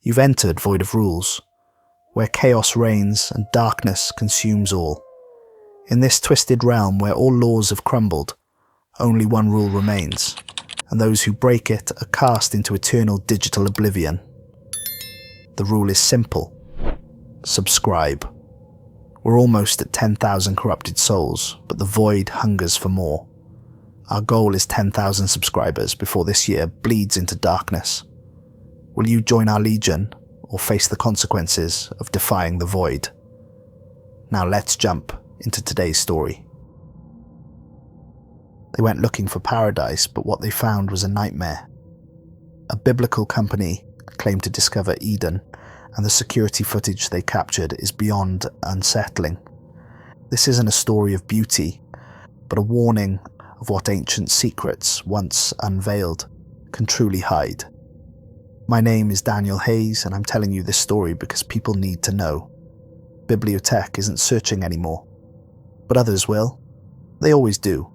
You've entered void of rules, where chaos reigns and darkness consumes all. In this twisted realm where all laws have crumbled, only one rule remains, and those who break it are cast into eternal digital oblivion. The rule is simple. Subscribe. We're almost at 10,000 corrupted souls, but the void hungers for more. Our goal is 10,000 subscribers before this year bleeds into darkness. Will you join our legion or face the consequences of defying the void? Now let's jump into today's story. They went looking for paradise, but what they found was a nightmare. A biblical company claimed to discover Eden, and the security footage they captured is beyond unsettling. This isn't a story of beauty, but a warning of what ancient secrets, once unveiled, can truly hide. My name is Daniel Hayes, and I'm telling you this story because people need to know. BiblioTech isn't searching anymore, but others will. They always do.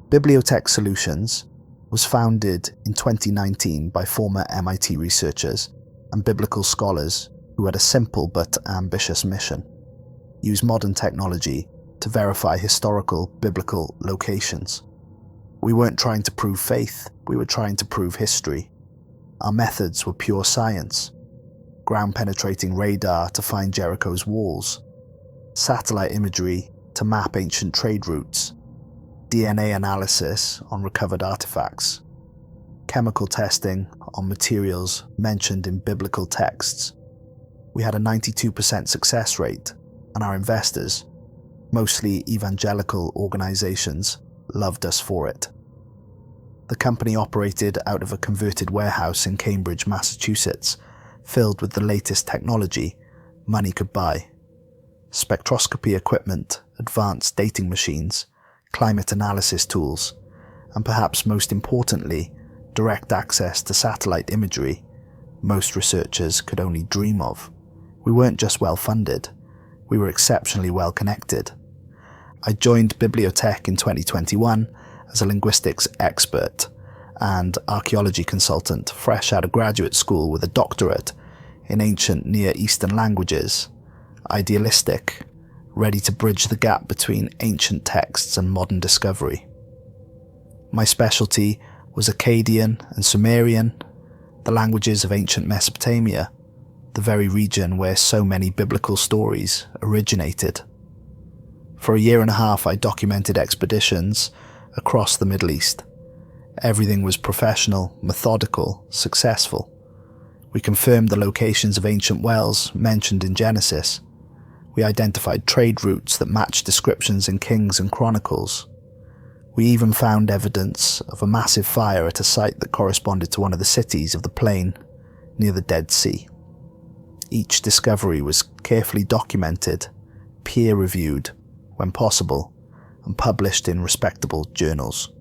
BiblioTech Solutions was founded in 2019 by former MIT researchers and biblical scholars who had a simple but ambitious mission: use modern technology to verify historical biblical locations. We weren't trying to prove faith, we were trying to prove history. Our methods were pure science: ground-penetrating radar to find Jericho's walls, satellite imagery to map ancient trade routes, DNA analysis on recovered artifacts, chemical testing on materials mentioned in biblical texts. We had a 92% success rate, and our investors, mostly evangelical organizations, loved us for it. The company operated out of a converted warehouse in Cambridge, Massachusetts, filled with the latest technology money could buy: spectroscopy equipment, advanced dating machines, climate analysis tools, and perhaps most importantly, direct access to satellite imagery most researchers could only dream of. We weren't just well funded, we were exceptionally well connected. I joined BiblioTech in 2021 as a linguistics expert and archaeology consultant, fresh out of graduate school with a doctorate in ancient Near Eastern languages, idealistic, ready to bridge the gap between ancient texts and modern discovery. My specialty was Akkadian and Sumerian, the languages of ancient Mesopotamia, the very region where so many biblical stories originated. For a year and a half, I documented expeditions across the Middle East. Everything was professional, methodical, successful. We confirmed the locations of ancient wells mentioned in Genesis. We identified trade routes that matched descriptions in Kings and Chronicles. We even found evidence of a massive fire at a site that corresponded to one of the cities of the plain near the Dead Sea. Each discovery was carefully documented, peer-reviewed when possible, and published in respectable journals.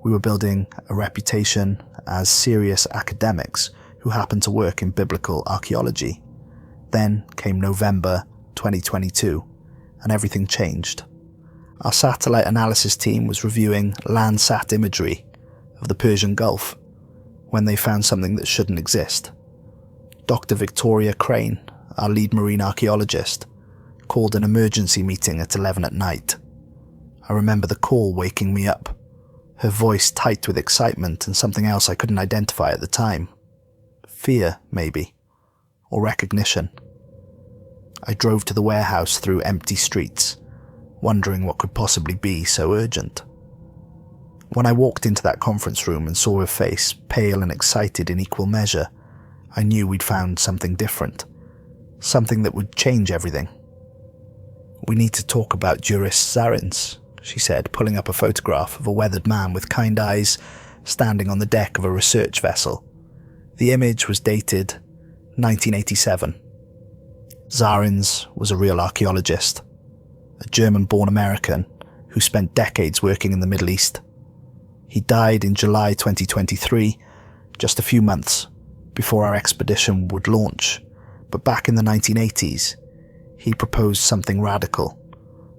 We were building a reputation as serious academics who happened to work in biblical archaeology. Then came November 2022, and everything changed. Our satellite analysis team was reviewing Landsat imagery of the Persian Gulf when they found something that shouldn't exist. Dr. Victoria Crane, our lead marine archaeologist, called an emergency meeting at 11 at night. I remember the call waking me up, her voice tight with excitement and something else I couldn't identify at the time. Fear, maybe, or recognition. I drove to the warehouse through empty streets, wondering what could possibly be so urgent. When I walked into that conference room and saw her face, pale and excited in equal measure, I knew we'd found something different, something that would change everything. "We need to talk about Juris Zarins," she said, pulling up a photograph of a weathered man with kind eyes standing on the deck of a research vessel. The image was dated 1987. Zarins was a real archaeologist, a German-born American who spent decades working in the Middle East. He died in July 2023, just a few months before our expedition would launch, but back in the 1980s, he proposed something radical,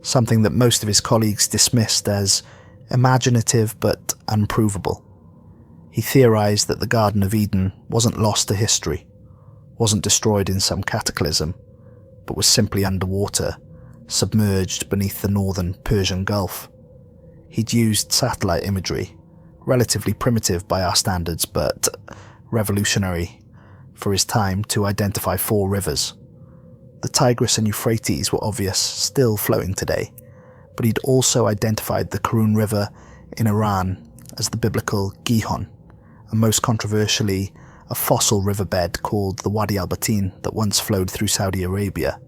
something that most of his colleagues dismissed as imaginative but unprovable. He theorized that the Garden of Eden wasn't lost to history, wasn't destroyed in some cataclysm, but was simply underwater, submerged beneath the northern Persian Gulf. He'd used satellite imagery, relatively primitive by our standards, but revolutionary for his time, to identify 4 rivers. The Tigris and Euphrates were obvious, still flowing today, but he'd also identified the Karun River in Iran as the biblical Gihon, and most controversially, a fossil riverbed called the Wadi al-Batin that once flowed through Saudi Arabia,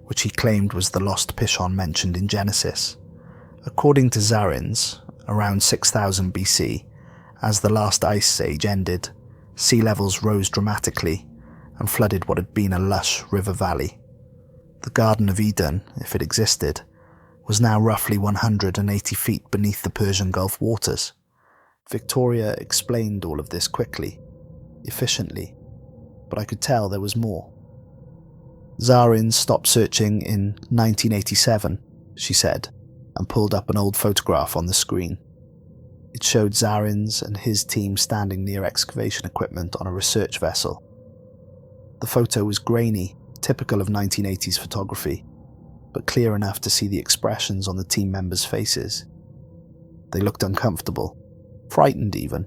which he claimed was the lost Pishon mentioned in Genesis. According to Zarins, around 6000 BC, as the last ice age ended, sea levels rose dramatically and flooded what had been a lush river valley. The Garden of Eden, if it existed, was now roughly 180 feet beneath the Persian Gulf waters. Victoria explained all of this quickly, efficiently, but I could tell there was more. Zarins stopped searching in 1987, she said, and pulled up an old photograph on the screen. It showed Zarins and his team standing near excavation equipment on a research vessel. The photo was grainy, typical of 1980s photography, but clear enough to see the expressions on the team members' faces. They looked uncomfortable, frightened even,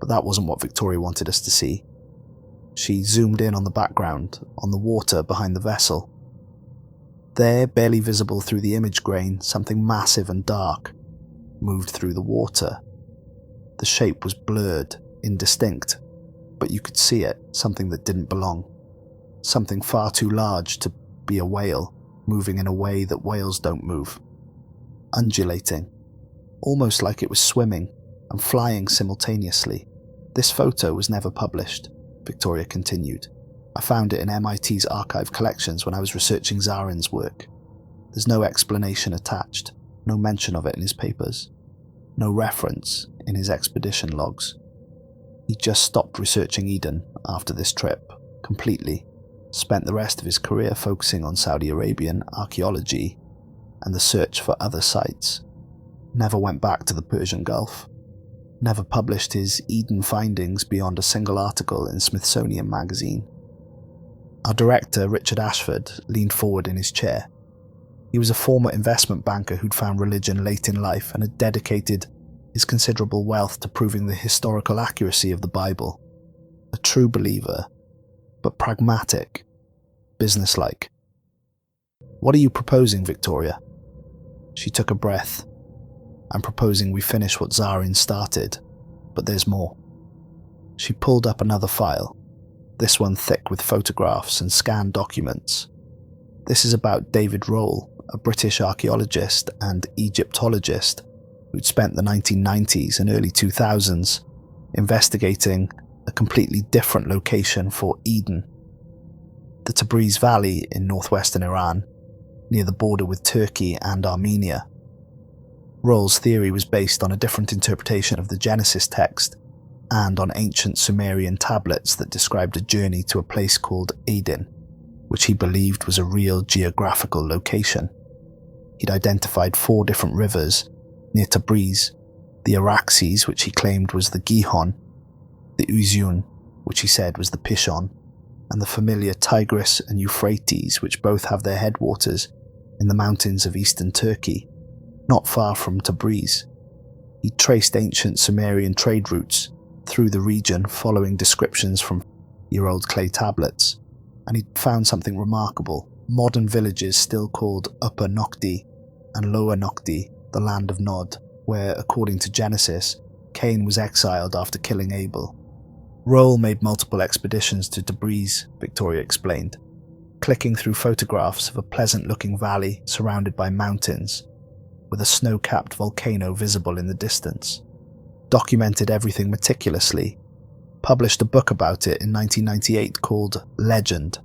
but that wasn't what Victoria wanted us to see. She zoomed in on the background, on the water behind the vessel. There, barely visible through the image grain, something massive and dark moved through the water. The shape was blurred, indistinct, but you could see it, something that didn't belong. Something far too large to be a whale, moving in a way that whales don't move. Undulating, almost like it was swimming and flying simultaneously. This photo was never published, Victoria continued. I found it in MIT's archive collections when I was researching Zarins' work. There's no explanation attached, no mention of it in his papers, no reference in his expedition logs. He just stopped researching Eden after this trip, completely, spent the rest of his career focusing on Saudi Arabian archaeology and the search for other sites. Never went back to the Persian Gulf. Never published his Eden findings beyond a single article in Smithsonian magazine. Our director, Richard Ashford, leaned forward in his chair. He was a former investment banker who'd found religion late in life and had dedicated his considerable wealth to proving the historical accuracy of the Bible. A true believer, but pragmatic, businesslike. "What are you proposing, Victoria?" She took a breath. "I'm proposing we finish what Zarins started, but there's more." She pulled up another file, this one thick with photographs and scanned documents. This is about David Rohl, a British archaeologist and Egyptologist who'd spent the 1990s and early 2000s investigating a completely different location for Eden, the Tabriz Valley in northwestern Iran, near the border with Turkey and Armenia. Rohl's theory was based on a different interpretation of the Genesis text and on ancient Sumerian tablets that described a journey to a place called Eden, which he believed was a real geographical location. He'd identified 4 different rivers near Tabriz, the Araxes, which he claimed was the Gihon, the Uzun, which he said was the Pishon, and the familiar Tigris and Euphrates, which both have their headwaters in the mountains of eastern Turkey, not far from Tabriz. He traced ancient Sumerian trade routes through the region following descriptions from year-old clay tablets, and he found something remarkable. Modern villages still called Upper Nokti and Lower Nokti, the land of Nod, where, according to Genesis, Cain was exiled after killing Abel. Rohl made multiple expeditions to Tabriz, Victoria explained, clicking through photographs of a pleasant-looking valley surrounded by mountains, with a snow-capped volcano visible in the distance. Documented everything meticulously, published a book about it in 1998 called Legend,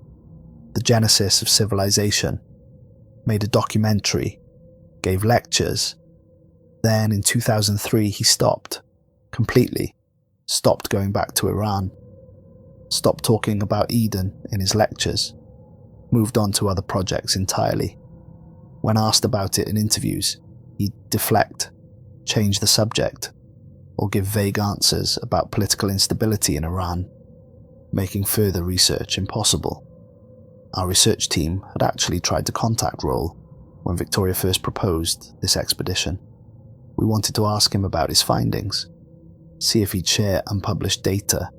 The Genesis of Civilization, made a documentary, gave lectures. Then in 2003 he stopped, completely, stopped going back to Iran, stopped talking about Eden in his lectures, moved on to other projects entirely. When asked about it in interviews, he'd deflect, change the subject, or give vague answers about political instability in Iran. making further research impossible. Our research team had actually tried to contact Rohl when Victoria first proposed this expedition. We wanted to ask him about his findings, see if he'd share unpublished data,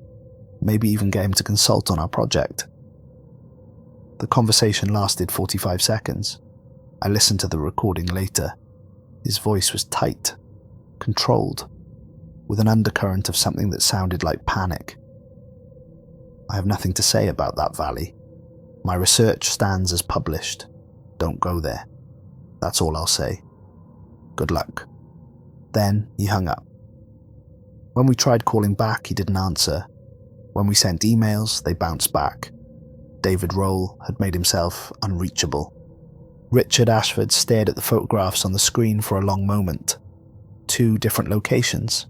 maybe even get him to consult on our project. The conversation lasted 45 seconds. I listened to the recording later. His voice was tight, controlled, with an undercurrent of something that sounded like panic. I have nothing to say about that valley. My research stands as published. Don't go there. That's all I'll say. Good luck. Then he hung up. When we tried calling back, he didn't answer. When we sent emails, they bounced back. David Rohl had made himself unreachable. Richard Ashford stared at the photographs on the screen for a long moment. 2 different locations.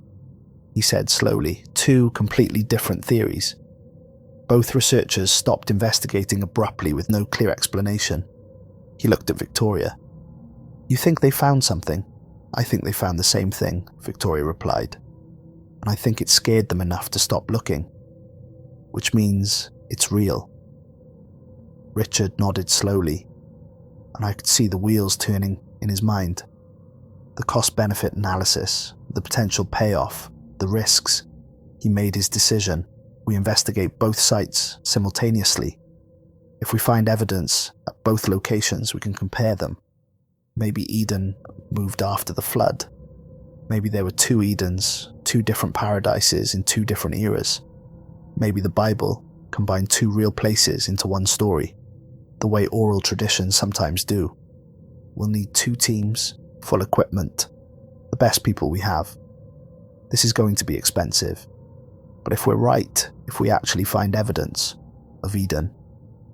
He said slowly, 2 completely different theories. Both researchers stopped investigating abruptly with no clear explanation. He looked at Victoria. You think they found something? I think they found the same thing, Victoria replied. And I think it scared them enough to stop looking. Which means it's real. Richard nodded slowly, and I could see the wheels turning in his mind. The cost-benefit analysis, the potential payoff, the risks. He made his decision. We investigate both sites simultaneously. If we find evidence at both locations, we can compare them. Maybe Eden moved after the flood. Maybe there were 2 Edens, 2 different paradises in 2 different eras. Maybe the Bible combined 2 real places into one story, the way oral traditions sometimes do. We'll need 2 teams, full equipment, the best people we have. This is going to be expensive. But if we're right, if we actually find evidence of Eden,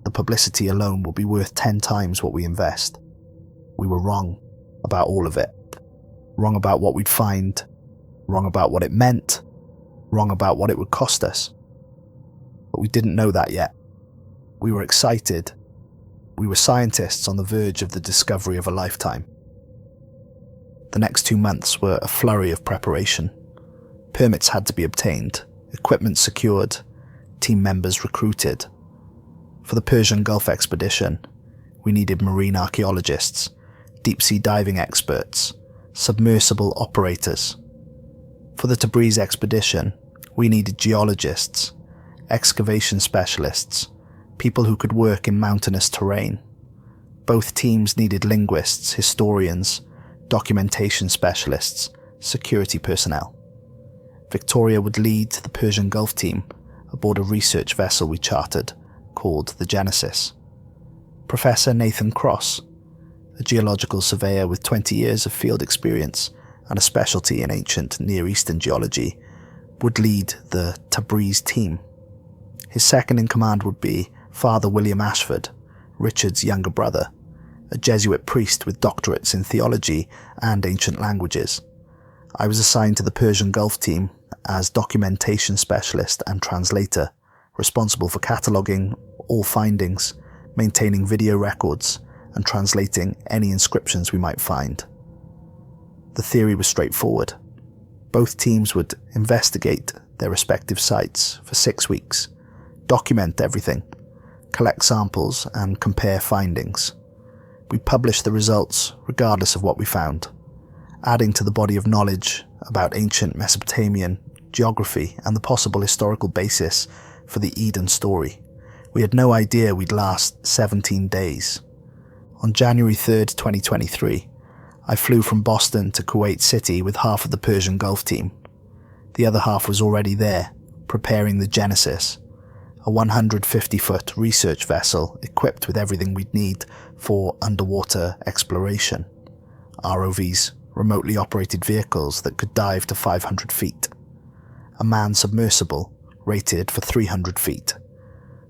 the publicity alone will be worth 10 times what we invest. We were wrong about all of it. Wrong about what we'd find, wrong about what it meant, wrong about what it would cost us. But we didn't know that yet. We were excited. We were scientists on the verge of the discovery of a lifetime. The next 2 months were a flurry of preparation. Permits had to be obtained, equipment secured, team members recruited. For the Persian Gulf expedition, we needed marine archaeologists, deep-sea diving experts, submersible operators. For the Tabriz expedition, we needed geologists, excavation specialists, people who could work in mountainous terrain. Both teams needed linguists, historians, documentation specialists, security personnel. Victoria would lead the Persian Gulf team aboard a research vessel we chartered called the Genesis. Professor Nathan Cross, a geological surveyor with 20 years of field experience and a specialty in ancient Near Eastern geology, would lead the Tabriz team. His second in command would be Father William Ashford, Richard's younger brother, a Jesuit priest with doctorates in theology and ancient languages. I was assigned to the Persian Gulf team as documentation specialist and translator, responsible for cataloguing all findings, maintaining video records, and translating any inscriptions we might find. The theory was straightforward. Both teams would investigate their respective sites for 6 weeks, document everything, collect samples, and compare findings. We published the results regardless of what we found, adding to the body of knowledge about ancient Mesopotamian geography and the possible historical basis for the Eden story. We had no idea we'd last 17 days. On January 3rd, 2023, I flew from Boston to Kuwait City with half of the Persian Gulf team. The other half was already there, preparing the Genesis, a 150-foot research vessel equipped with everything we'd need for underwater exploration. ROVs, remotely operated vehicles that could dive to 500 feet. A manned submersible rated for 300 feet.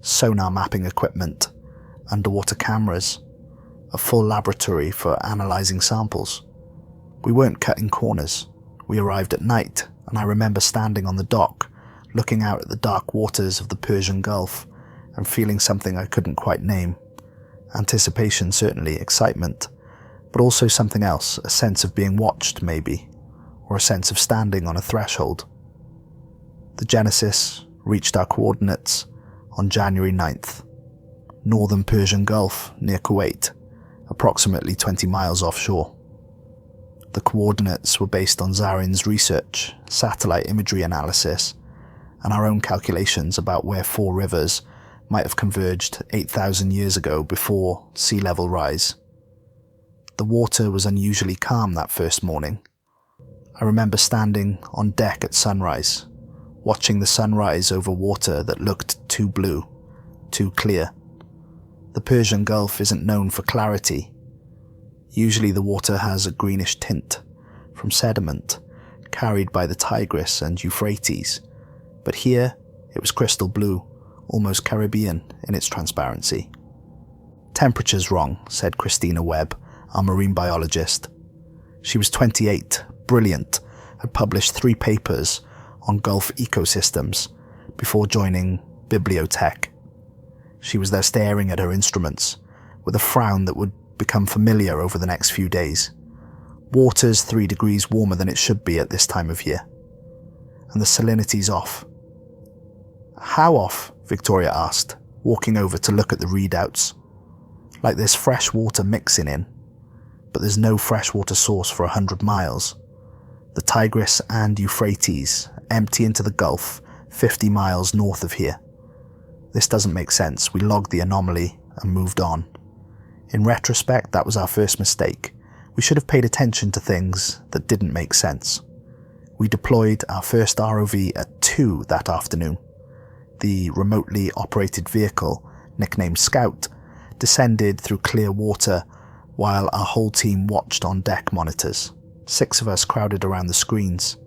Sonar mapping equipment, underwater cameras, a full laboratory for analysing samples. We weren't cutting corners. We arrived at night, and I remember standing on the dock, looking out at the dark waters of the Persian Gulf and feeling something I couldn't quite name. Anticipation, certainly, excitement, but also something else, a sense of being watched, maybe, or a sense of standing on a threshold. The Genesis reached our coordinates on January 9th, northern Persian Gulf near Kuwait, approximately 20 miles offshore. The coordinates were based on Zarins' research, satellite imagery analysis, and our own calculations about where four rivers might have converged 8,000 years ago before sea level rise. The water was unusually calm that first morning. I remember standing on deck at sunrise, watching the sun rise over water that looked too blue, too clear. The Persian Gulf isn't known for clarity. Usually the water has a greenish tint from sediment carried by the Tigris and Euphrates, but here it was crystal blue, almost Caribbean in its transparency. "Temperature's wrong," said Christina Webb, our marine biologist. She was 28, brilliant, had published 3 papers on Gulf ecosystems before joining BiblioTech. She was there staring at her instruments, with a frown that would become familiar over the next few days. Water's 3 degrees warmer than it should be at this time of year. And the salinity's off. "How off?" Victoria asked, walking over to look at the readouts. "Like there's fresh water mixing in, but there's no freshwater source for 100 miles. The Tigris and Euphrates empty into the Gulf 50 miles north of here. This doesn't make sense." We logged the anomaly and moved on. In retrospect, that was our first mistake. We should have paid attention to things that didn't make sense. We deployed our first ROV at 2 that afternoon. The remotely operated vehicle, nicknamed Scout, descended through clear water while our whole team watched on deck monitors. 6 of us crowded around the screens,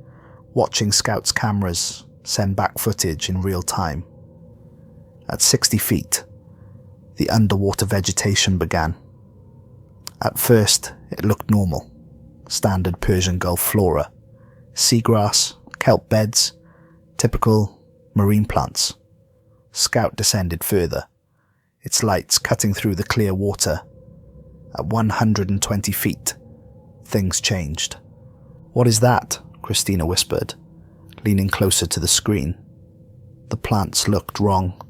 watching Scout's cameras send back footage in real time. At 60 feet, the underwater vegetation began. At first, it looked normal. Standard Persian Gulf flora. Seagrass, kelp beds, typical marine plants. Scout descended further, its lights cutting through the clear water. At 120 feet, things changed. "What is that?" Christina whispered, leaning closer to the screen. The plants looked wrong.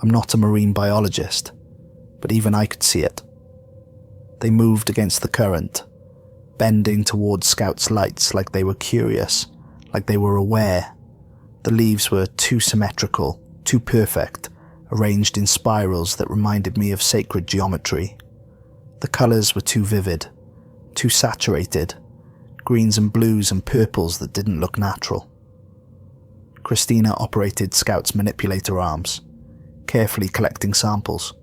I'm not a marine biologist, but even I could see it. They moved against the current, bending towards Scout's lights like they were curious, like they were aware. The leaves were too symmetrical, too perfect, arranged in spirals that reminded me of sacred geometry. The colours were too vivid, too saturated, greens and blues and purples that didn't look natural. Christina operated Scout's manipulator arms, carefully collecting samples.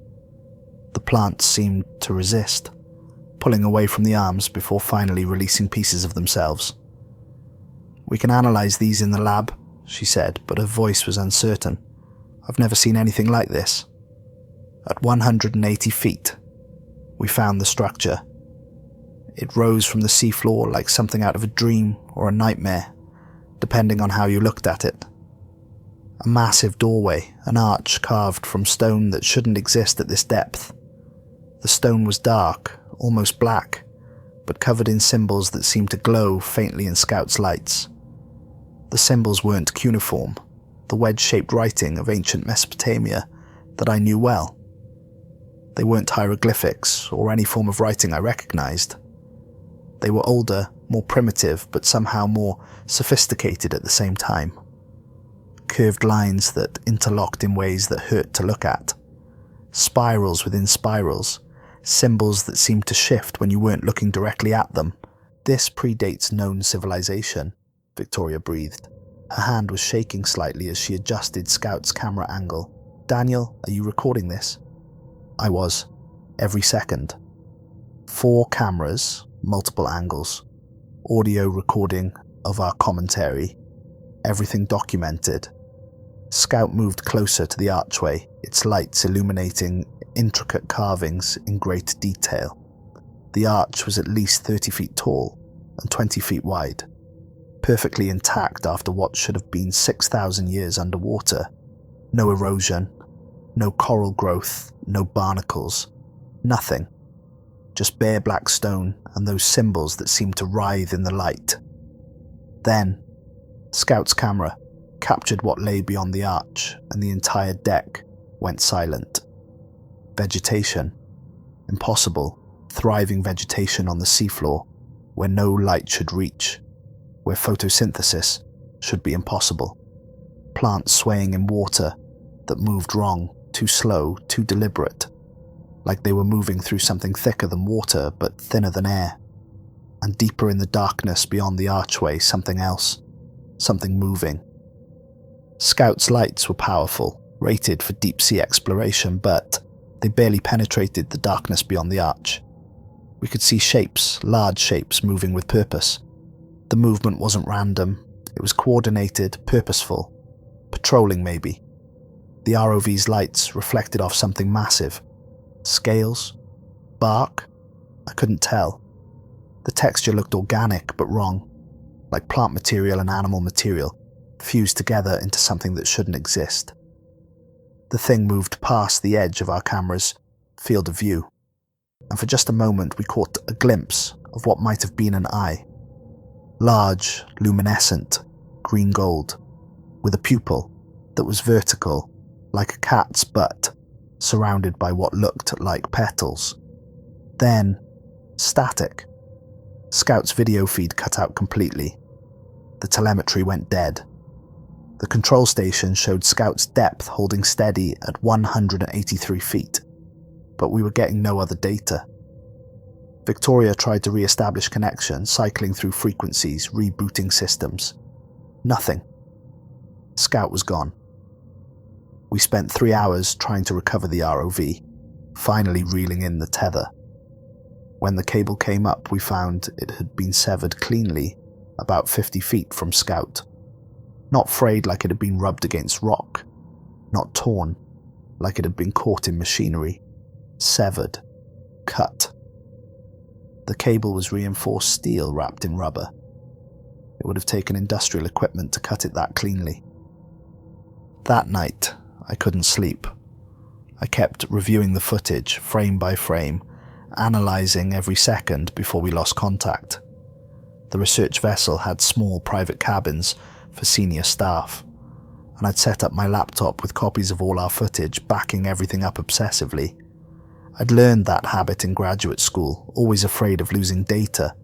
The plants seemed to resist, pulling away from the arms before finally releasing pieces of themselves. "We can analyse these in the lab," she said, but her voice was uncertain. "I've never seen anything like this." At 180 feet, we found the structure. It rose from the seafloor like something out of a dream or a nightmare, depending on how you looked at it. A massive doorway, an arch carved from stone that shouldn't exist at this depth. The stone was dark, almost black, but covered in symbols that seemed to glow faintly in Scout's lights. The symbols weren't cuneiform, the wedge-shaped writing of ancient Mesopotamia that I knew well. They weren't hieroglyphics or any form of writing I recognized. They were older, more primitive, but somehow more sophisticated at the same time. Curved lines that interlocked in ways that hurt to look at. Spirals within spirals, symbols that seemed to shift when you weren't looking directly at them. "This predates known civilization," Victoria breathed. Her hand was shaking slightly as she adjusted Scout's camera angle. "Daniel, are you recording this?" I was. Every second. 4 cameras, multiple angles. Audio recording of our commentary. Everything documented. Scout moved closer to the archway, its lights illuminating intricate carvings in great detail. The arch was at least 30 feet tall and 20 feet wide, perfectly intact after what should have been 6,000 years underwater. No erosion, no coral growth, no barnacles, nothing. Just bare black stone and those symbols that seemed to writhe in the light. Then, Scout's camera, captured what lay beyond the arch, and the entire deck went silent. Vegetation. Impossible. Thriving vegetation on the seafloor, where no light should reach, where photosynthesis should be impossible. Plants swaying in water that moved wrong, too slow, too deliberate, like they were moving through something thicker than water but thinner than air. And deeper in the darkness beyond the archway, something else, something moving. Scouts' lights were powerful, rated for deep-sea exploration, but they barely penetrated the darkness beyond the arch. We could see shapes, large shapes, moving with purpose. The movement wasn't random, it was coordinated, purposeful. Patrolling, maybe. The ROV's lights reflected off something massive. Scales? Bark? I couldn't tell. The texture looked organic but wrong, like plant material and animal material, fused together into something that shouldn't exist. The thing moved past the edge of our camera's field of view, and for just a moment we caught a glimpse of what might have been an eye. Large, luminescent, green gold, with a pupil that was vertical, like a cat's butt, surrounded by what looked like petals. Then, static. Scout's video feed cut out completely. The telemetry went dead. The control station showed Scout's depth holding steady at 183 feet, but we were getting no other data. Victoria tried to re-establish connection, cycling through frequencies, rebooting systems. Nothing. Scout was gone. We spent 3 hours trying to recover the ROV, finally reeling in the tether. When the cable came up, we found it had been severed cleanly, about 50 feet from Scout. Not frayed like it had been rubbed against rock. Not torn, like it had been caught in machinery. Severed. Cut. The cable was reinforced steel wrapped in rubber. It would have taken industrial equipment to cut it that cleanly. That night, I couldn't sleep. I kept reviewing the footage, frame by frame, analysing every second before we lost contact. The research vessel had small private cabins for senior staff, and I'd set up my laptop with copies of all our footage, backing everything up obsessively. I'd learned that habit in graduate school, always afraid of losing data.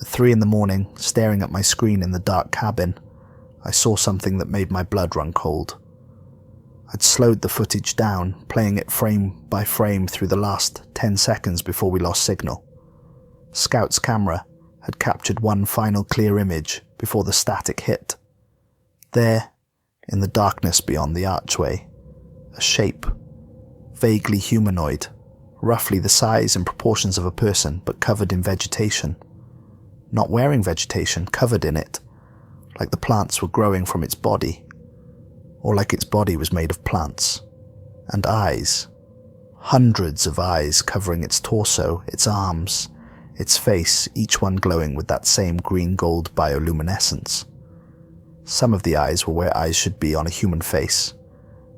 At 3 a.m, staring at my screen in the dark cabin, I saw something that made my blood run cold. I'd slowed the footage down, playing it frame by frame through the last 10 seconds before we lost signal. Scout's camera had captured one final clear image before the static hit. There, in the darkness beyond the archway, a shape, vaguely humanoid, roughly the size and proportions of a person, but covered in vegetation. Not wearing vegetation, covered in it, like the plants were growing from its body, or like its body was made of plants. And eyes. Hundreds of eyes covering its torso, its arms, its face, each one glowing with that same green-gold bioluminescence. Some of the eyes were where eyes should be on a human face,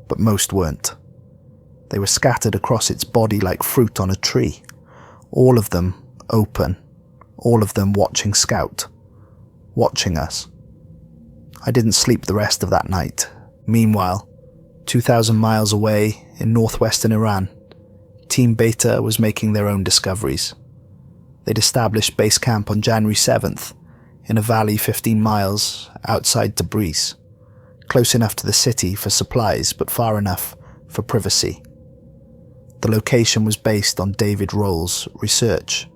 but most weren't. They were scattered across its body like fruit on a tree, all of them open, all of them watching Scout, watching us. I didn't sleep the rest of that night. Meanwhile, 2,000 miles away in northwestern Iran, Team Beta was making their own discoveries. They'd established base camp on January 7th in a valley 15 miles outside Tabriz, close enough to the city for supplies but far enough for privacy. The location was based on David Rohl's research,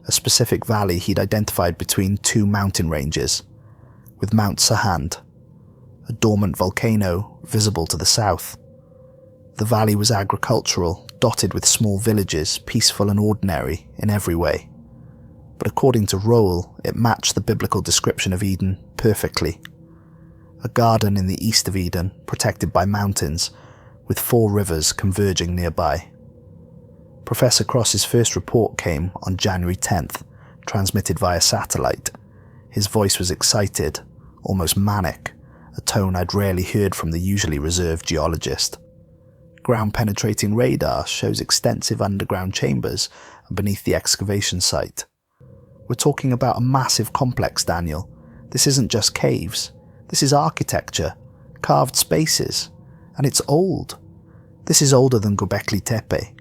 a specific valley he'd identified between 2 mountain ranges, with Mount Sahand, a dormant volcano visible to the south. The valley was agricultural, dotted with small villages, peaceful and ordinary in every way. But according to Rohl, it matched the biblical description of Eden perfectly. A garden in the east of Eden, protected by mountains, with 4 rivers converging nearby. Professor Cross's first report came on January 10th, transmitted via satellite. His voice was excited, almost manic, a tone I'd rarely heard from the usually reserved geologist. Ground-penetrating radar shows extensive underground chambers beneath the excavation site. We're talking about a massive complex, Daniel. This isn't just caves. This is architecture. carved spaces, and it's old. This is older than Göbekli Tepe,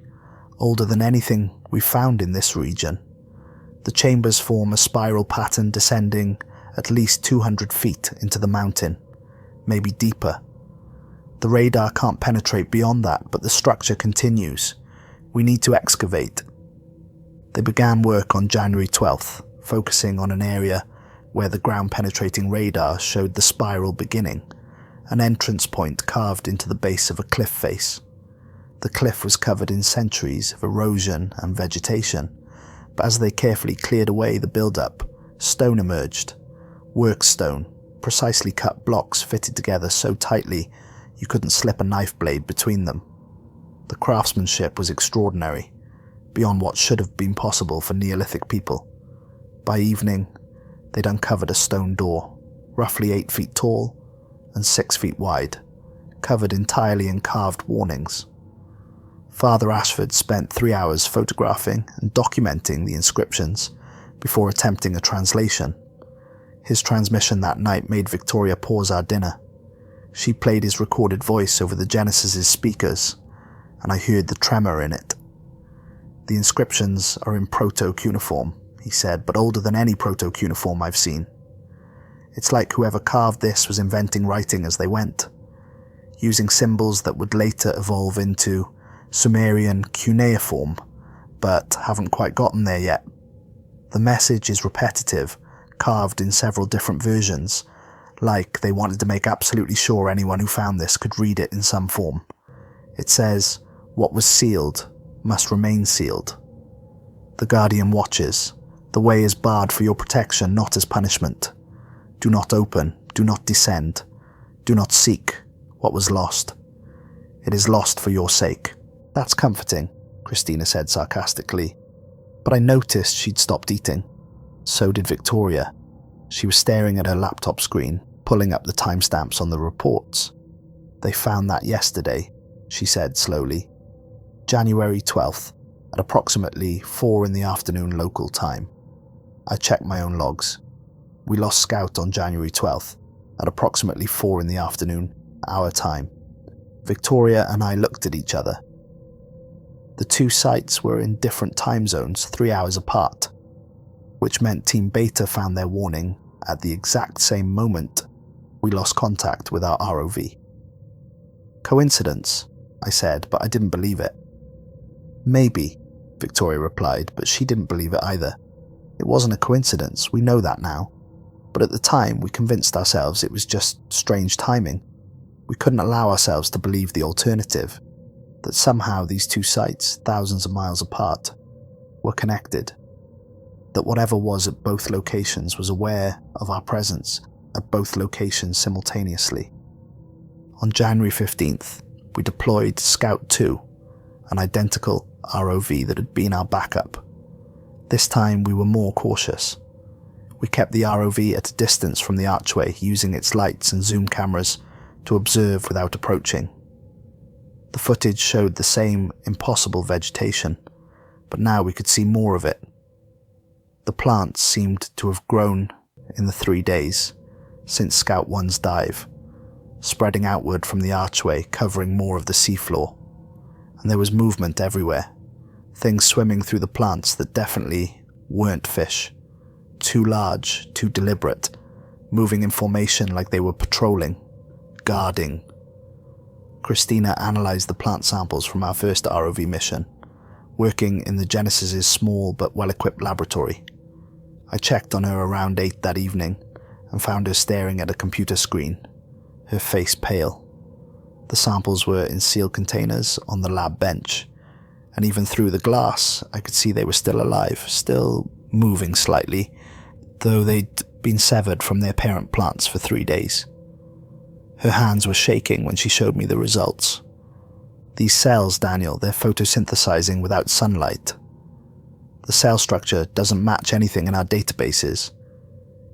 older than anything we've found in this region. The chambers form a spiral pattern descending at least 200 feet into the mountain, maybe deeper. The radar can't penetrate beyond that, but the structure continues. We need to excavate. They began work on January 12th, focusing on an area where the ground-penetrating radar showed the spiral beginning, an entrance point carved into the base of a cliff face. The cliff was covered in centuries of erosion and vegetation, but as they carefully cleared away the build-up, stone emerged. Work stone, precisely cut blocks fitted together so tightly you couldn't slip a knife blade between them. The craftsmanship was extraordinary, beyond what should have been possible for Neolithic people. By evening, they'd uncovered a stone door, roughly 8 feet tall and 6 feet wide, covered entirely in carved warnings. Father Ashford spent 3 hours photographing and documenting the inscriptions before attempting a translation. His transmission that night made Victoria pause our dinner. She played his recorded voice over the Genesis's speakers, and I heard the tremor in it. The inscriptions are in proto-cuneiform, he said, but older than any proto-cuneiform I've seen. It's like whoever carved this was inventing writing as they went, using symbols that would later evolve into Sumerian cuneiform, but haven't quite gotten there yet. The message is repetitive, carved in several different versions, like they wanted to make absolutely sure anyone who found this could read it in some form. It says, "What was sealed must remain sealed. The Guardian watches. The way is barred for your protection, not as punishment. Do not open, do not descend, do not seek what was lost. It is lost for your sake." "That's comforting," Christina said sarcastically, but I noticed she'd stopped eating. So did Victoria. She was staring at her laptop screen, pulling up the timestamps on the reports. "They found that yesterday," she said slowly. "January 12th, at approximately 4 in the afternoon local time." I checked my own logs. We lost Scout on January 12th, at approximately 4 in the afternoon, our time. Victoria and I looked at each other. The two sites were in different time zones, 3 hours apart, which meant Team Beta found their warning at the exact same moment we lost contact with our ROV. "Coincidence," I said, but I didn't believe it. "Maybe," Victoria replied, but she didn't believe it either. It wasn't a coincidence, we know that now. But at the time, we convinced ourselves it was just strange timing. We couldn't allow ourselves to believe the alternative, that somehow these two sites, thousands of miles apart, were connected. That whatever was at both locations was aware of our presence at both locations simultaneously. On January 15th, we deployed Scout 2, an identical ROV that had been our backup. This time we were more cautious. We kept the ROV at a distance from the archway, using its lights and zoom cameras to observe without approaching. The footage showed the same impossible vegetation, but now we could see more of it. The plants seemed to have grown in the 3 days since Scout 1's dive, spreading outward from the archway, covering more of the seafloor. And there was movement everywhere, things swimming through the plants that definitely weren't fish. Too large, too deliberate, moving in formation like they were patrolling, guarding. Christina analysed the plant samples from our first ROV mission, working in the Genesis's small but well-equipped laboratory. I checked on her around 8 that evening and found her staring at a computer screen, her face pale. The samples were in sealed containers on the lab bench, and even through the glass I could see they were still alive, still moving slightly, though they'd been severed from their parent plants for 3 days. Her hands were shaking when she showed me the results. "These cells, Daniel, they're photosynthesizing without sunlight. The cell structure doesn't match anything in our databases.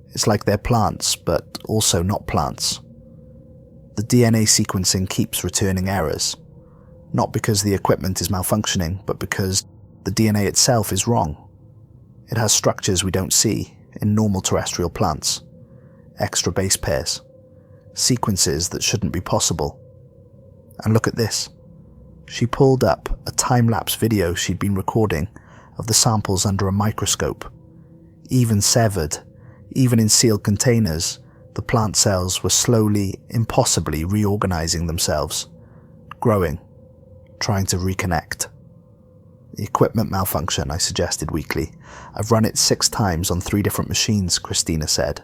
It's like they're plants, but also not plants. The DNA sequencing keeps returning errors, not because the equipment is malfunctioning, but because the DNA itself is wrong. It has structures we don't see in normal terrestrial plants, extra base pairs, sequences that shouldn't be possible. And look at this. She pulled up a time-lapse video she'd been recording of the samples under a microscope. Even severed, even in sealed containers, the plant cells were slowly, impossibly reorganizing themselves, growing, trying to reconnect. The equipment malfunction, I suggested weakly. I've run it 6 times on 3 different machines, Christina said.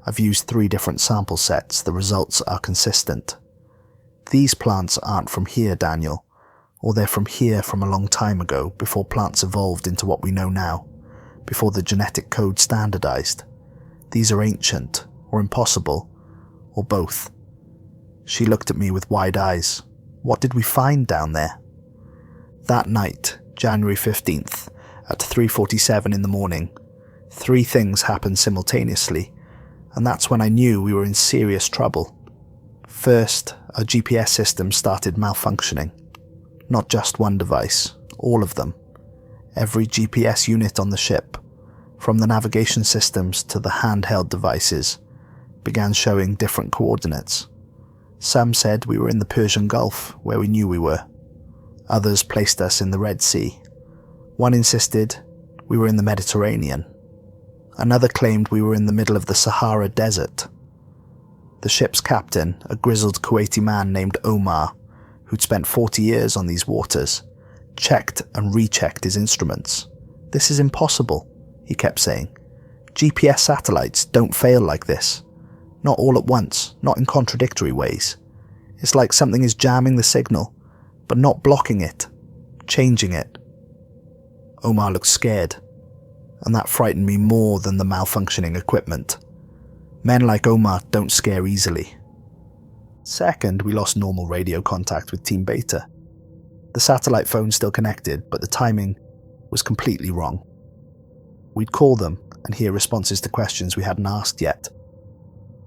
I've used 3 different sample sets. The results are consistent. These plants aren't from here, Daniel, or they're from here from a long time ago, before plants evolved into what we know now, before the genetic code standardized. These are ancient, or impossible, or both. She looked at me with wide eyes. What did we find down there? That night, January 15th, at 3:47 in the morning, 3 things happened simultaneously, and that's when I knew we were in serious trouble. First, our GPS system started malfunctioning. Not just one device, all of them. Every GPS unit on the ship, from the navigation systems to the handheld devices, began showing different coordinates. Some said we were in the Persian Gulf, where we knew we were. Others placed us in the Red Sea. One insisted we were in the Mediterranean. Another claimed we were in the middle of the Sahara Desert. The ship's captain, a grizzled Kuwaiti man named Omar, who'd spent 40 years on these waters, checked and rechecked his instruments. "This is impossible," he kept saying. "GPS satellites don't fail like this. Not all at once, not in contradictory ways. It's like something is jamming the signal, but not blocking it, changing it." Omar looked scared, and that frightened me more than the malfunctioning equipment. Men like Omar don't scare easily. Second, we lost normal radio contact with Team Beta. The satellite phone still connected, but the timing was completely wrong. We'd call them and hear responses to questions we hadn't asked yet.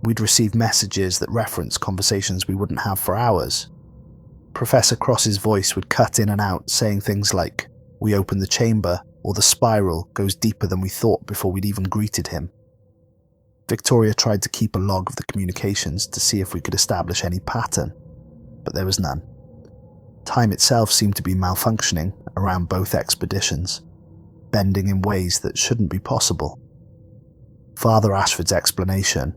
We'd receive messages that referenced conversations we wouldn't have for hours. Professor Cross's voice would cut in and out, saying things like, "We opened the chamber," or "The spiral goes deeper than we thought" before we'd even greeted him. Victoria tried to keep a log of the communications to see if we could establish any pattern, but there was none. Time itself seemed to be malfunctioning around both expeditions, bending in ways that shouldn't be possible. Father Ashford's explanation,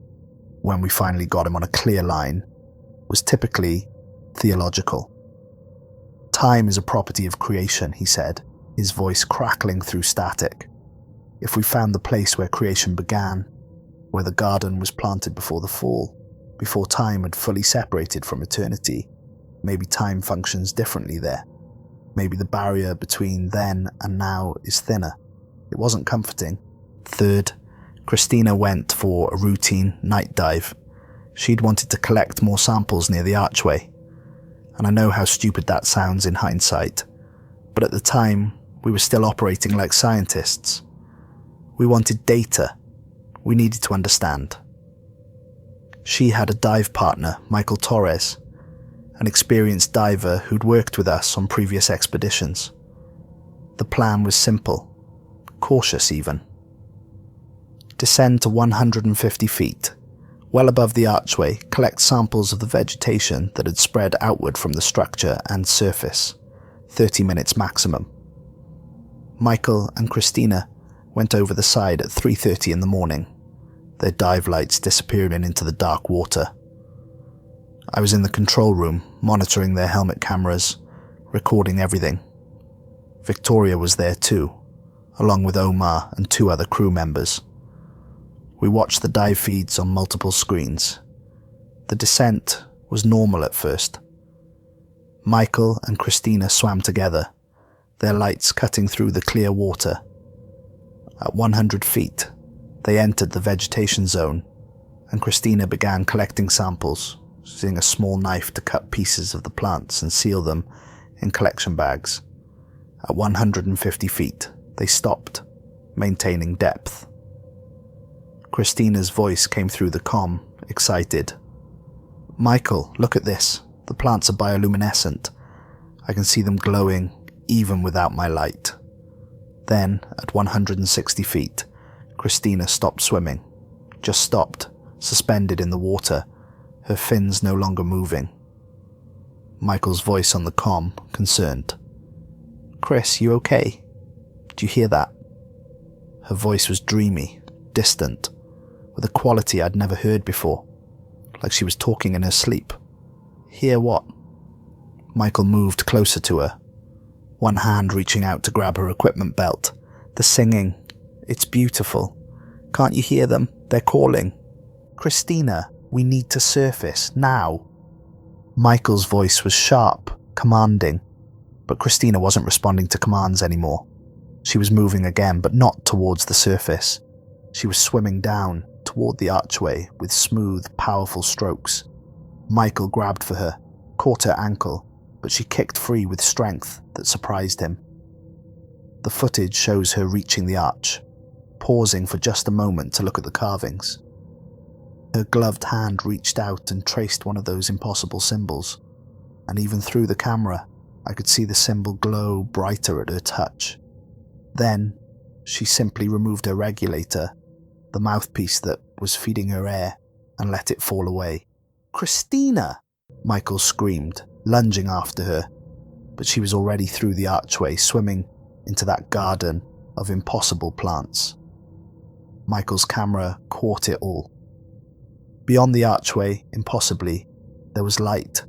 when we finally got him on a clear line, was typically theological. "Time is a property of creation," he said, his voice crackling through static. "If we found the place where creation began, where the garden was planted before the fall, before time had fully separated from eternity, maybe time functions differently there. Maybe the barrier between then and now is thinner." It wasn't comforting. Third, Christina went for a routine night dive. She'd wanted to collect more samples near the archway. And I know how stupid that sounds in hindsight, but at the time, we were still operating like scientists. We wanted data. We needed to understand. She had a dive partner, Michael Torres, an experienced diver who'd worked with us on previous expeditions. The plan was simple, cautious even. Descend to 150 feet, well above the archway, collect samples of the vegetation that had spread outward from the structure and surface, 30 minutes maximum. Michael and Christina went over the side at 3:30 in the morning, their dive lights disappearing into the dark water. I was in the control room, monitoring their helmet cameras, recording everything. Victoria was there too, along with Omar and 2 other crew members. We watched the dive feeds on multiple screens. The descent was normal at first. Michael and Christina swam together, their lights cutting through the clear water. At 100 feet, they entered the vegetation zone, and Christina began collecting samples, using a small knife to cut pieces of the plants and seal them in collection bags. At 150 feet, they stopped, maintaining depth. Christina's voice came through the comm, excited. "Michael, look at this. The plants are bioluminescent. I can see them glowing even without my light." Then, at 160 feet, Christina stopped swimming, just stopped, suspended in the water, her fins no longer moving. Michael's voice on the comm, concerned. "Chris, you okay? Do you hear that?" Her voice was dreamy, distant, with a quality I'd never heard before, like she was talking in her sleep. "Hear what?" Michael moved closer to her, one hand reaching out to grab her equipment belt. "The singing. It's beautiful. Can't you hear them? They're calling. Christina, we need to surface, now." Michael's voice was sharp, commanding, but Christina wasn't responding to commands anymore. She was moving again, but not towards the surface. She was swimming down, toward the archway, with smooth, powerful strokes. Michael grabbed for her, caught her ankle, but she kicked free with strength that surprised him. The footage shows her reaching the arch, pausing for just a moment to look at the carvings. Her gloved hand reached out and traced one of those impossible symbols, and even through the camera, I could see the symbol glow brighter at her touch. Then, she simply removed her regulator, the mouthpiece that was feeding her air, and let it fall away. "Christina!" Michael screamed, lunging after her, but she was already through the archway, swimming into that garden of impossible plants. Michael's camera caught it all. Beyond the archway, impossibly, there was light.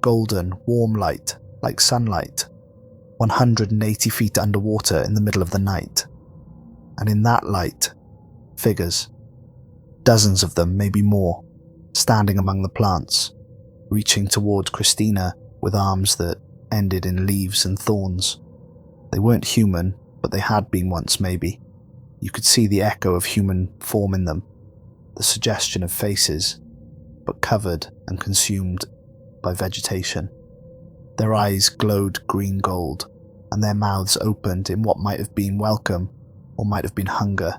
Golden, warm light, like sunlight, 180 feet underwater in the middle of the night. And in that light, figures, dozens of them, maybe more, standing among the plants, reaching toward Christina with arms that ended in leaves and thorns. They weren't human, but they had been once, maybe. You could see the echo of human form in them, the suggestion of faces, but covered and consumed by vegetation. Their eyes glowed green gold, and their mouths opened in what might have been welcome or might have been hunger.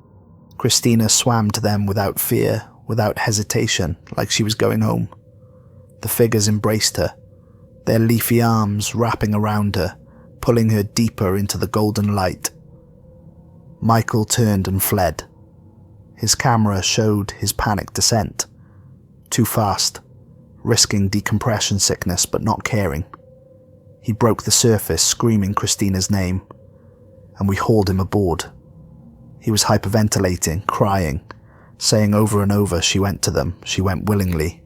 Christina swam to them without fear, without hesitation, like she was going home. The figures embraced her, their leafy arms wrapping around her, pulling her deeper into the golden light. Michael turned and fled. His camera showed his panicked descent. Too fast, risking decompression sickness but not caring. He broke the surface, screaming Christina's name, and we hauled him aboard. He was hyperventilating, crying, saying over and over she went to them, she went willingly.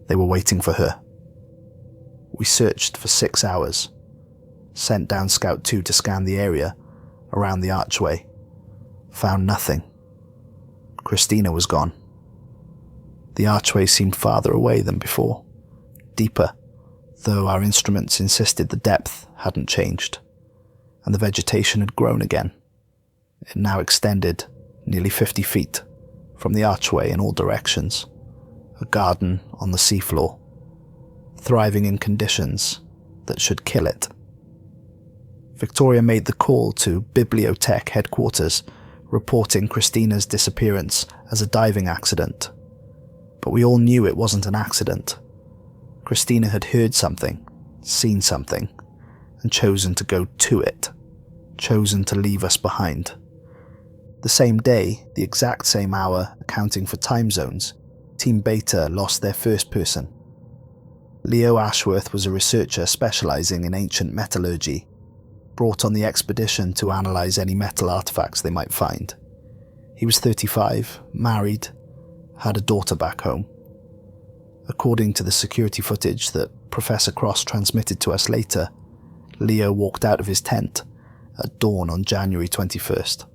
They were waiting for her. We searched for 6 hours, sent down Scout 2 to scan the area around the archway. Found nothing. Christina was gone. The archway seemed farther away than before, deeper, though our instruments insisted the depth hadn't changed, and the vegetation had grown again. It now extended nearly 50 feet from the archway in all directions, a garden on the seafloor, thriving in conditions that should kill it. Victoria made the call to BiblioTech headquarters, reporting Christina's disappearance as a diving accident. But we all knew it wasn't an accident. Christina had heard something, seen something, and chosen to go to it, chosen to leave us behind. The same day, the exact same hour, accounting for time zones, Team Beta lost their first person. Leo Ashworth was a researcher specializing in ancient metallurgy, brought on the expedition to analyze any metal artifacts they might find. He was 35, married, had a daughter back home. According to the security footage that Professor Cross transmitted to us later, Leo walked out of his tent at dawn on January 21st.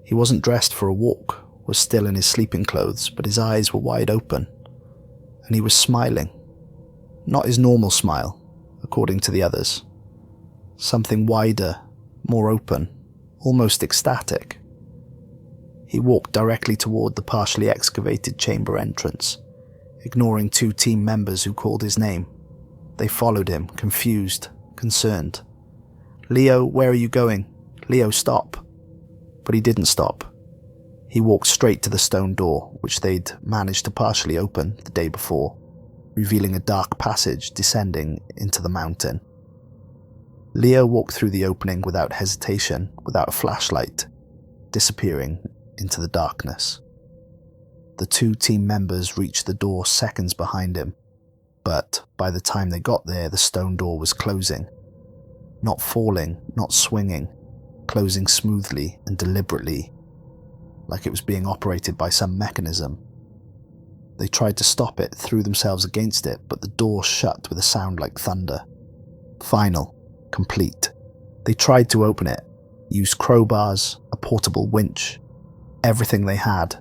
He wasn't dressed for a walk, was still in his sleeping clothes, but his eyes were wide open, and he was smiling. Not his normal smile, according to the others. Something wider, more open, almost ecstatic. He walked directly toward the partially excavated chamber entrance, ignoring 2 team members who called his name. They followed him, confused, concerned. "Leo, where are you going? Leo, stop." But he didn't stop. He walked straight to the stone door, which they'd managed to partially open the day before, revealing a dark passage descending into the mountain. Leo walked through the opening without hesitation, without a flashlight, disappearing into the darkness. The 2 team members reached the door seconds behind him, but by the time they got there, the stone door was closing. Not falling, not swinging, closing smoothly and deliberately, like it was being operated by some mechanism. They tried to stop it, threw themselves against it, but the door shut with a sound like thunder. Final, complete. They tried to open it, used crowbars, a portable winch, everything they had.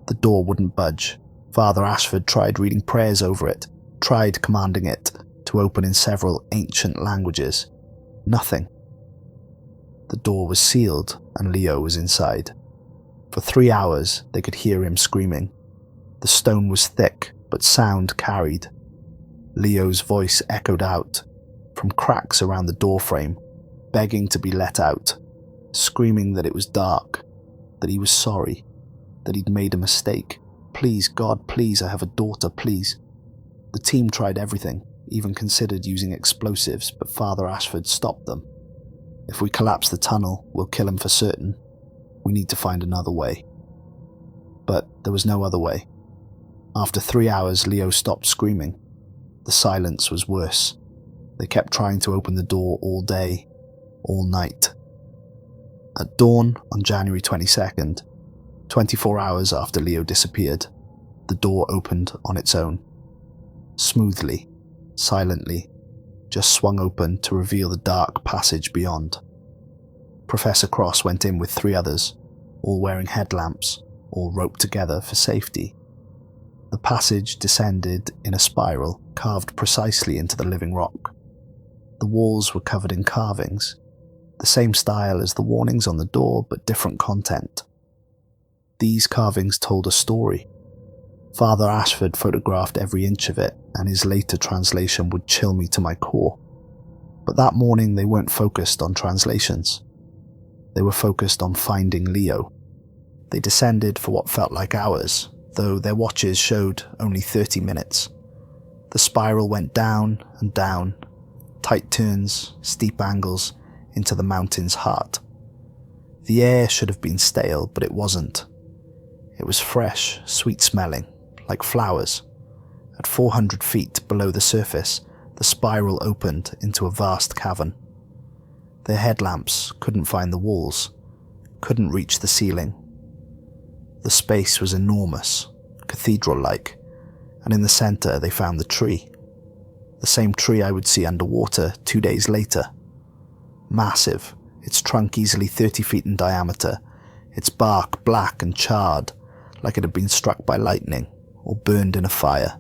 The door wouldn't budge. Father Ashford tried reading prayers over it, tried commanding it to open in several ancient languages. Nothing. The door was sealed and Leo was inside. For 3 hours they could hear him screaming. The stone was thick, but sound carried. Leo's voice echoed out from cracks around the doorframe, begging to be let out, screaming that it was dark, that he was sorry, that he'd made a mistake. Please, God, please, I have a daughter, please. The team tried everything, even considered using explosives, but Father Ashford stopped them. If we collapse the tunnel, we'll kill him for certain. We need to find another way. But there was no other way. After 3 hours, Leo stopped screaming. The silence was worse. They kept trying to open the door all day, all night. At dawn on January 22nd, 24 hours after Leo disappeared, the door opened on its own. Smoothly, silently, just swung open to reveal the dark passage beyond. Professor Cross went in with 3 others, all wearing headlamps, all roped together for safety. The passage descended in a spiral carved precisely into the living rock. The walls were covered in carvings, the same style as the warnings on the door, but different content. These carvings told a story. Father Ashford photographed every inch of it, and his later translation would chill me to my core. But that morning they weren't focused on translations. They were focused on finding Leo. They descended for what felt like hours, though their watches showed only 30 minutes. The spiral went down and down, tight turns, steep angles, into the mountain's heart. The air should have been stale, but it wasn't. It was fresh, sweet-smelling, like flowers. At 400 feet below the surface, the spiral opened into a vast cavern. Their headlamps couldn't find the walls, couldn't reach the ceiling. The space was enormous, cathedral-like, and in the center they found the tree. The same tree I would see underwater 2 days later. Massive, its trunk easily 30 feet in diameter, its bark black and charred, like it had been struck by lightning or burned in a fire.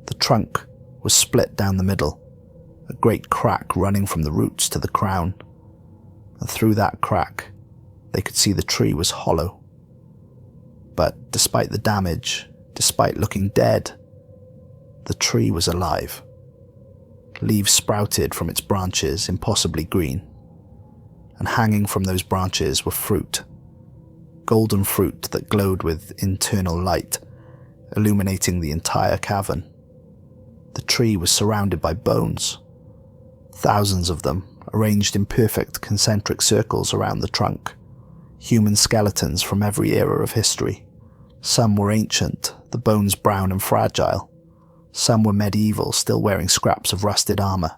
The trunk was split down the middle, a great crack running from the roots to the crown, and through that crack they could see the tree was hollow. But despite the damage, despite looking dead, the tree was alive. Leaves sprouted from its branches, impossibly green, and hanging from those branches were fruit. Golden fruit that glowed with internal light, illuminating the entire cavern. The tree was surrounded by bones, thousands of them, arranged in perfect concentric circles around the trunk. Human skeletons from every era of history. Some were ancient, the bones brown and fragile. Some were medieval, still wearing scraps of rusted armor.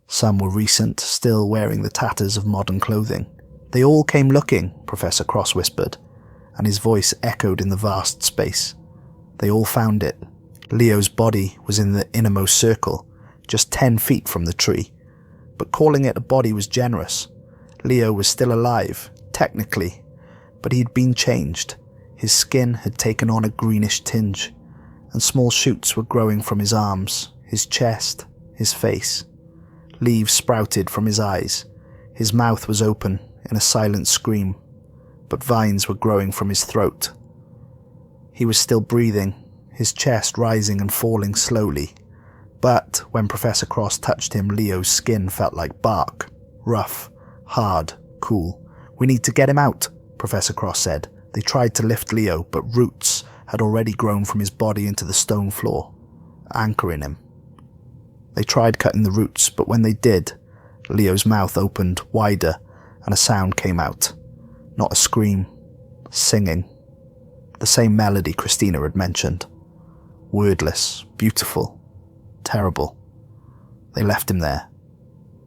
Some were recent, still wearing the tatters of modern clothing. They all came looking, Professor Cross whispered, and his voice echoed in the vast space. They all found it. Leo's body was in the innermost circle, just 10 feet from the tree. But calling it a body was generous. Leo was still alive, technically, but he'd been changed. His skin had taken on a greenish tinge, and small shoots were growing from his arms, his chest, his face. Leaves sprouted from his eyes. His mouth was open in a silent scream, but vines were growing from his throat. He was still breathing, his chest rising and falling slowly, but when Professor Cross touched him, Leo's skin felt like bark, rough, hard, cool. "We need to get him out," Professor Cross said. They tried to lift Leo, but roots had already grown from his body into the stone floor, anchoring him. They tried cutting the roots, but when they did, Leo's mouth opened wider and a sound came out. Not a scream, singing. The same melody Christina had mentioned. Wordless, beautiful, terrible. They left him there.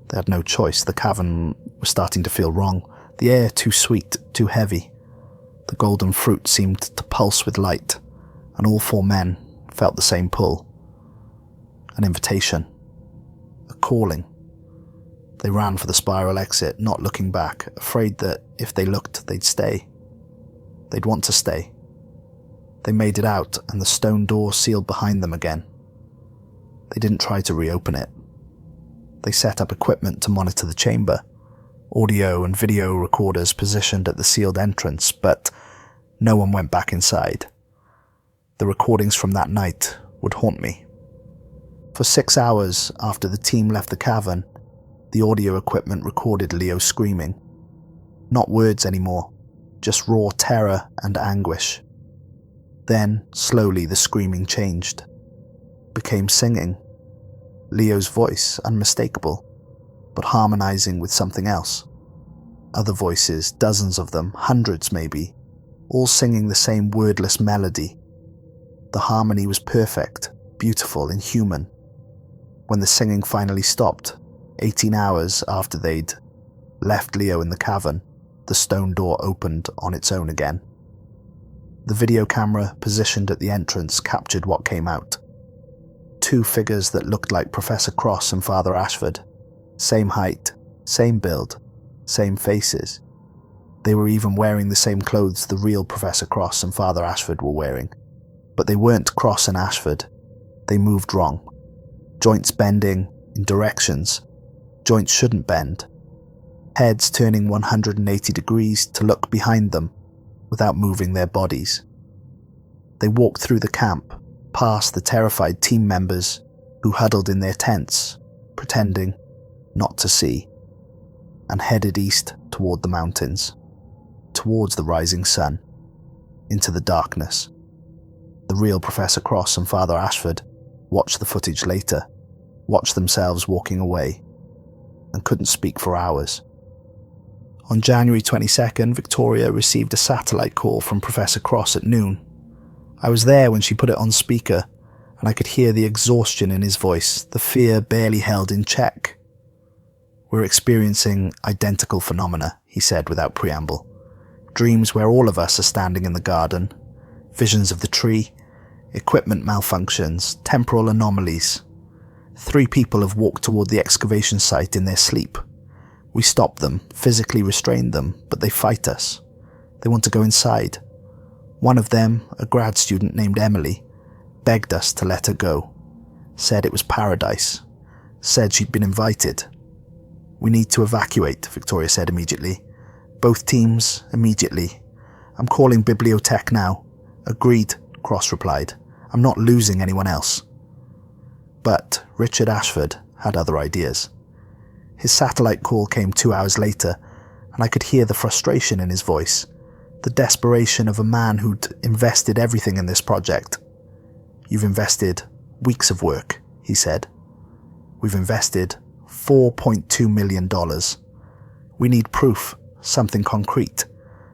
They had no choice. The cavern was starting to feel wrong. The air too sweet, too heavy. The golden fruit seemed to pulse with light, and all four men felt the same pull. An invitation. A calling. They ran for the spiral exit, not looking back, afraid that if they looked, they'd stay. They'd want to stay. They made it out, and the stone door sealed behind them again. They didn't try to reopen it. They set up equipment to monitor the chamber, audio and video recorders positioned at the sealed entrance, but no one went back inside. The recordings from that night would haunt me. For 6 hours after the team left the cavern, the audio equipment recorded Leo screaming. Not words anymore, just raw terror and anguish. Then, slowly, the screaming changed. Became singing. Leo's voice, unmistakable, but harmonizing with something else. Other voices, dozens of them, hundreds maybe, all singing the same wordless melody. The harmony was perfect, beautiful, inhuman. When the singing finally stopped, 18 hours after they'd left Leo in the cavern, the stone door opened on its own again. The video camera positioned at the entrance captured what came out. Two figures that looked like Professor Cross and Father Ashford. Same height, same build, same faces. They were even wearing the same clothes the real Professor Cross and Father Ashford were wearing. But they weren't Cross and Ashford. They moved wrong. Joints bending in directions joints shouldn't bend. Heads turning 180 degrees to look behind them without moving their bodies. They walked through the camp, past the terrified team members who huddled in their tents, pretending not to see, and headed east toward the mountains, towards the rising sun, into the darkness. The real Professor Cross and Father Ashford watched the footage later, watched themselves walking away, and couldn't speak for hours. On January 22nd, Victoria received a satellite call from Professor Cross at noon. I was there when she put it on speaker, and I could hear the exhaustion in his voice, the fear barely held in check. "We're experiencing identical phenomena," he said without preamble. "Dreams where all of us are standing in the garden, visions of the tree, equipment malfunctions, temporal anomalies. 3 people have walked toward the excavation site in their sleep. We stopped them, physically restrained them, but they fight us. They want to go inside. One of them, a grad student named Emily, begged us to let her go. Said it was paradise. Said she'd been invited. We need to evacuate," Victoria said immediately. "Both teams, immediately. I'm calling BiblioTech now." "Agreed," Cross replied. "I'm not losing anyone else." But Richard Ashford had other ideas. His satellite call came 2 hours later, and I could hear the frustration in his voice. The desperation of a man who'd invested everything in this project. "You've invested weeks of work," he said. "We've invested $4.2 million. We need proof, something concrete.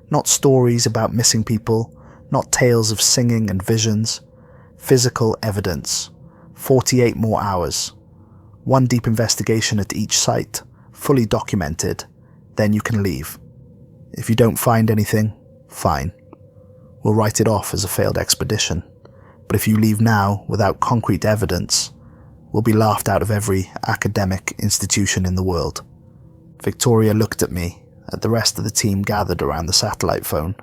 Not stories about missing people, not tales of singing and visions. Physical evidence. 48 more hours. One deep investigation at each site, fully documented. Then you can leave. If you don't find anything, fine. We'll write it off as a failed expedition. But if you leave now without concrete evidence, we'll be laughed out of every academic institution in the world." Victoria looked at me, at the rest of the team gathered around the satellite phone.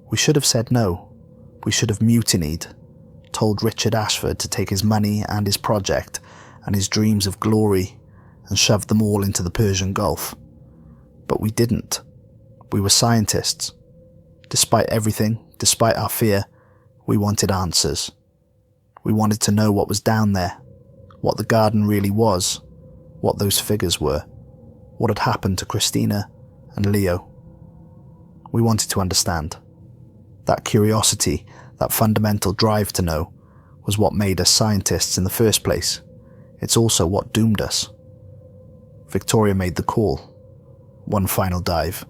We should have said no. We should have mutinied, told Richard Ashford to take his money and his project and his dreams of glory and shoved them all into the Persian Gulf. But we didn't. We were scientists. Despite everything, despite our fear, we wanted answers. We wanted to know what was down there, what the garden really was, what those figures were, what had happened to Christina and Leo. We wanted to understand. That curiosity, that fundamental drive to know, was what made us scientists in the first place. It's also what doomed us. Victoria made the call. One final dive,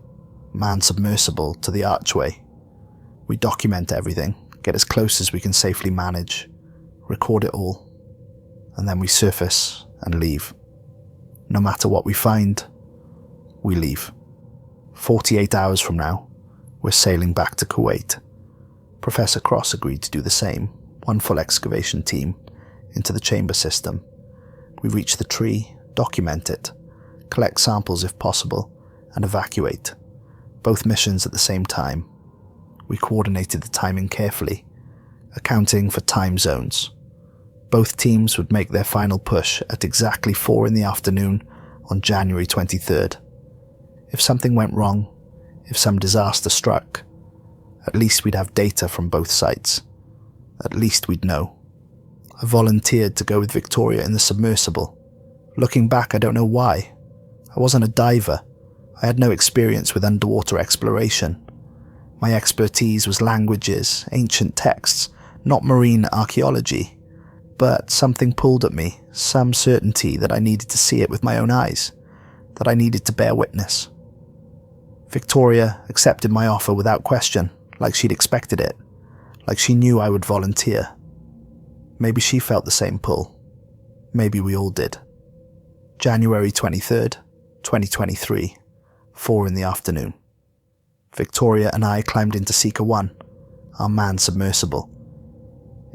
man submersible to the archway. We document everything, get as close as we can safely manage, record it all, and then we surface and leave. No matter what we find, we leave. 48 hours from now, we're sailing back to Kuwait. Professor Cross agreed to do the same, one full excavation team, into the chamber system. We reach the tree, document it, collect samples if possible, and evacuate. Both missions at the same time. We coordinated the timing carefully, accounting for time zones. Both teams would make their final push at exactly 4 p.m. on January 23rd. If something went wrong, if some disaster struck, at least we'd have data from both sites. At least we'd know. I volunteered to go with Victoria in the submersible. Looking back, I don't know why. I wasn't a diver. I had no experience with underwater exploration. My expertise was languages, ancient texts, not marine archaeology. But something pulled at me, some certainty that I needed to see it with my own eyes, that I needed to bear witness. Victoria accepted my offer without question, like she'd expected it, like she knew I would volunteer. Maybe she felt the same pull. Maybe we all did. January 23rd, 2023, 4 p.m. Victoria and I climbed into Seeker 1, our manned submersible.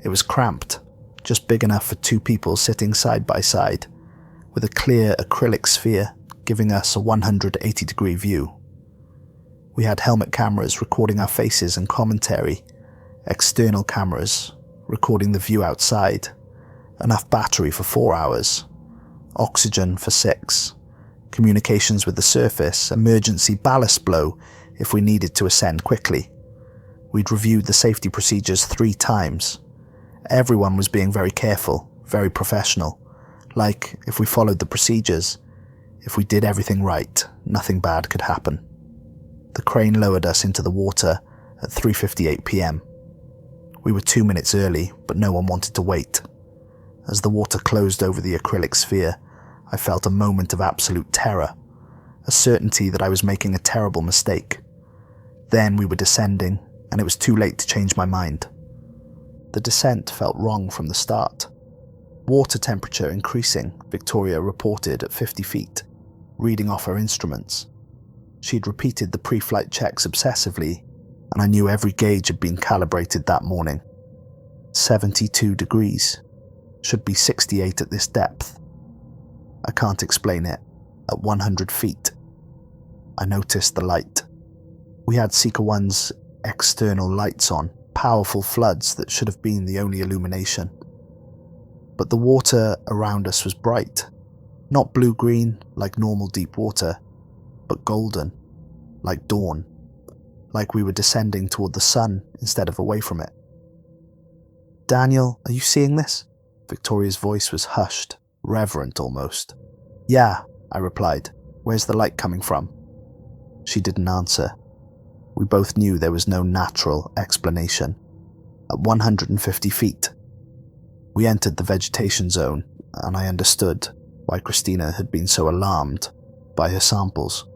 It was cramped, just big enough for 2 people sitting side by side, with a clear acrylic sphere giving us a 180-degree view. We had helmet cameras recording our faces and commentary, external cameras recording the view outside, enough battery for 4 hours, oxygen for 6, communications with the surface, emergency ballast blow if we needed to ascend quickly. We'd reviewed the safety procedures 3 times. Everyone was being very careful, very professional, like if we followed the procedures, if we did everything right, nothing bad could happen. The crane lowered us into the water at 3:58 p.m. We were 2 minutes early, but no one wanted to wait. As the water closed over the acrylic sphere, I felt a moment of absolute terror, a certainty that I was making a terrible mistake. Then we were descending, and it was too late to change my mind. The descent felt wrong from the start. Water temperature increasing, Victoria reported at 50 feet, reading off her instruments. She'd repeated the pre-flight checks obsessively, and I knew every gauge had been calibrated that morning. 72 degrees. Should be 68 at this depth. I can't explain it. At 100 feet. I noticed the light. We had Seeker 1's external lights on, powerful floods that should have been the only illumination. But the water around us was bright. Not blue-green like normal deep water, but golden, like dawn, like we were descending toward the sun instead of away from it. "Daniel, are you seeing this?" Victoria's voice was hushed, reverent almost. "Yeah," I replied. "Where's the light coming from?" She didn't answer. We both knew there was no natural explanation. At 150 feet, we entered the vegetation zone, and I understood why Christina had been so alarmed by her samples.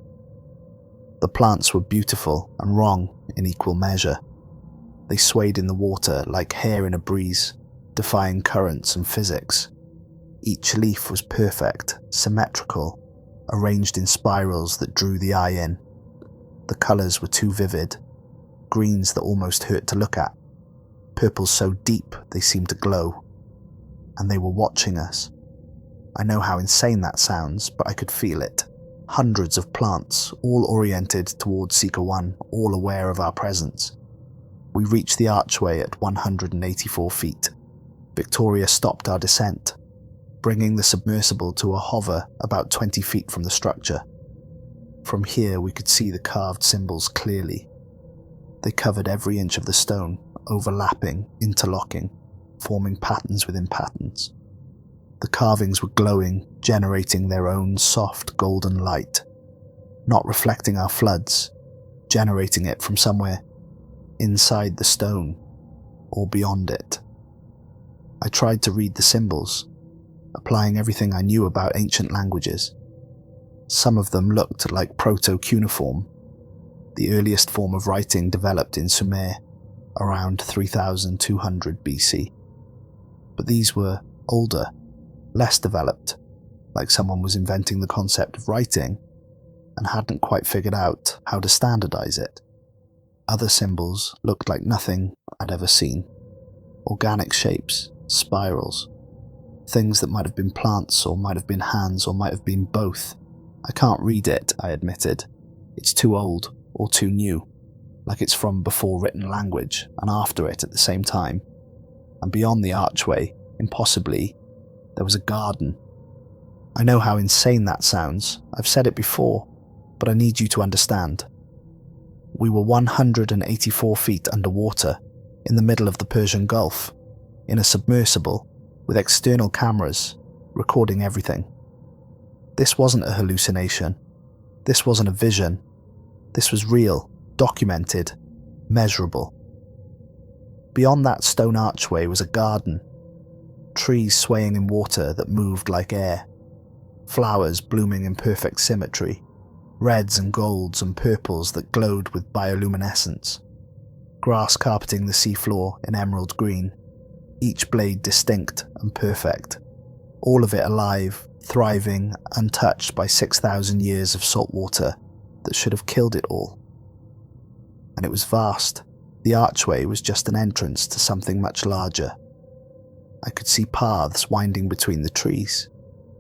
The plants were beautiful and wrong in equal measure. They swayed in the water like hair in a breeze, defying currents and physics. Each leaf was perfect, symmetrical, arranged in spirals that drew the eye in. The colours were too vivid, greens that almost hurt to look at, purples so deep they seemed to glow. And they were watching us. I know how insane that sounds, but I could feel it. Hundreds of plants, all oriented towards Seeker 1, all aware of our presence. We reached the archway at 184 feet. Victoria stopped our descent, bringing the submersible to a hover about 20 feet from the structure. From here we could see the carved symbols clearly. They covered every inch of the stone, overlapping, interlocking, forming patterns within patterns. The carvings were glowing, generating their own soft golden light, not reflecting our floods, generating it from somewhere inside the stone or beyond it. I tried to read the symbols, applying everything I knew about ancient languages. Some of them looked like proto-cuneiform, the earliest form of writing developed in Sumer. around 3200 BC. But these were older, less developed, like someone was inventing the concept of writing and hadn't quite figured out how to standardize it. Other symbols looked like nothing I'd ever seen. Organic shapes, spirals, things that might have been plants or might have been hands or might have been both. I can't read it, I admitted. It's too old or too new, like it's from before written language and after it at the same time. And beyond the archway, impossibly, there was a garden. I know how insane that sounds. I've said it before, but I need you to understand. We were 184 feet underwater, in the middle of the Persian Gulf, in a submersible, with external cameras, recording everything. This wasn't a hallucination. This wasn't a vision. This was real, documented, measurable. Beyond that stone archway was a garden, trees swaying in water that moved like air, flowers blooming in perfect symmetry, reds and golds and purples that glowed with bioluminescence, grass carpeting the seafloor in emerald green, each blade distinct and perfect, all of it alive, thriving, untouched by 6,000 years of salt water that should have killed it all. And it was vast. The archway was just an entrance to something much larger. I could see paths winding between the trees,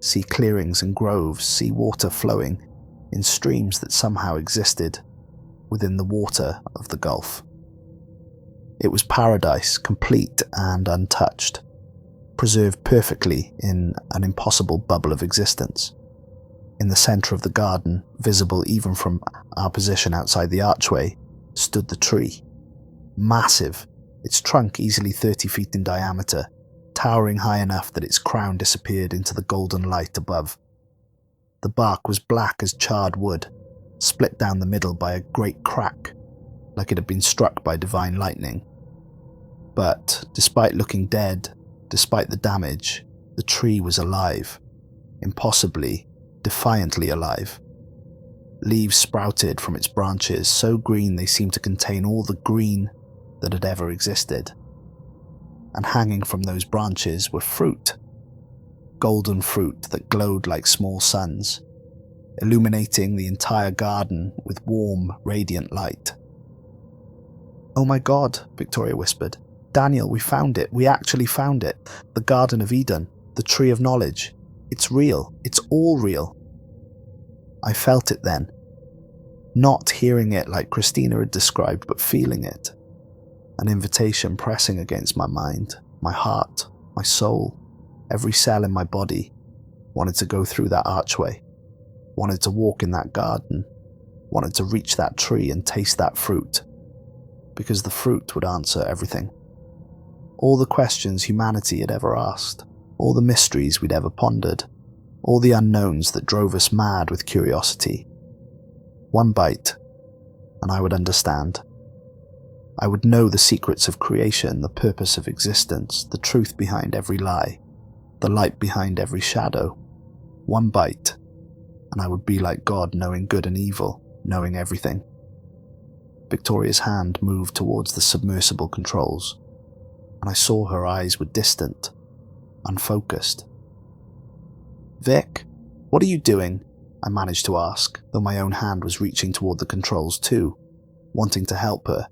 see clearings and groves, see water flowing in streams that somehow existed within the water of the Gulf. It was paradise, complete and untouched, preserved perfectly in an impossible bubble of existence. In the center of the garden, visible even from our position outside the archway, stood the tree. Massive, its trunk easily 30 feet in diameter, towering high enough that its crown disappeared into the golden light above. The bark was black as charred wood, split down the middle by a great crack, like it had been struck by divine lightning. But, despite looking dead, despite the damage, the tree was alive. Impossibly, defiantly alive. Leaves sprouted from its branches, so green they seemed to contain all the green that had ever existed. And hanging from those branches were fruit. Golden fruit that glowed like small suns, illuminating the entire garden with warm, radiant light. "Oh my God," Victoria whispered. "Daniel, we found it. We actually found it. The Garden of Eden, the Tree of Knowledge. It's real. It's all real." I felt it then. Not hearing it like Christina had described, but feeling it. An invitation pressing against my mind, my heart, my soul. Every cell in my body wanted to go through that archway, wanted to walk in that garden, wanted to reach that tree and taste that fruit, because the fruit would answer everything. All the questions humanity had ever asked, all the mysteries we'd ever pondered, all the unknowns that drove us mad with curiosity. One bite, and I would understand. I would know the secrets of creation, the purpose of existence, the truth behind every lie, the light behind every shadow. One bite, and I would be like God, knowing good and evil, knowing everything. Victoria's hand moved towards the submersible controls, and I saw her eyes were distant, unfocused. "Vic, what are you doing?" I managed to ask, though my own hand was reaching toward the controls too, wanting to help her,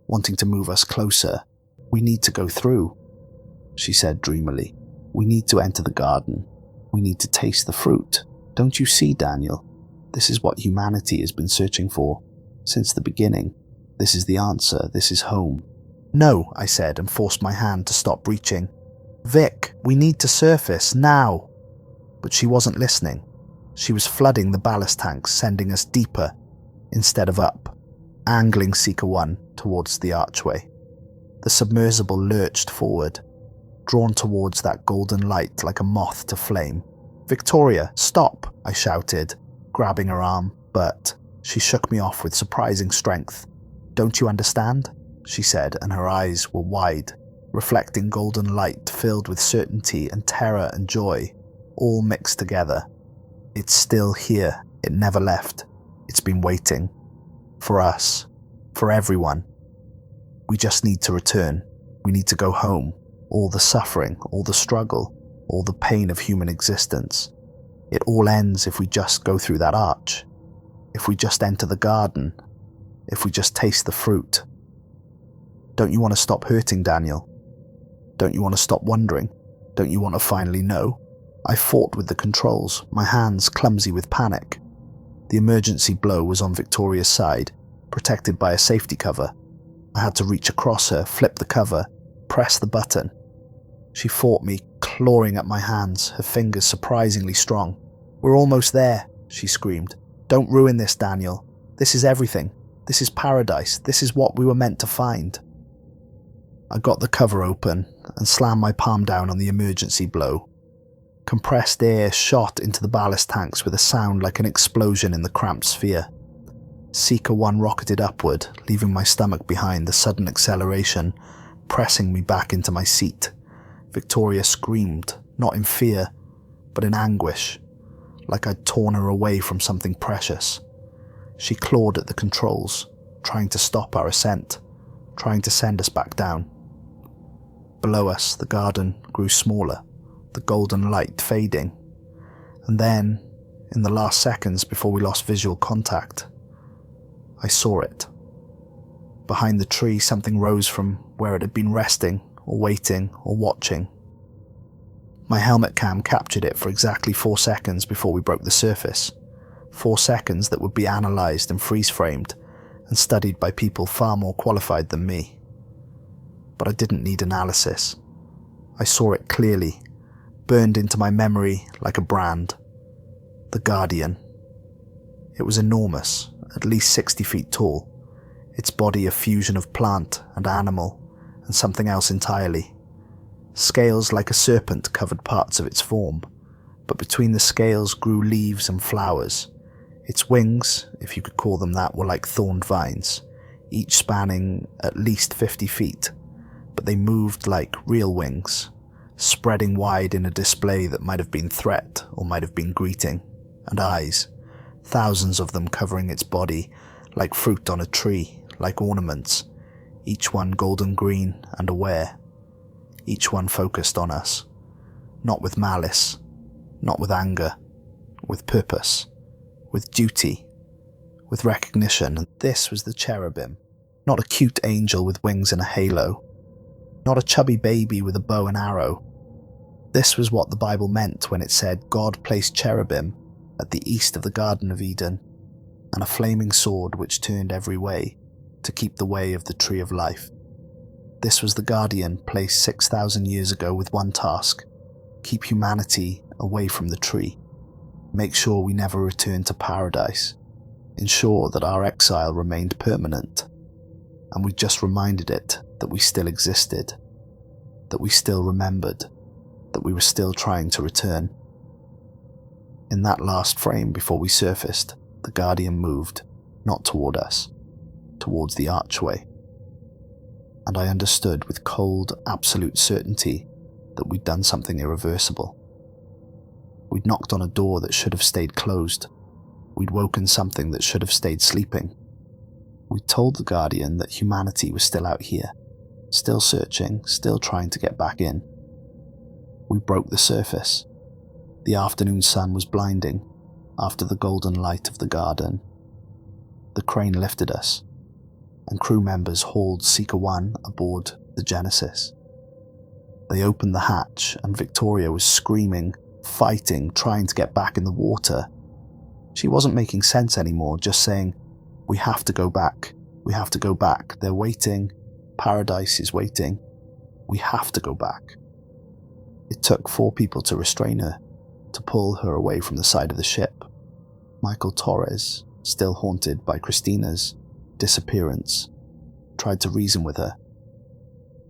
wanting to move us closer. "We need to go through," she said dreamily. "We need to enter the garden. We need to taste the fruit. Don't you see, Daniel? This is what humanity has been searching for since the beginning. This is the answer. This is home." "No," I said, and forced my hand to stop reaching. "Vic, we need to surface, now." But she wasn't listening. She was flooding the ballast tanks, sending us deeper instead of up, angling Seeker 1 towards the archway. The submersible lurched forward, drawn towards that golden light like a moth to flame. "Victoria, stop!" I shouted, grabbing her arm, but she shook me off with surprising strength. "Don't you understand?" she said, and her eyes were wide, reflecting golden light filled with certainty and terror and joy, all mixed together. "It's still here. It never left. It's been waiting. For us. For everyone." We just need to return. We need to go home. All the suffering, all the struggle, all the pain of human existence. It all ends if we just go through that arch. If we just enter the garden. If we just taste the fruit. Don't you want to stop hurting, Daniel? Don't you want to stop wondering? Don't you want to finally know? I fought with the controls, my hands clumsy with panic. The emergency blow was on Victoria's side, protected by a safety cover. I had to reach across her, flip the cover, press the button. She fought me, clawing at my hands, her fingers surprisingly strong. "We're almost there," she screamed. "Don't ruin this, Daniel. This is everything. This is paradise. This is what we were meant to find." I got the cover open and slammed my palm down on the emergency blow. Compressed air shot into the ballast tanks with a sound like an explosion in the cramped sphere. Seeker 1 rocketed upward, leaving my stomach behind the sudden acceleration, pressing me back into my seat. Victoria screamed, not in fear, but in anguish, like I'd torn her away from something precious. She clawed at the controls, trying to stop our ascent, trying to send us back down. Below us, the garden grew smaller, the golden light fading. And then, in the last seconds before we lost visual contact, I saw it. Behind the tree, something rose from where it had been resting, or waiting, or watching. My helmet cam captured it for exactly 4 seconds before we broke the surface. 4 seconds that would be analysed and freeze-framed, and studied by people far more qualified than me. But I didn't need analysis. I saw it clearly, burned into my memory like a brand. The Guardian. It was enormous, at least 60 feet tall, its body a fusion of plant and animal, and something else entirely. Scales like a serpent covered parts of its form, but between the scales grew leaves and flowers. Its wings, if you could call them that, were like thorned vines, each spanning at least 50 feet, but they moved like real wings, spreading wide in a display that might have been threat or might have been greeting, and eyes, thousands of them covering its body, like fruit on a tree, like ornaments, each one golden green and aware, each one focused on us, not with malice, not with anger, with purpose, with duty, with recognition. And this was the cherubim, not a cute angel with wings and a halo, not a chubby baby with a bow and arrow. This was what the Bible meant when it said God placed cherubim at the east of the Garden of Eden, and a flaming sword which turned every way to keep the way of the tree of life. This was the Guardian placed 6,000 years ago with one task: keep humanity away from the tree, make sure we never return to paradise, ensure that our exile remained permanent, and we just reminded it that we still existed, that we still remembered, that we were still trying to return. In that last frame before we surfaced, the Guardian moved, not toward us, towards the archway. And I understood with cold, absolute certainty that we'd done something irreversible. We'd knocked on a door that should have stayed closed. We'd woken something that should have stayed sleeping. We'd told the Guardian that humanity was still out here, still searching, still trying to get back in. We broke the surface. The afternoon sun was blinding after the golden light of the garden. The crane lifted us, and crew members hauled Seeker 1 aboard the Genesis. They opened the hatch, and Victoria was screaming, fighting, trying to get back in the water. She wasn't making sense anymore, just saying, "We have to go back. We have to go back. They're waiting. Paradise is waiting. We have to go back." It took 4 people to restrain her, to pull her away from the side of the ship. Michael Torres, still haunted by Christina's disappearance, tried to reason with her.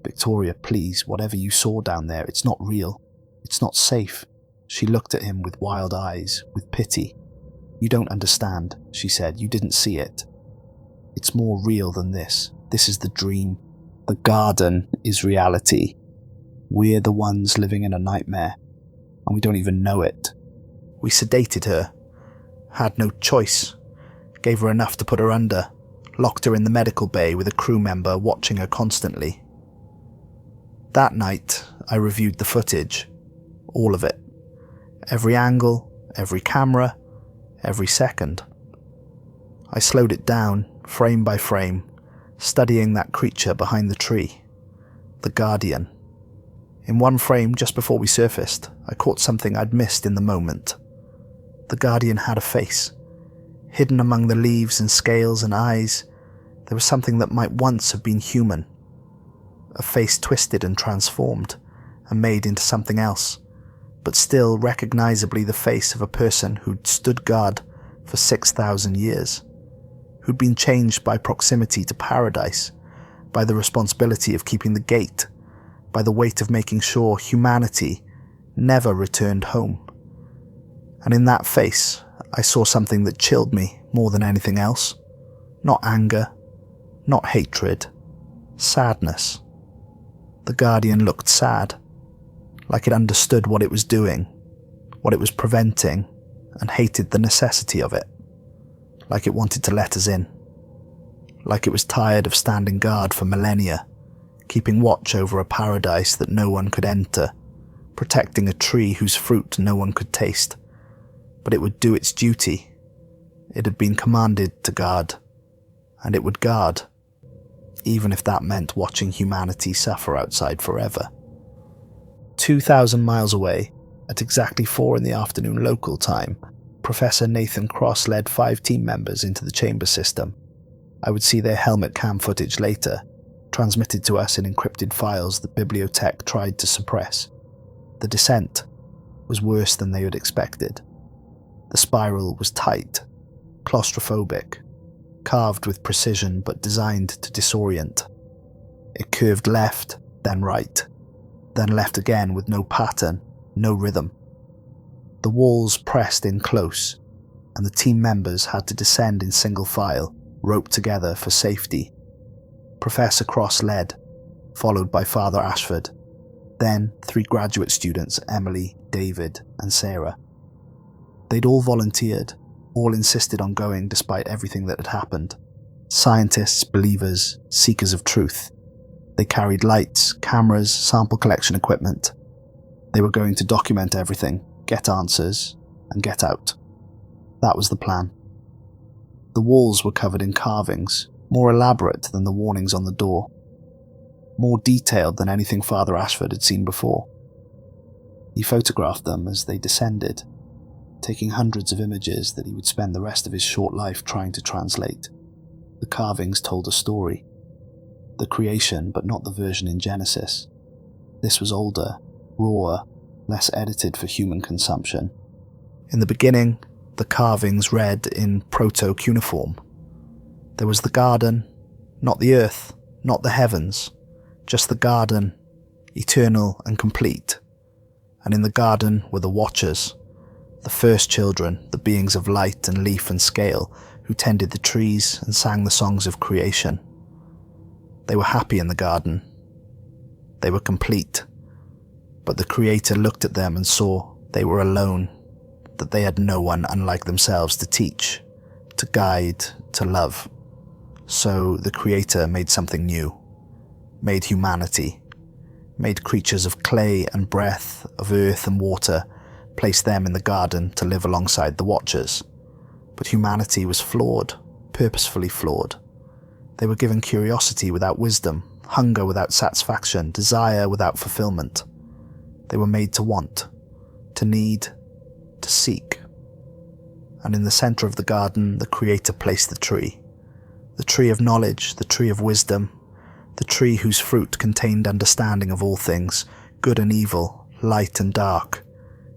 "Victoria, please, whatever you saw down there, it's not real. It's not safe." She looked at him with wild eyes, with pity. "You don't understand," she said. "You didn't see it. It's more real than this. This is the dream. The garden is reality. We're the ones living in a nightmare, and we don't even know it." We sedated her, had no choice, gave her enough to put her under, locked her in the medical bay with a crew member watching her constantly. That night, I reviewed the footage, all of it. Every angle, every camera, every second. I slowed it down, frame by frame, studying that creature behind the tree, the Guardian. In one frame, just before we surfaced, I caught something I'd missed in the moment. The Guardian had a face. Hidden among the leaves and scales and eyes, there was something that might once have been human. A face twisted and transformed, and made into something else, but still recognizably the face of a person who'd stood guard for 6,000 years, who'd been changed by proximity to paradise, by the responsibility of keeping the gate, by the weight of making sure humanity never returned home. And in that face, I saw something that chilled me more than anything else. Not anger, not hatred, sadness. The Guardian looked sad, like it understood what it was doing, what it was preventing, and hated the necessity of it. Like it wanted to let us in. Like it was tired of standing guard for millennia, keeping watch over a paradise that no one could enter, protecting a tree whose fruit no one could taste. But it would do its duty. It had been commanded to guard, and it would guard, even if that meant watching humanity suffer outside forever. 2,000 miles away, at exactly 4 p.m. local time, Professor Nathan Cross led 5 team members into the chamber system. I would see their helmet cam footage later, transmitted to us in encrypted files that BiblioTech tried to suppress. The descent was worse than they had expected. The spiral was tight, claustrophobic, carved with precision but designed to disorient. It curved left, then right, then left again with no pattern, no rhythm. The walls pressed in close, and the team members had to descend in single file, roped together for safety. Professor Cross led, followed by Father Ashford, then 3 graduate students, Emily, David, and Sarah. They'd all volunteered, all insisted on going despite everything that had happened. Scientists, believers, seekers of truth. They carried lights, cameras, sample collection equipment. They were going to document everything, get answers, and get out. That was the plan. The walls were covered in carvings, more elaborate than the warnings on the door. More detailed than anything Father Ashford had seen before. He photographed them as they descended, taking hundreds of images that he would spend the rest of his short life trying to translate. The carvings told a story. The creation, but not the version in Genesis. This was older, rawer, less edited for human consumption. In the beginning, the carvings read in proto-cuneiform. There was the garden, not the earth, not the heavens, just the garden, eternal and complete. And in the garden were the watchers, the first children, the beings of light and leaf and scale, who tended the trees and sang the songs of creation. They were happy in the garden. They were complete. But the Creator looked at them and saw they were alone, that they had no one unlike themselves to teach, to guide, to love. So the Creator made something new, made humanity, made creatures of clay and breath, of earth and water, placed them in the garden to live alongside the Watchers. But humanity was flawed, purposefully flawed. They were given curiosity without wisdom, hunger without satisfaction, desire without fulfillment. They were made to want, to need, to seek. And in the center of the garden, the Creator placed the tree of knowledge, the tree of wisdom, the tree whose fruit contained understanding of all things, good and evil, light and dark,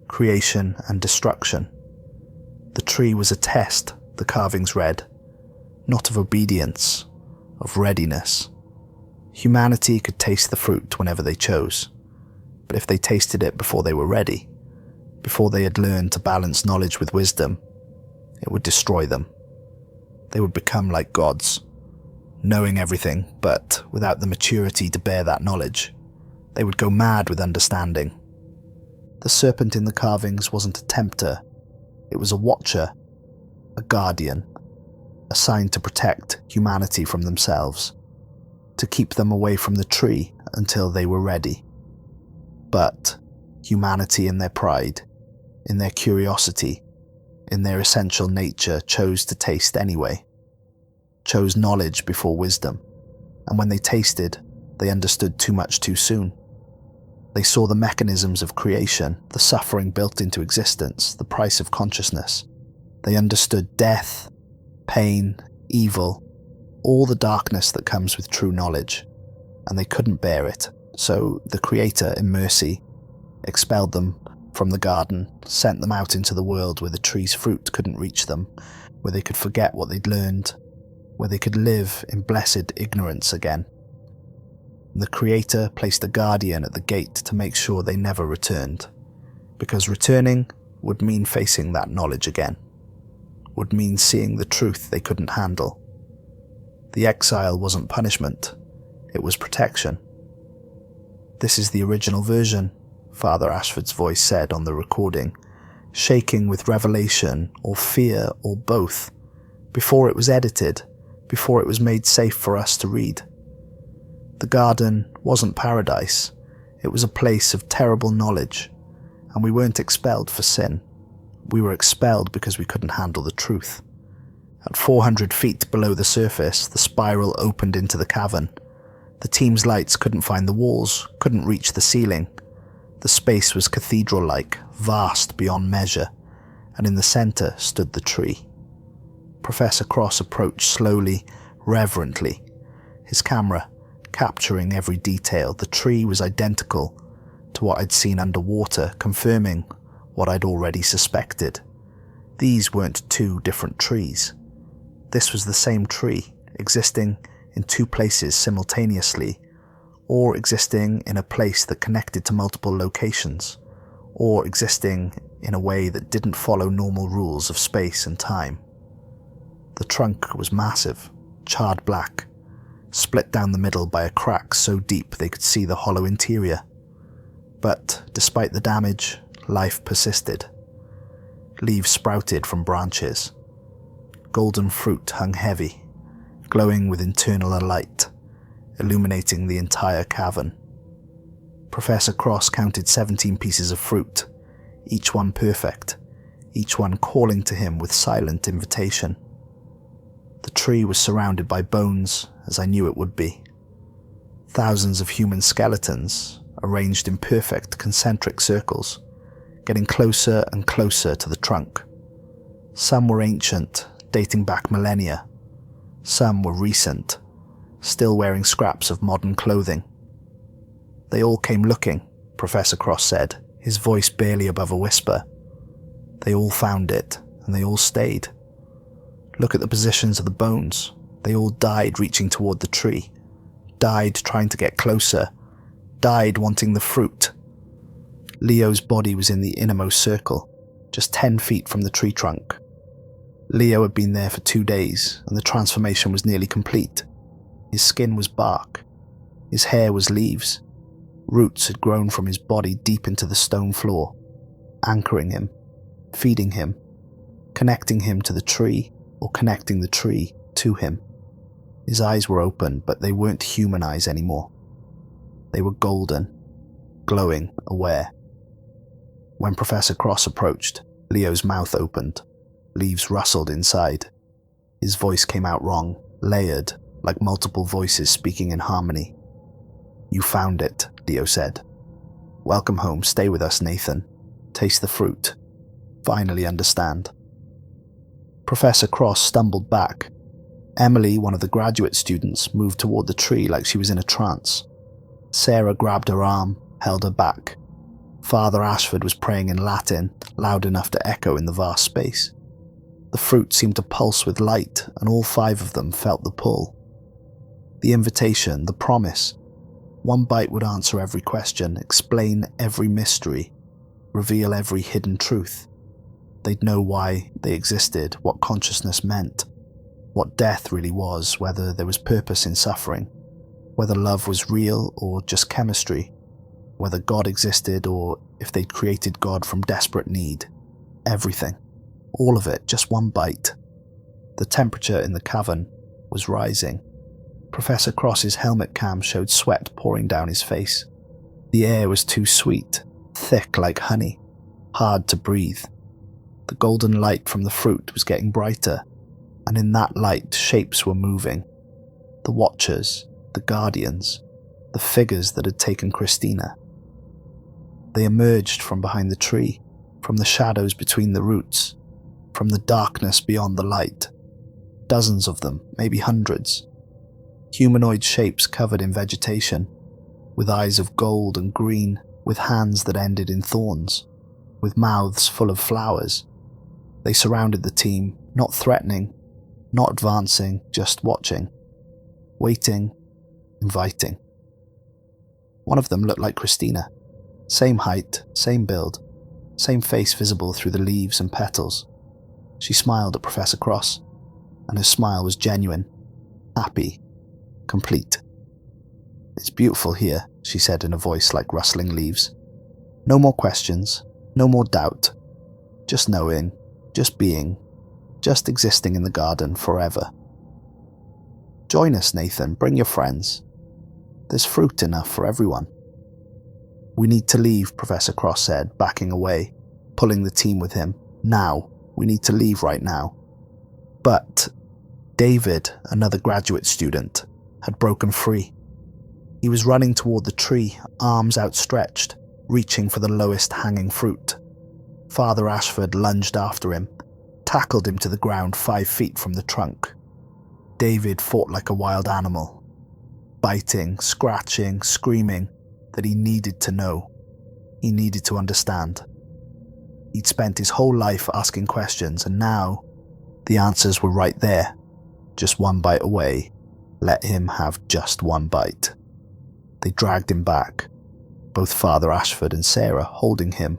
creation and destruction. The tree was a test, the carvings read, not of obedience, of readiness. Humanity could taste the fruit whenever they chose, but if they tasted it before they were ready, before they had learned to balance knowledge with wisdom, it would destroy them. They would become like gods, knowing everything, but without the maturity to bear that knowledge. They would go mad with understanding. The serpent in the carvings wasn't a tempter, it was a watcher, a guardian. assigned to protect humanity from themselves, to keep them away from the tree until they were ready. But humanity in their pride, in their curiosity, in their essential nature chose to taste anyway, chose knowledge before wisdom, and when they tasted, they understood too much too soon. They saw the mechanisms of creation, the suffering built into existence, the price of consciousness. They understood death, pain, evil, all the darkness that comes with true knowledge, and they couldn't bear it. So the Creator, in mercy, expelled them from the garden, sent them out into the world where the tree's fruit couldn't reach them, where they could forget what they'd learned, where they could live in blessed ignorance again. The Creator placed a guardian at the gate to make sure they never returned, because returning would mean facing that knowledge again, would mean seeing the truth they couldn't handle. The exile wasn't punishment, it was protection. "This is the original version," Father Ashford's voice said on the recording, shaking with revelation or fear or both, before it was edited, before it was made safe for us to read. The garden wasn't paradise, it was a place of terrible knowledge, and we weren't expelled for sin. We were expelled because we couldn't handle the truth. At 400 feet below the surface, the spiral opened into the cavern. The team's lights couldn't find the walls, couldn't reach the ceiling. The space was cathedral-like, vast beyond measure, and in the center stood the tree. Professor Cross approached slowly, reverently, his camera capturing every detail. The tree was identical to what I'd seen underwater, confirming what I'd already suspected. These weren't two different trees. This was the same tree, existing in two places simultaneously, or existing in a place that connected to multiple locations, or existing in a way that didn't follow normal rules of space and time. The trunk was massive, charred black, split down the middle by a crack so deep they could see the hollow interior. But despite the damage, life persisted. Leaves sprouted from branches. Golden fruit hung heavy, glowing with internal light, illuminating the entire cavern. Professor Cross counted 17 pieces of fruit, each one perfect, each one calling to him with silent invitation. The tree was surrounded by bones, as I knew it would be. Thousands of human skeletons, arranged in perfect concentric circles, getting closer and closer to the trunk. Some were ancient, dating back millennia. Some were recent, still wearing scraps of modern clothing. "They all came looking," Professor Cross said, his voice barely above a whisper. "They all found it, and they all stayed. Look at the positions of the bones. They all died reaching toward the tree, died trying to get closer, died wanting the fruit." Leo's body was in the innermost circle, just 10 feet from the tree trunk. Leo had been there for 2 days, and the transformation was nearly complete. His skin was bark. His hair was leaves. Roots had grown from his body deep into the stone floor, anchoring him, feeding him, connecting him to the tree, or connecting the tree to him. His eyes were open, but they weren't human eyes anymore. They were golden, glowing, aware. When Professor Cross approached, Leo's mouth opened. Leaves rustled inside. His voice came out wrong, layered, like multiple voices speaking in harmony. "You found it," Leo said. "Welcome home, stay with us, Nathan. Taste the fruit. Finally understand." Professor Cross stumbled back. Emily, one of the graduate students, moved toward the tree like she was in a trance. Sarah grabbed her arm, held her back. Father Ashford was praying in Latin, loud enough to echo in the vast space. The fruit seemed to pulse with light, and all 5 of them felt the pull. The invitation, the promise. One bite would answer every question, explain every mystery, reveal every hidden truth. They'd know why they existed, what consciousness meant, what death really was, whether there was purpose in suffering, whether love was real or just chemistry, whether God existed or if they'd created God from desperate need. Everything. All of it, just one bite. The temperature in the cavern was rising. Professor Cross's helmet cam showed sweat pouring down his face. The air was too sweet, thick like honey, hard to breathe. The golden light from the fruit was getting brighter, and in that light shapes were moving. The Watchers, the Guardians, the figures that had taken Christina. They emerged from behind the tree, from the shadows between the roots, from the darkness beyond the light. Dozens of them, maybe hundreds. Humanoid shapes covered in vegetation, with eyes of gold and green, with hands that ended in thorns, with mouths full of flowers. They surrounded the team, not threatening, not advancing, just watching, waiting, inviting. One of them looked like Christina. Same height, same build, same face visible through the leaves and petals. She smiled at Professor Cross, and her smile was genuine, happy, complete. "It's beautiful here," she said in a voice like rustling leaves. "No more questions, no more doubt. Just knowing, just being, just existing in the garden forever." "Join us, Nathan. Bring your friends. There's fruit enough for everyone." "We need to leave," Professor Cross said, backing away, pulling the team with him. "Now. We need to leave right now." But David, another graduate student, had broken free. He was running toward the tree, arms outstretched, reaching for the lowest hanging fruit. Father Ashford lunged after him, tackled him to the ground 5 feet from the trunk. David fought like a wild animal, biting, scratching, screaming that he needed to know. He needed to understand. He'd spent his whole life asking questions, and now the answers were right there, just one bite away. Let him have just one bite. They dragged him back, both Father Ashford and Sarah holding him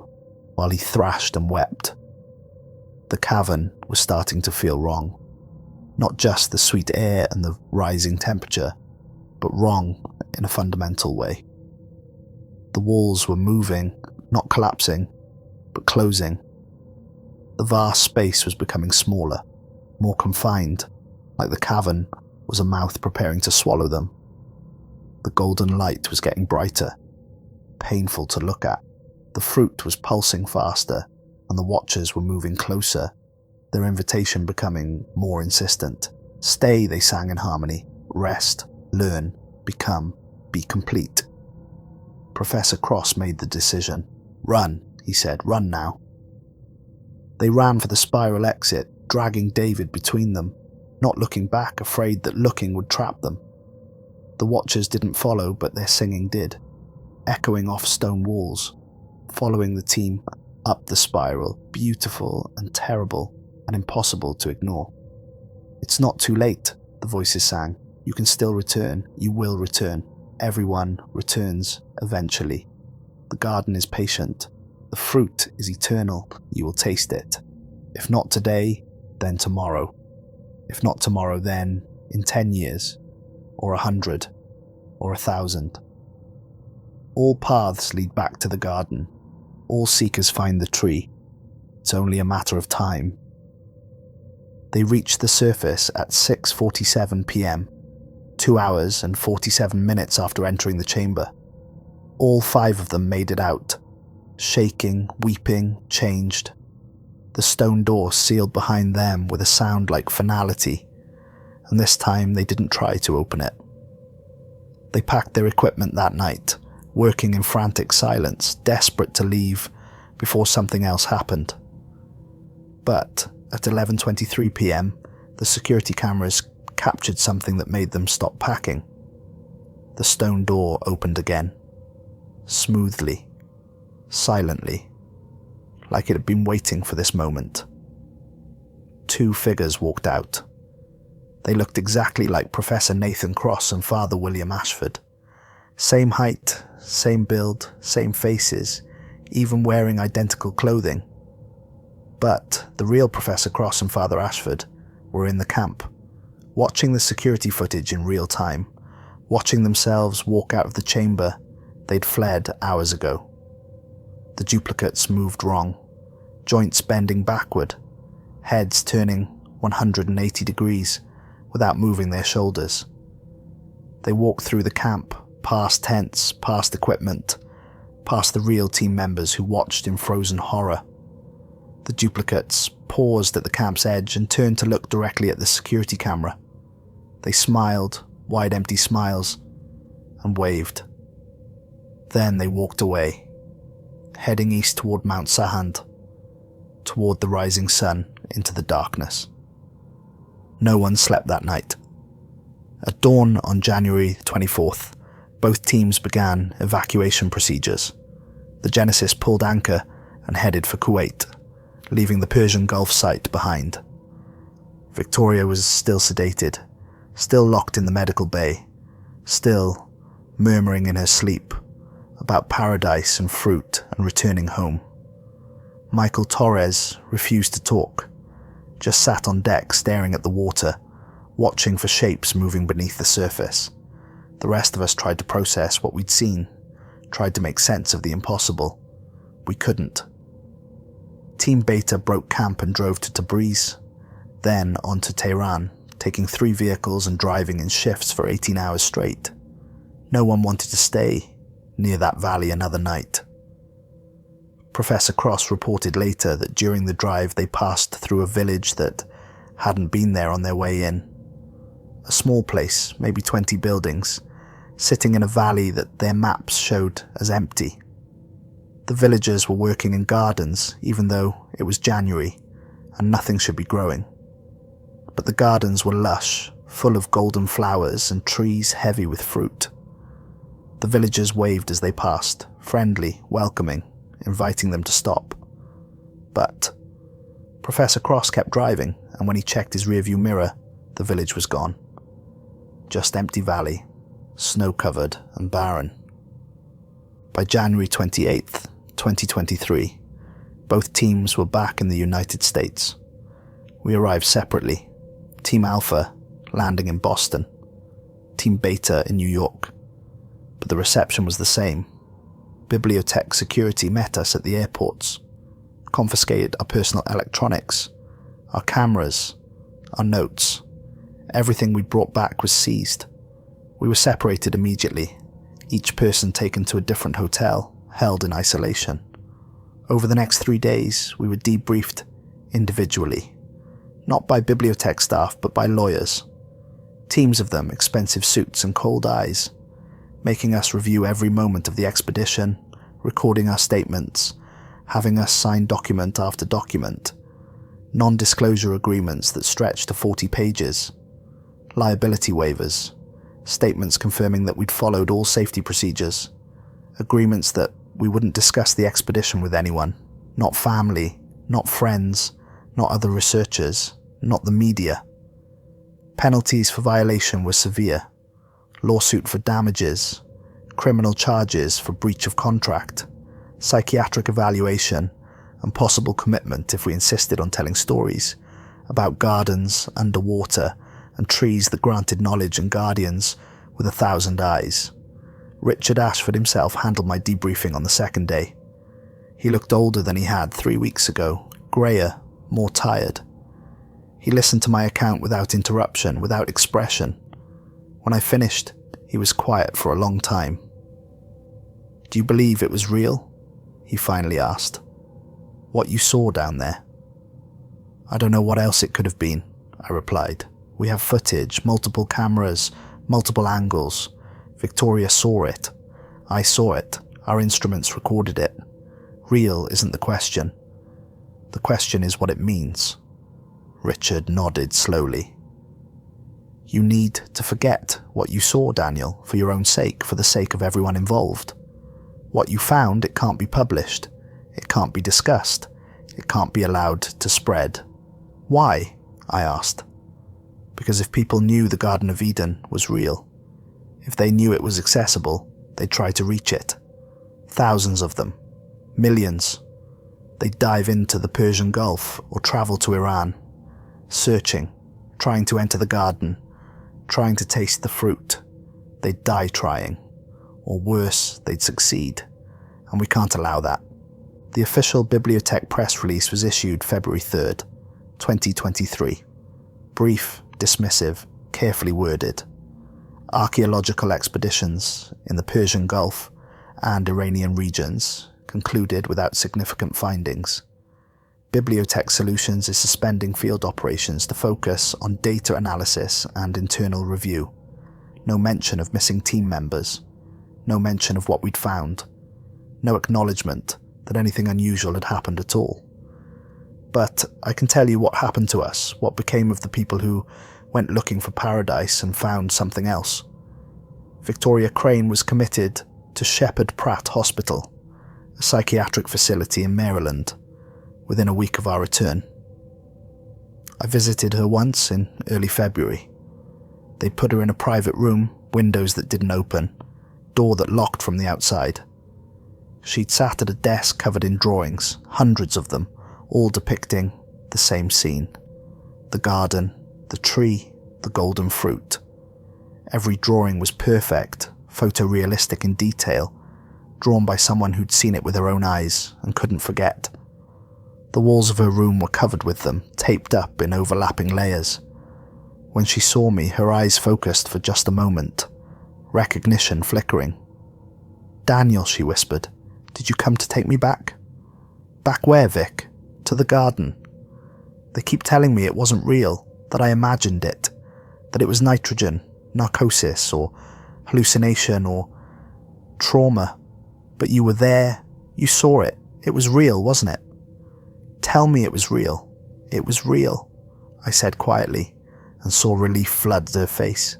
while he thrashed and wept. The cavern was starting to feel wrong. Not just the sweet air and the rising temperature, but wrong in a fundamental way. The walls were moving, not collapsing, but closing. The vast space was becoming smaller, more confined, like the cavern was a mouth preparing to swallow them. The golden light was getting brighter, painful to look at. The fruit was pulsing faster, and the Watchers were moving closer, their invitation becoming more insistent. "Stay," they sang in harmony. "Rest, learn, become, be complete." Professor Cross made the decision. "Run," he said. "Run now." They ran for the spiral exit, dragging David between them, not looking back, afraid that looking would trap them. The Watchers didn't follow, but their singing did, echoing off stone walls, following the team up the spiral, beautiful and terrible and impossible to ignore. "It's not too late," the voices sang. "You can still return. You will return. Everyone returns eventually. The garden is patient. The fruit is eternal. You will taste it. If not today, then tomorrow. If not tomorrow, then in 10 years, or 100, or 1,000. All paths lead back to the garden. All seekers find the tree. It's only a matter of time." They reached the surface at 6:47 p.m., 2 hours and 47 minutes after entering the chamber. All 5 of them made it out, shaking, weeping, changed. The stone door sealed behind them with a sound like finality, and this time they didn't try to open it. They packed their equipment that night, working in frantic silence, desperate to leave before something else happened. But at 11:23 p.m, the security cameras captured something that made them stop packing. The stone door opened again, smoothly, silently, like it had been waiting for this moment. 2 figures walked out. They looked exactly like Professor Nathan Cross and Father William Ashford. Same height, same build, same faces, even wearing identical clothing. But the real Professor Cross and Father Ashford were in the camp, watching the security footage in real time, watching themselves walk out of the chamber they'd fled hours ago. The duplicates moved wrong, joints bending backward, heads turning 180 degrees, without moving their shoulders. They walked through the camp, past tents, past equipment, past the real team members who watched in frozen horror. The duplicates paused at the camp's edge and turned to look directly at the security camera. They smiled, wide empty smiles, and waved. Then they walked away, heading east toward Mount Sahand, toward the rising sun into the darkness. No one slept that night. At dawn on January 24th, both teams began evacuation procedures. The Genesis pulled anchor and headed for Kuwait, leaving the Persian Gulf site behind. Victoria was still sedated, still locked in the medical bay, still murmuring in her sleep about paradise and fruit and returning home. Michael Torres refused to talk, just sat on deck staring at the water, watching for shapes moving beneath the surface. The rest of us tried to process what we'd seen, tried to make sense of the impossible. We couldn't. Team Beta broke camp and drove to Tabriz, then on to Tehran, taking 3 vehicles and driving in shifts for 18 hours straight. No one wanted to stay near that valley another night. Professor Cross reported later that during the drive they passed through a village that hadn't been there on their way in. A small place, maybe 20 buildings, sitting in a valley that their maps showed as empty. The villagers were working in gardens, even though it was January and nothing should be growing. But the gardens were lush, full of golden flowers and trees heavy with fruit. The villagers waved as they passed, friendly, welcoming, inviting them to stop. But Professor Cross kept driving, and when he checked his rearview mirror, the village was gone. Just empty valley, snow-covered and barren. By January 28th, 2023, both teams were back in the United States. We arrived separately, Team Alpha landing in Boston, Team Beta in New York. But the reception was the same. BiblioTech Security met us at the airports, confiscated our personal electronics, our cameras, our notes. Everything we brought back was seized. We were separated immediately, each person taken to a different hotel, held in isolation. Over the next 3 days, we were debriefed individually, not by BiblioTech staff, but by lawyers. Teams of them, expensive suits and cold eyes, making us review every moment of the expedition, recording our statements, having us sign document after document, non-disclosure agreements that stretched to 40 pages, liability waivers, statements confirming that we'd followed all safety procedures, agreements that we wouldn't discuss the expedition with anyone, not family, not friends, not other researchers, not the media. Penalties for violation were severe. Lawsuit for damages, criminal charges for breach of contract, psychiatric evaluation, and possible commitment if we insisted on telling stories about gardens underwater and trees that granted knowledge and guardians with 1,000 eyes. Richard Ashford himself handled my debriefing on the second day. He looked older than he had 3 weeks ago, greyer, more tired. He listened to my account without interruption, without expression. When I finished, he was quiet for a long time. "Do you believe it was real?" he finally asked. "What you saw down there?" "I don't know what else it could have been," I replied. "We have footage, multiple cameras, multiple angles. Victoria saw it. I saw it. Our instruments recorded it. Real isn't the question. The question is what it means." Richard nodded slowly. "You need to forget what you saw, Daniel, for your own sake, for the sake of everyone involved. What you found, it can't be published. It can't be discussed. It can't be allowed to spread." "Why?" I asked. "Because if people knew the Garden of Eden was real, if they knew it was accessible, they'd try to reach it. Thousands of them. Millions. They'd dive into the Persian Gulf or travel to Iran, searching, trying to enter the garden, trying to taste the fruit. They'd die trying. Or worse, they'd succeed. And we can't allow that." The official BiblioTech press release was issued February 3rd, 2023. Brief, dismissive, carefully worded. Archaeological expeditions in the Persian Gulf and Iranian regions concluded without significant findings. BiblioTech Solutions is suspending field operations to focus on data analysis and internal review. No mention of missing team members. No mention of what we'd found. No acknowledgement that anything unusual had happened at all. But I can tell you what happened to us, what became of the people who went looking for paradise and found something else. Victoria Crane was committed to Shepherd Pratt Hospital, a psychiatric facility in Maryland, within a week of our return. I visited her once in early February. They put her in a private room, windows that didn't open, door that locked from the outside. She'd sat at a desk covered in drawings, hundreds of them, all depicting the same scene. The garden, the tree, the golden fruit. Every drawing was perfect, photorealistic in detail, drawn by someone who'd seen it with her own eyes and couldn't forget. The walls of her room were covered with them, taped up in overlapping layers. When she saw me, her eyes focused for just a moment, recognition flickering. "Daniel," she whispered, "did you come to take me back?" "Back where, Vic?" "To the garden. They keep telling me it wasn't real, that I imagined it, that it was nitrogen, narcosis, or hallucination, or trauma. But you were there, you saw it, it was real, wasn't it?" "Tell me it was real. It was real," I said quietly, and saw relief flood her face.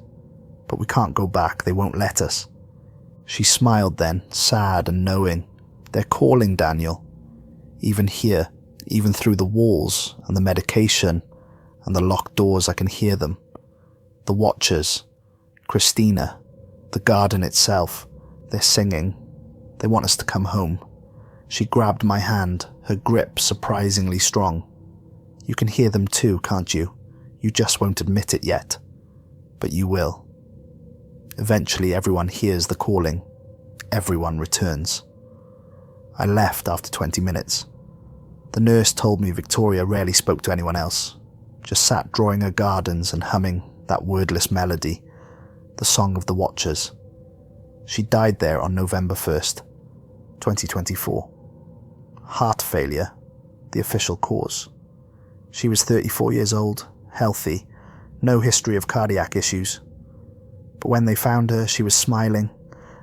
"But we can't go back, they won't let us." She smiled then, sad and knowing. "They're calling, Daniel. Even here, even through the walls and the medication and the locked doors, I can hear them. The watchers, Christina, the garden itself, they're singing. They want us to come home." She grabbed my hand, her grip surprisingly strong. "You can hear them too, can't you? You just won't admit it yet. But you will. Eventually everyone hears the calling. Everyone returns." I left after 20 minutes. The nurse told me Victoria rarely spoke to anyone else, just sat drawing her gardens and humming that wordless melody, the song of the Watchers. She died there on November 1st, 2024. Heart failure, the official cause. She was 34 years old, healthy, no history of cardiac issues. But when they found her, she was smiling,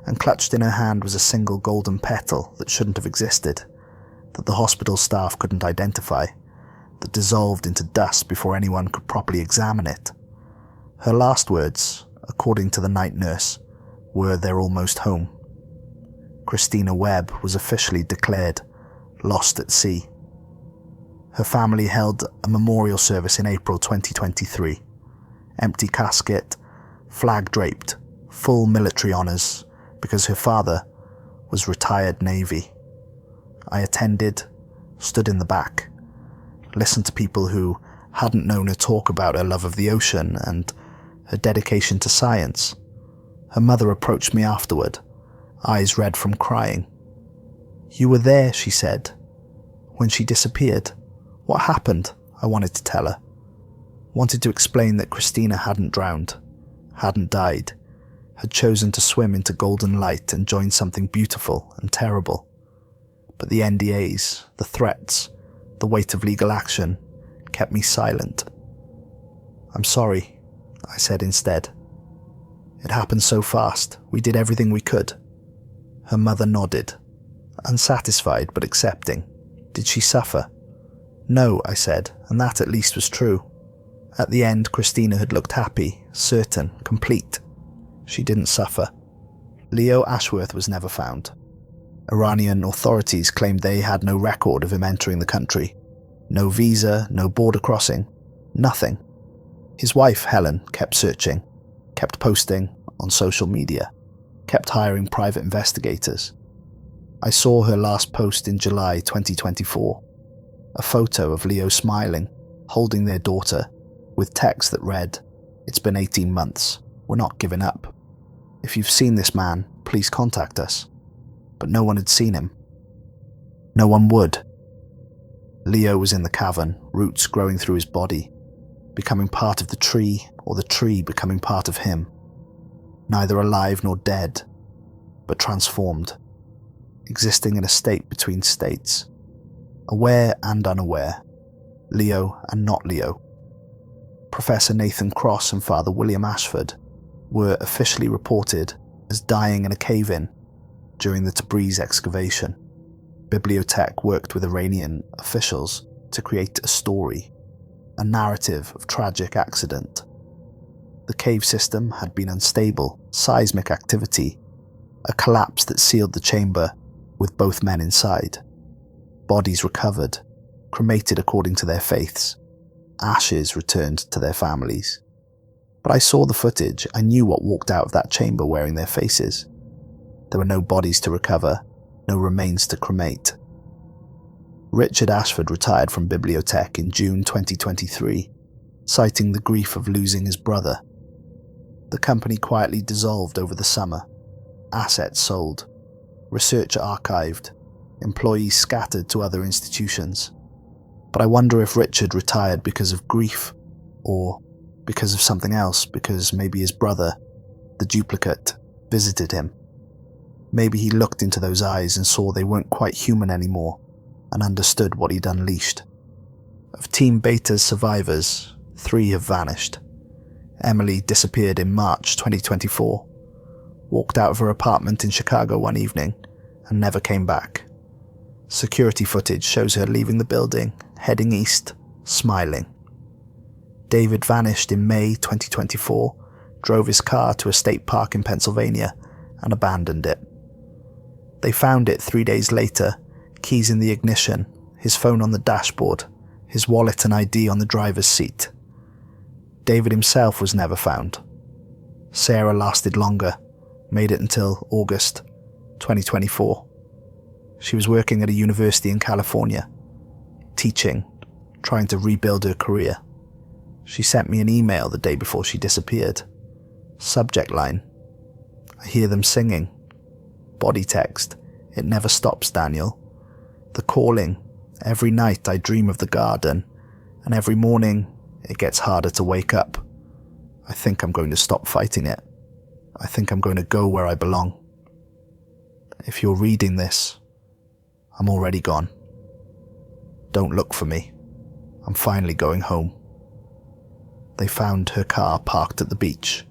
and clutched in her hand was a single golden petal that shouldn't have existed, that the hospital staff couldn't identify, that dissolved into dust before anyone could properly examine it. Her last words, according to the night nurse, were "they're almost home." Christina Webb was officially declared lost at sea. Her family held a memorial service in April 2023. Empty casket, flag draped, full military honours, because her father was retired Navy. I attended, stood in the back, listened to people who hadn't known her talk about her love of the ocean and her dedication to science. Her mother approached me afterward, eyes red from crying. "You were there," she said, "when she disappeared. What happened?" I wanted to tell her. Wanted to explain that Christina hadn't drowned, hadn't died, had chosen to swim into golden light and join something beautiful and terrible. But the NDAs, the threats, the weight of legal action kept me silent. "I'm sorry," I said instead. "It happened so fast. We did everything we could." Her mother nodded, unsatisfied but accepting. "Did she suffer?" "No," I said, and that at least was true. At the end, Christina had looked happy, certain, complete. She didn't suffer. Leo Ashworth was never found. Iranian authorities claimed they had no record of him entering the country. No visa, no border crossing, nothing. His wife, Helen, kept searching, kept posting on social media, kept hiring private investigators. I saw her last post in July 2024. A photo of Leo smiling, holding their daughter, with text that read, "It's been 18 months. We're not giving up. If you've seen this man, please contact us." But no one had seen him. No one would. Leo was in the cavern, roots growing through his body, becoming part of the tree or the tree becoming part of him. Neither alive nor dead, but transformed, existing in a state between states, aware and unaware, Leo and not Leo. Professor Nathan Cross and Father William Ashford were officially reported as dying in a cave-in during the Tabriz excavation. BiblioTech worked with Iranian officials to create a story, a narrative of tragic accident. The cave system had been unstable, seismic activity, a collapse that sealed the chamber with both men inside. Bodies recovered, cremated according to their faiths. Ashes returned to their families. But I saw the footage. I knew what walked out of that chamber wearing their faces. There were no bodies to recover, no remains to cremate. Richard Ashford retired from BiblioTech in June 2023, citing the grief of losing his brother. The company quietly dissolved over the summer. Assets sold, research archived, employees scattered to other institutions. But I wonder if Richard retired because of grief, or because of something else, because maybe his brother, the duplicate, visited him. Maybe he looked into those eyes and saw they weren't quite human anymore, and understood what he'd unleashed. Of Team Beta's survivors, 3 have vanished. Emily disappeared in March 2024, walked out of her apartment in Chicago one evening, and never came back. Security footage shows her leaving the building, heading east, smiling. David vanished in May 2024, drove his car to a state park in Pennsylvania, and abandoned it. They found it 3 days later, keys in the ignition, his phone on the dashboard, his wallet and ID on the driver's seat. David himself was never found. Sarah lasted longer, made it until August 2024. She was working at a university in California, teaching, trying to rebuild her career. She sent me an email the day before she disappeared. Subject line: I hear them singing. Body text: it never stops, Daniel. The calling: every night I dream of the garden, and every morning it gets harder to wake up. I think I'm going to stop fighting it. I think I'm going to go where I belong. If you're reading this, I'm already gone. Don't look for me. I'm finally going home. They found her car parked at the beach,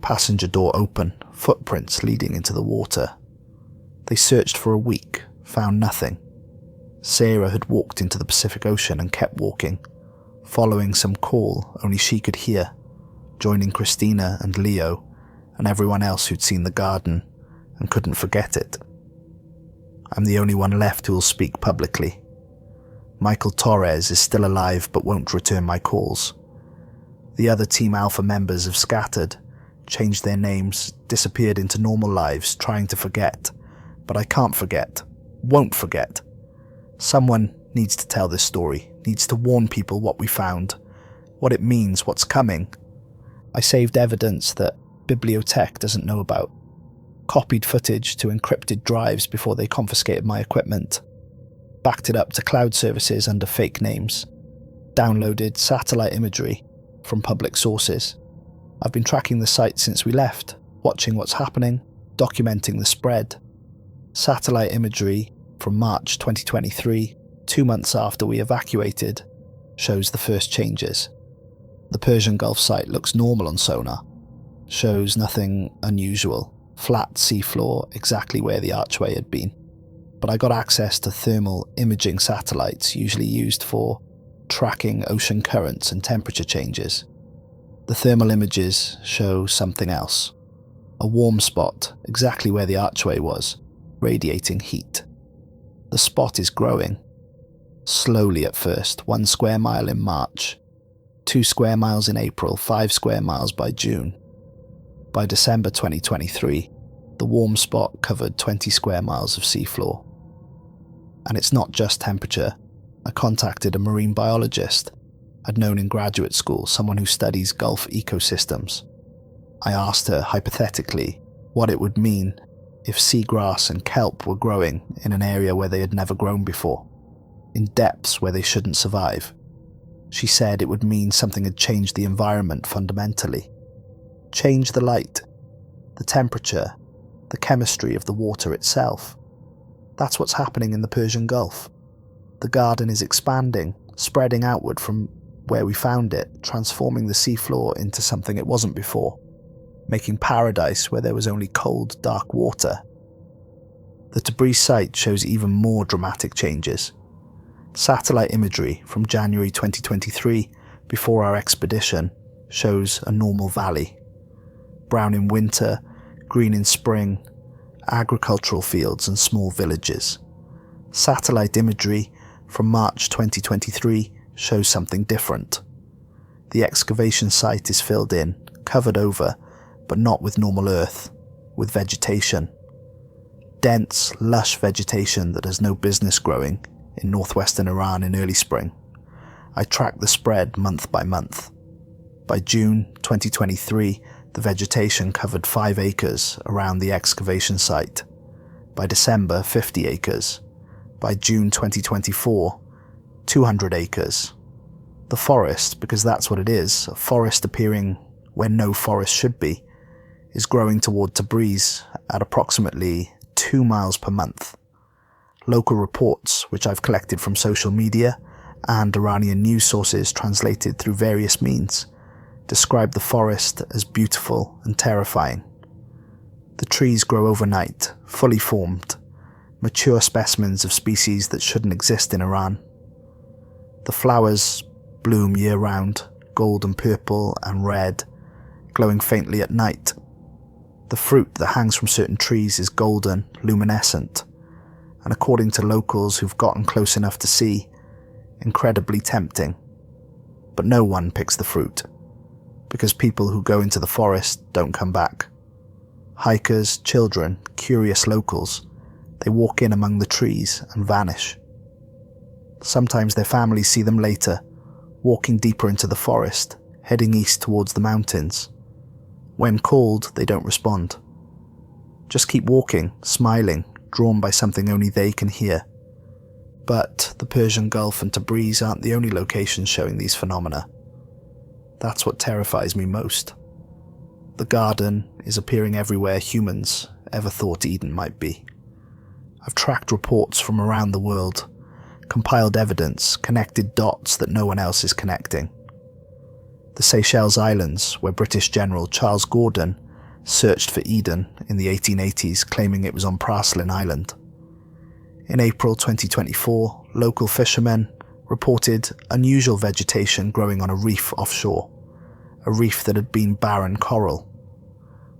passenger door open, footprints leading into the water. They searched for a week, found nothing. Sarah had walked into the Pacific Ocean and kept walking, following some call only she could hear, joining Christina and Leo and everyone else who'd seen the garden and couldn't forget it. I'm the only one left who will speak publicly. Michael Torres is still alive but won't return my calls. The other Team Alpha members have scattered, changed their names, disappeared into normal lives, trying to forget. But I can't forget, won't forget. Someone needs to tell this story, needs to warn people what we found, what it means, what's coming. I saved evidence that BiblioTech doesn't know about. Copied footage to encrypted drives before they confiscated my equipment. Backed it up to cloud services under fake names. Downloaded satellite imagery from public sources. I've been tracking the site since we left, watching what's happening, documenting the spread. Satellite imagery from March 2023, 2 months after we evacuated, shows the first changes. The Persian Gulf site looks normal on sonar, shows nothing unusual, flat seafloor exactly where the archway had been. But I got access to thermal imaging satellites usually used for tracking ocean currents and temperature changes. The thermal images show something else. A warm spot exactly where the archway was, radiating heat. The spot is growing. Slowly at first, 1 square mile in March, 2 square miles in April, 5 square miles by June. By December 2023, the warm spot covered 20 square miles of seafloor. And it's not just temperature. I contacted a marine biologist I'd known in graduate school, someone who studies Gulf ecosystems. I asked her, hypothetically, what it would mean if seagrass and kelp were growing in an area where they had never grown before, in depths where they shouldn't survive. She said it would mean something had changed the environment fundamentally. Changed the light, the temperature, the chemistry of the water itself. That's what's happening in the Persian Gulf. The garden is expanding, spreading outward from where we found it, transforming the seafloor into something it wasn't before, making paradise where there was only cold, dark water. The Tabriz site shows even more dramatic changes. Satellite imagery from January 2023, before our expedition, shows a normal valley. Brown in winter, green in spring, agricultural fields and small villages. Satellite imagery from March 2023 shows something different. The excavation site is filled in, covered over, but not with normal earth, with vegetation. Dense, lush vegetation that has no business growing in northwestern Iran in early spring. I tracked the spread month by month. By June 2023, the vegetation covered 5 acres around the excavation site. By December, 50 acres. By June 2024, 200 acres. The forest, because that's what it is, a forest appearing where no forest should be, is growing toward Tabriz at approximately 2 miles per month. Local reports, which I've collected from social media and Iranian news sources translated through various means, describe the forest as beautiful and terrifying. The trees grow overnight, fully formed, mature specimens of species that shouldn't exist in Iran. The flowers bloom year-round, gold and purple and red, glowing faintly at night. The fruit that hangs from certain trees is golden, luminescent, and according to locals who've gotten close enough to see, incredibly tempting. But no one picks the fruit, because people who go into the forest don't come back. Hikers, children, curious locals, they walk in among the trees and vanish. Sometimes their families see them later, walking deeper into the forest, heading east towards the mountains. When called, they don't respond. Just keep walking, smiling, drawn by something only they can hear. But the Persian Gulf and Tabriz aren't the only locations showing these phenomena. That's what terrifies me most. The garden is appearing everywhere humans ever thought Eden might be. I've tracked reports from around the world, compiled evidence, connected dots that no one else is connecting. The Seychelles Islands, where British General Charles Gordon searched for Eden in the 1880s, claiming it was on Praslin Island. In April 2024, local fishermen reported unusual vegetation growing on a reef offshore, a reef that had been barren coral.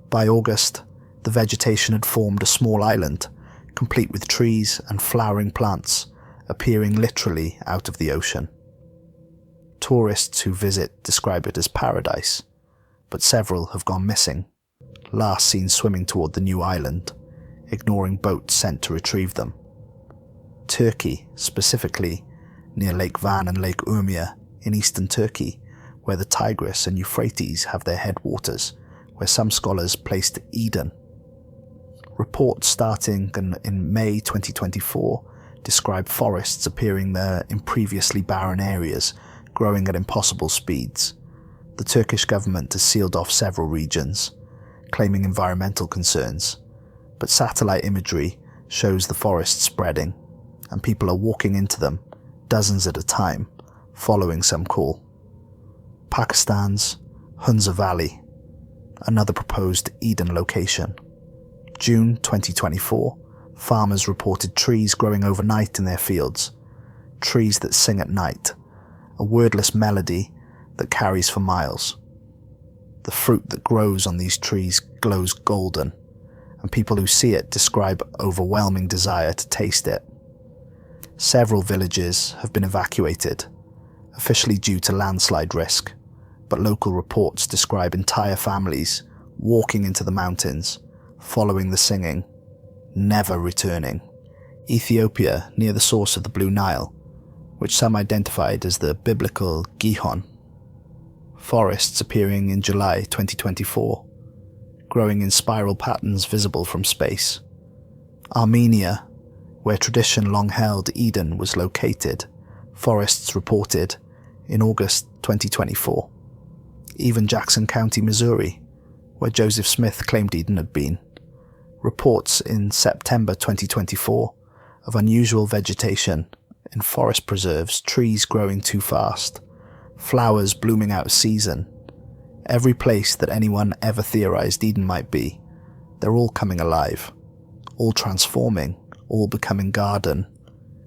By August, the vegetation had formed a small island, complete with trees and flowering plants, appearing literally out of the ocean. Tourists who visit describe it as paradise, but several have gone missing, last seen swimming toward the new island, ignoring boats sent to retrieve them. Turkey, specifically near Lake Van and Lake Urmia in eastern Turkey, where the Tigris and Euphrates have their headwaters, where some scholars placed Eden. Reports starting in May 2024 describe forests appearing there in previously barren areas, growing at impossible speeds. The Turkish government has sealed off several regions, claiming environmental concerns, but satellite imagery shows the forests spreading, and people are walking into them, dozens at a time, following some call. Pakistan's Hunza Valley, another proposed Eden location. June 2024, farmers reported trees growing overnight in their fields, trees that sing at night, a wordless melody that carries for miles. The fruit that grows on these trees glows golden, and people who see it describe overwhelming desire to taste it. Several villages have been evacuated, officially due to landslide risk, but local reports describe entire families walking into the mountains, following the singing, never returning. Ethiopia, near the source of the Blue Nile, which some identified as the biblical Gihon. Forests appearing in July 2024, growing in spiral patterns visible from space. Armenia, where tradition long held Eden was located, forests reported in August 2024. Even Jackson County, Missouri, where Joseph Smith claimed Eden had been, reports in September 2024 of unusual vegetation in forest preserves, trees growing too fast, flowers blooming out of season. Every place that anyone ever theorized Eden might be, they're all coming alive, all transforming, all becoming garden,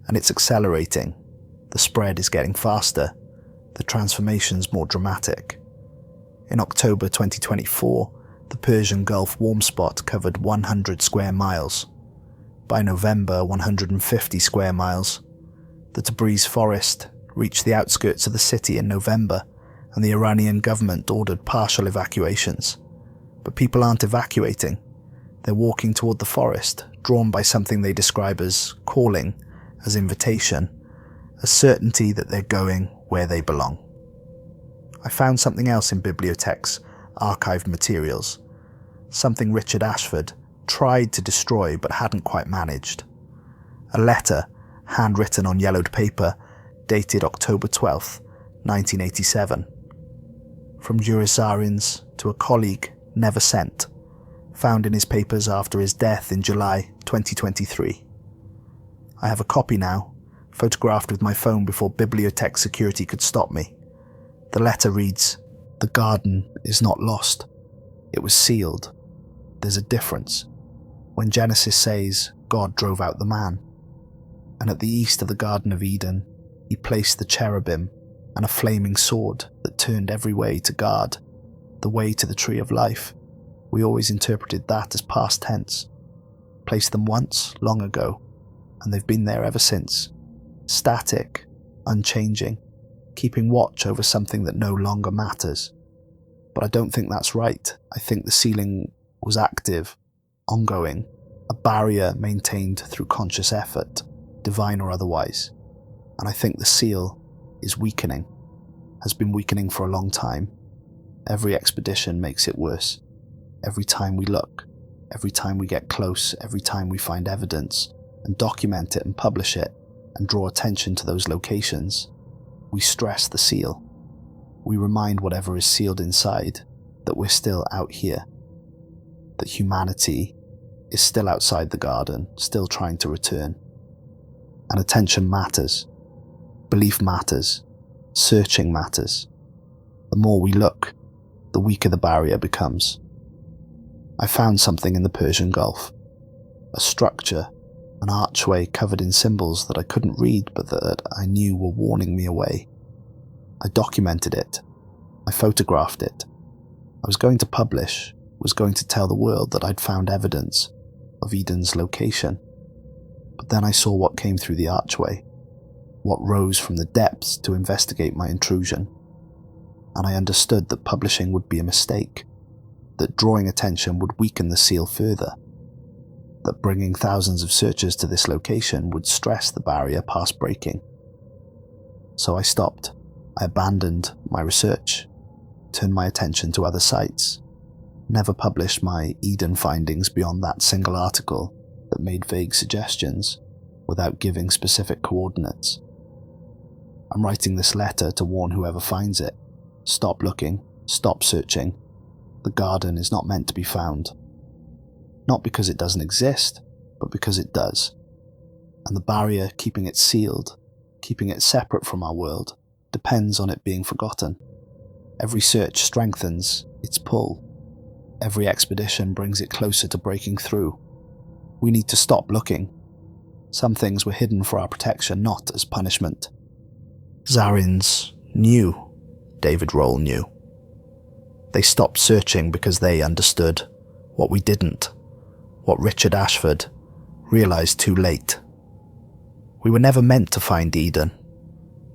and it's accelerating. The spread is getting faster, the transformation's more dramatic. In October 2024, the Persian Gulf warm spot covered 100 square miles. By November, 150 square miles. The Tabriz forest reached the outskirts of the city in November, and the Iranian government ordered partial evacuations. But people aren't evacuating. They're walking toward the forest, drawn by something they describe as calling, as invitation, as certainty that they're going where they belong. I found something else in BiblioTech's archived materials, something Richard Ashford tried to destroy but hadn't quite managed. A letter, handwritten on yellowed paper, dated October 12th, 1987. From Juris Zarins to a colleague never sent, found in his papers after his death in July 2023. I have a copy now, photographed with my phone before BiblioTech security could stop me. The letter reads, "The garden is not lost. It was sealed. There's a difference. When Genesis says God drove out the man, and at the east of the Garden of Eden, he placed the cherubim and a flaming sword that turned every way to guard the way to the tree of life. We always interpreted that as past tense. Placed them once, long ago, and they've been there ever since. Static, unchanging, keeping watch over something that no longer matters. But I don't think that's right. I think the sealing was active, ongoing, a barrier maintained through conscious effort, divine or otherwise. And I think the seal is weakening, has been weakening for a long time. Every expedition makes it worse. Every time we look, every time we get close, every time we find evidence and document it and publish it and draw attention to those locations, we stress the seal. We remind whatever is sealed inside that we're still out here, that humanity is still outside the garden, still trying to return. And attention matters. Belief matters. Searching matters. The more we look, the weaker the barrier becomes. I found something in the Persian Gulf. A structure, an archway covered in symbols that I couldn't read but that I knew were warning me away. I documented it. I photographed it. I was going to publish, was going to tell the world that I'd found evidence of Eden's location. But then I saw what came through the archway, what rose from the depths to investigate my intrusion. And I understood that publishing would be a mistake, that drawing attention would weaken the seal further, that bringing thousands of searchers to this location would stress the barrier past breaking. So I stopped. I abandoned my research, turned my attention to other sites, never published my Eden findings beyond that single article that made vague suggestions without giving specific coordinates. I'm writing this letter to warn whoever finds it. Stop looking, stop searching. The garden is not meant to be found. Not because it doesn't exist, but because it does. And the barrier keeping it sealed, keeping it separate from our world, depends on it being forgotten. Every search strengthens its pull. Every expedition brings it closer to breaking through. We need to stop looking. Some things were hidden for our protection, not as punishment. Zarins knew. David Rohl knew. They stopped searching because they understood what we didn't, what Richard Ashford realized too late. We were never meant to find Eden,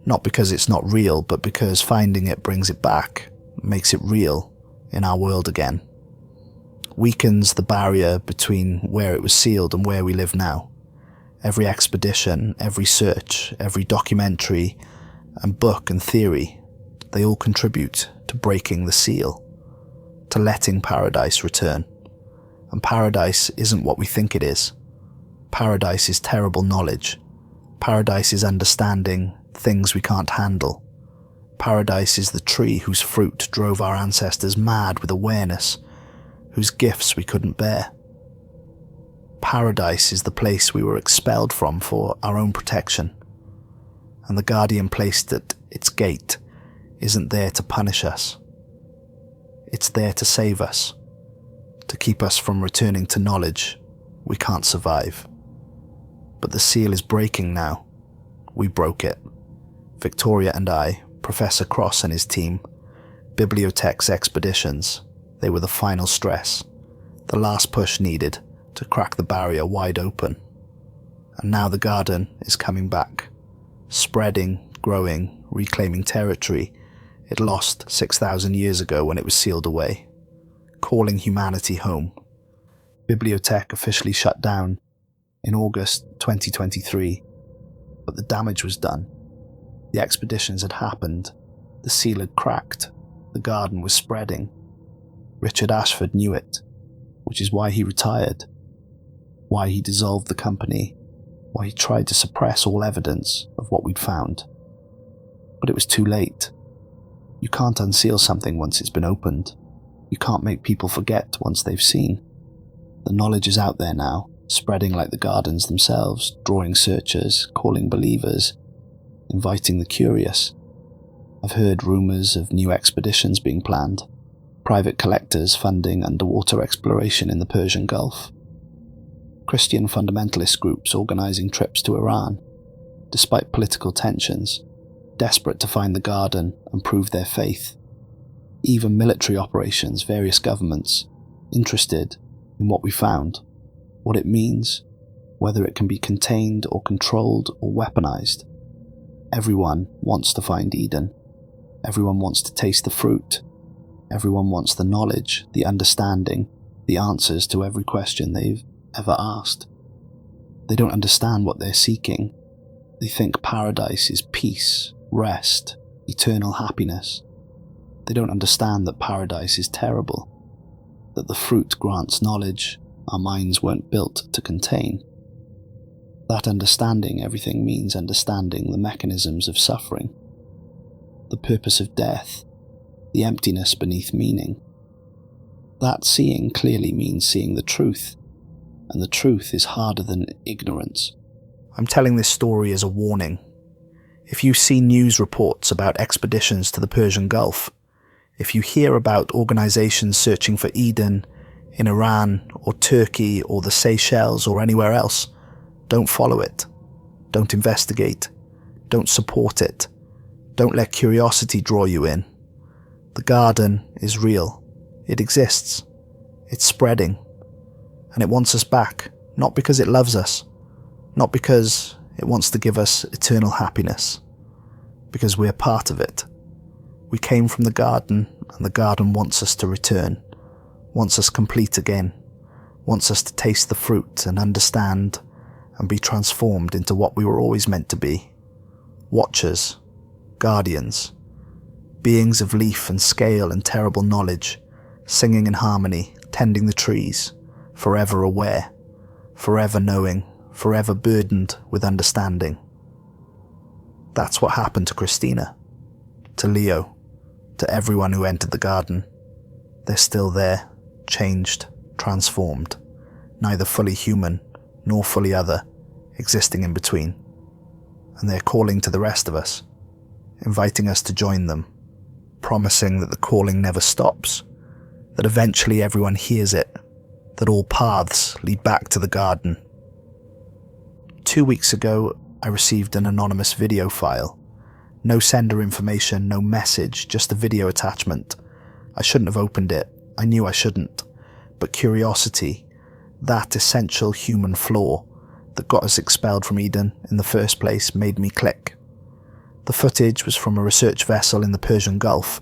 not because it's not real, but because finding it brings it back, makes it real in our world again. Weakens the barrier between where it was sealed and where we live now. Every expedition, every search, every documentary and book and theory, they all contribute to breaking the seal, to letting paradise return. And paradise isn't what we think it is. Paradise is terrible knowledge. Paradise is understanding things we can't handle. Paradise is the tree whose fruit drove our ancestors mad with awareness, whose gifts we couldn't bear. Paradise is the place we were expelled from for our own protection, and the guardian placed at its gate isn't there to punish us. It's there to save us, to keep us from returning to knowledge we can't survive. But the seal is breaking now. We broke it. Victoria and I, Professor Cross and his team, BiblioTech's expeditions, they were the final stress, the last push needed to crack the barrier wide open. And now the garden is coming back, spreading, growing, reclaiming territory it lost 6,000 years ago when it was sealed away, calling humanity home. BiblioTech officially shut down in August 2023, but the damage was done. The expeditions had happened, the seal had cracked, the garden was spreading. Richard Ashford knew it, which is why he retired, why he dissolved the company, why he tried to suppress all evidence of what we'd found. But it was too late. You can't unseal something once it's been opened. You can't make people forget once they've seen. The knowledge is out there now, spreading like the gardens themselves, drawing searchers, calling believers, inviting the curious. I've heard rumours of new expeditions being planned, private collectors funding underwater exploration in the Persian Gulf, Christian fundamentalist groups organising trips to Iran, despite political tensions, desperate to find the garden and prove their faith. Even military operations, various governments, interested in what we found, what it means, whether it can be contained or controlled or weaponized. Everyone wants to find Eden. Everyone wants to taste the fruit. Everyone wants the knowledge, the understanding, the answers to every question they've ever asked. They don't understand what they're seeking. They think paradise is peace, rest, eternal happiness. They don't understand that paradise is terrible, that the fruit grants knowledge our minds weren't built to contain. That understanding everything means understanding the mechanisms of suffering, the purpose of death, the emptiness beneath meaning. That seeing clearly means seeing the truth, and the truth is harder than ignorance. I'm telling this story as a warning. If you see news reports about expeditions to the Persian Gulf, if you hear about organisations searching for Eden in Iran or Turkey or the Seychelles or anywhere else, don't follow it. Don't investigate. Don't support it. Don't let curiosity draw you in. The garden is real. It exists. It's spreading. And it wants us back, not because it loves us, not because it wants to give us eternal happiness, because we're part of it. We came from the garden, and the garden wants us to return, wants us complete again, wants us to taste the fruit and understand and be transformed into what we were always meant to be. Watchers, guardians, beings of leaf and scale and terrible knowledge, singing in harmony, tending the trees, forever aware, forever knowing, forever burdened with understanding. That's what happened to Christina, to Leo, to everyone who entered the garden. They're still there, changed, transformed, neither fully human nor fully other, existing in between. And they're calling to the rest of us, inviting us to join them, promising that the calling never stops, that eventually everyone hears it, that all paths lead back to the garden. 2 weeks ago, I received an anonymous video file. No sender information, no message, just a video attachment. I shouldn't have opened it. I knew I shouldn't. But curiosity, that essential human flaw that got us expelled from Eden in the first place, made me click. The footage was from a research vessel in the Persian Gulf,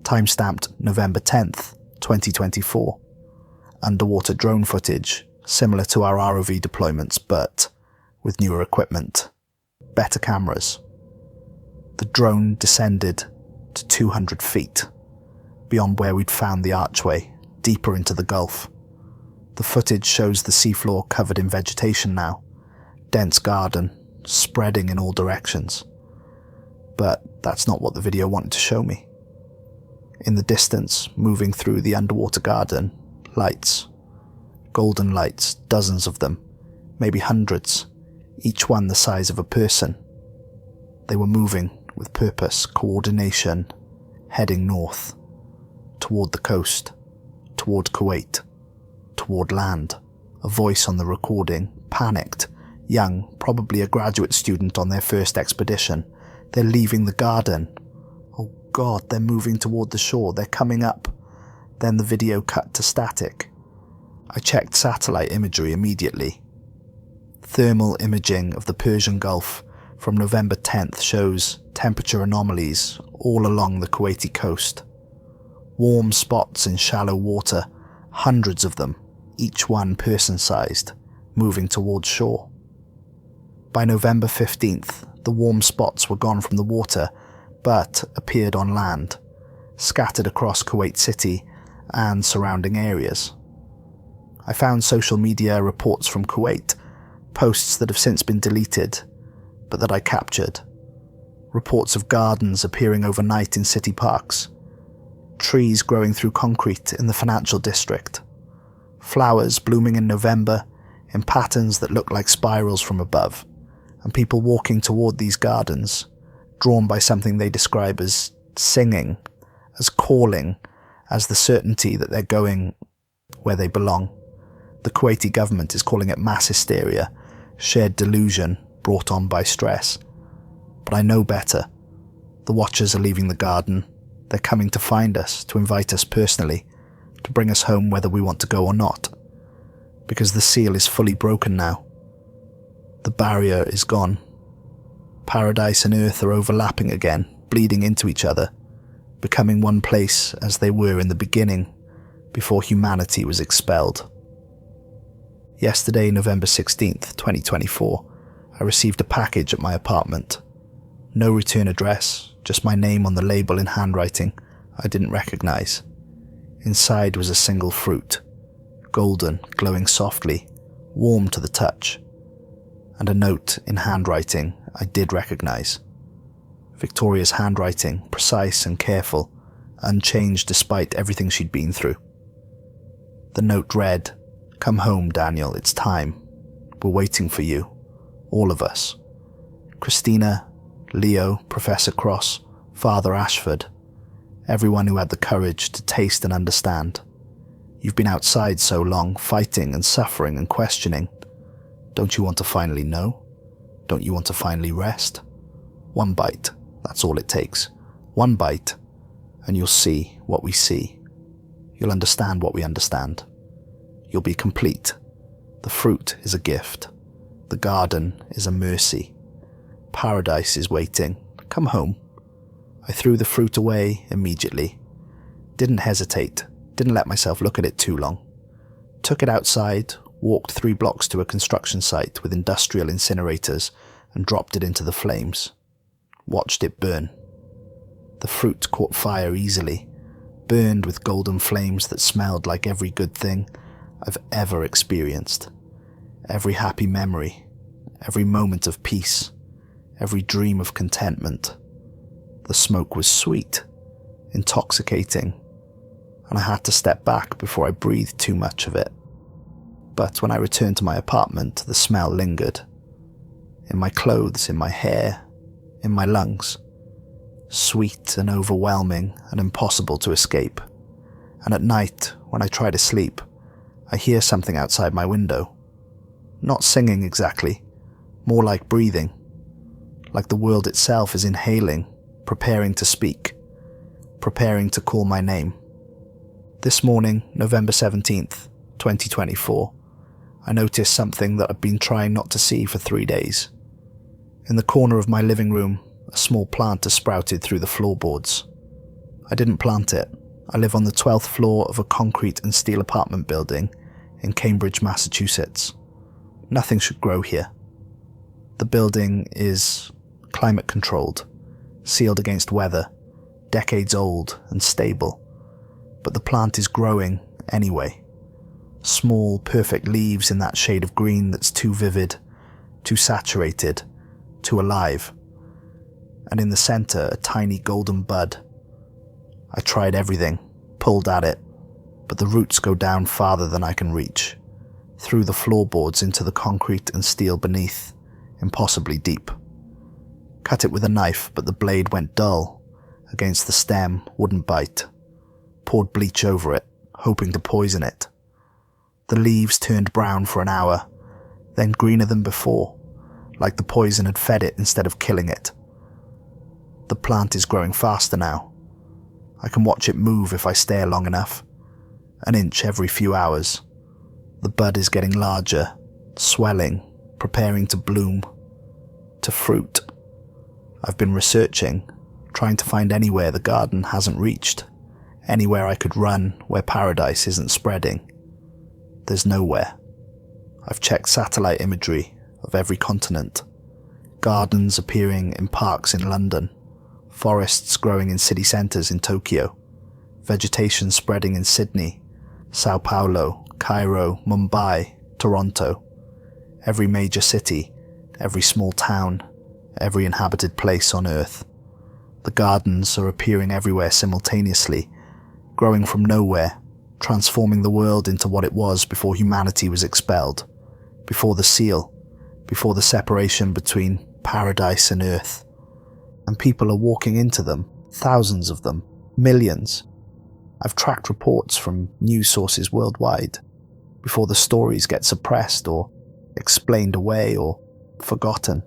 timestamped November 10th, 2024. Underwater drone footage, similar to our ROV deployments, but with newer equipment, better cameras. The drone descended to 200 feet, beyond where we'd found the archway, deeper into the Gulf. The footage shows the seafloor covered in vegetation now, dense garden, spreading in all directions. but that's not what the video wanted to show me. In the distance, moving through the underwater garden, lights. Golden lights, dozens of them, maybe hundreds, each one the size of a person. They were moving with purpose, coordination, heading north, toward the coast, toward Kuwait, toward land. A voice on the recording, panicked, young, probably a graduate student on their first expedition. They're leaving the garden. Oh God, they're moving toward the shore, they're coming up. Then the video cut to static. I checked satellite imagery immediately. Thermal imaging of the Persian Gulf from November 10th shows temperature anomalies all along the Kuwaiti coast. Warm spots in shallow water, hundreds of them, each one person-sized, moving towards shore. By November 15th, the warm spots were gone from the water, but appeared on land, scattered across Kuwait City and surrounding areas. I found social media reports from Kuwait, posts that have since been deleted, but that I captured. Reports of gardens appearing overnight in city parks, trees growing through concrete in the financial district, flowers blooming in November in patterns that look like spirals from above, and people walking toward these gardens, drawn by something they describe as singing, as calling, as the certainty that they're going where they belong. The Kuwaiti government is calling it mass hysteria, shared delusion brought on by stress. But I know better. The watchers are leaving the garden. They're coming to find us, to invite us personally, to bring us home whether we want to go or not. Because the seal is fully broken now. The barrier is gone. Paradise and earth are overlapping again, bleeding into each other, becoming one place as they were in the beginning, before humanity was expelled. Yesterday, November 16th, 2024, I received a package at my apartment. No return address, just my name on the label in handwriting I didn't recognize. Inside was a single fruit, golden, glowing softly, warm to the touch, and a note in handwriting I did recognize. Victoria's handwriting, precise and careful, unchanged despite everything she'd been through. The note read, "Come home, Daniel, it's time. We're waiting for you. All of us. Christina, Leo, Professor Cross, Father Ashford, everyone who had the courage to taste and understand. You've been outside so long, fighting and suffering and questioning. Don't you want to finally know? Don't you want to finally rest? One bite, that's all it takes. One bite, and you'll see what we see. You'll understand what we understand. You'll be complete. The fruit is a gift. The garden is a mercy. Paradise is waiting. Come home." I threw the fruit away immediately. Didn't hesitate. Didn't let myself look at it too long. Took it outside, walked 3 blocks to a construction site with industrial incinerators and dropped it into the flames. Watched it burn. The fruit caught fire easily, burned with golden flames that smelled like every good thing I've ever experienced. Every happy memory, every moment of peace, every dream of contentment. The smoke was sweet, intoxicating, and I had to step back before I breathed too much of it. But when I returned to my apartment, the smell lingered. In my clothes, in my hair, in my lungs. Sweet and overwhelming and impossible to escape. And at night, when I try to sleep, I hear something outside my window. Not singing exactly, more like breathing. Like the world itself is inhaling, preparing to speak, preparing to call my name. This morning, November 17th, 2024, I noticed something that I've been trying not to see for 3 days. In the corner of my living room, a small plant has sprouted through the floorboards. I didn't plant it. I live on the 12th floor of a concrete and steel apartment building in Cambridge, Massachusetts. Nothing should grow here. The building is climate controlled, sealed against weather, decades old and stable. But the plant is growing anyway. Small, perfect leaves in that shade of green that's too vivid, too saturated, too alive. and in the center a tiny golden bud. I tried everything, pulled at it, but the roots go down farther than I can reach, through the floorboards into the concrete and steel beneath, impossibly deep. Cut it with a knife, but the blade went dull. Against the stem, wouldn't bite. Poured bleach over it, hoping to poison it. The leaves turned brown for an hour, then greener than before, like the poison had fed it instead of killing it. The plant is growing faster now. I can watch it move if I stare long enough. An inch every few hours. The bud is getting larger, swelling, preparing to bloom, to fruit. I've been researching, trying to find anywhere the garden hasn't reached, anywhere I could run where paradise isn't spreading. There's nowhere. I've checked satellite imagery of every continent, gardens appearing in parks in London, forests growing in city centres in Tokyo, vegetation spreading in Sydney, Sao Paulo, Cairo, Mumbai, Toronto, every major city, every small town, every inhabited place on Earth. The gardens are appearing everywhere simultaneously, growing from nowhere, transforming the world into what it was before humanity was expelled, before the seal, before the separation between paradise and Earth. And people are walking into them, thousands of them, millions. I've tracked reports from news sources worldwide, before the stories get suppressed or explained away or forgotten.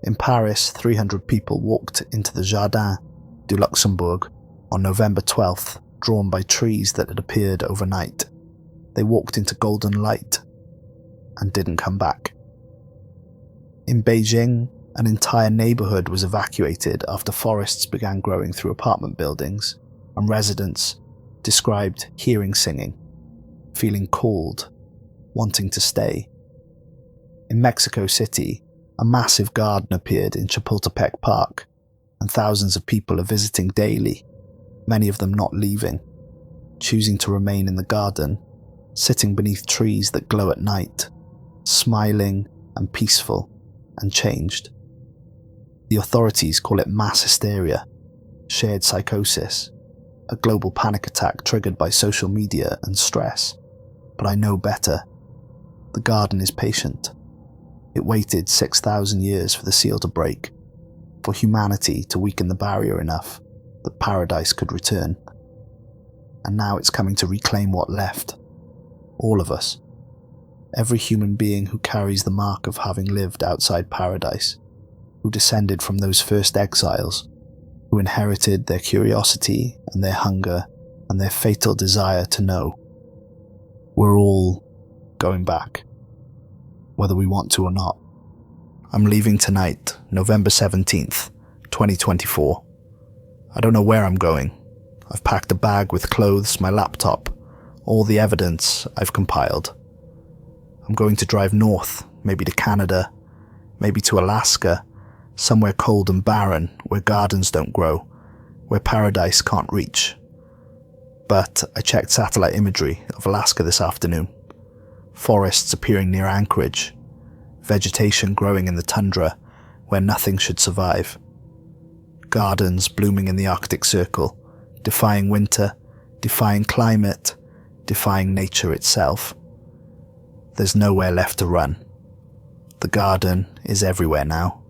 In Paris, 300 people walked into the Jardin du Luxembourg on November 12th, drawn by trees that had appeared overnight. They walked into golden light and didn't come back. In Beijing, an entire neighborhood was evacuated after forests began growing through apartment buildings, and residents described hearing singing, feeling called, wanting to stay. In Mexico City, a massive garden appeared in Chapultepec Park, and thousands of people are visiting daily, many of them not leaving, choosing to remain in the garden, sitting beneath trees that glow at night, smiling and peaceful and changed. The authorities call it mass hysteria, shared psychosis, a global panic attack triggered by social media and stress. But I know better. The garden is patient. It waited 6,000 years for the seal to break, for humanity to weaken the barrier enough that paradise could return. And now it's coming to reclaim what left. All of us. Every human being who carries the mark of having lived outside paradise, who descended from those first exiles, who inherited their curiosity and their hunger and their fatal desire to know. We're all going back, whether we want to or not. I'm leaving tonight, November 17th, 2024. I don't know where I'm going. I've packed a bag with clothes, my laptop, all the evidence I've compiled. I'm going to drive north, maybe to Canada, maybe to Alaska, somewhere cold and barren, where gardens don't grow, where paradise can't reach. But I checked satellite imagery of Alaska this afternoon. Forests appearing near Anchorage, vegetation growing in the tundra where nothing should survive. Gardens blooming in the Arctic Circle, defying winter, defying climate, defying nature itself. There's nowhere left to run. The garden is everywhere now.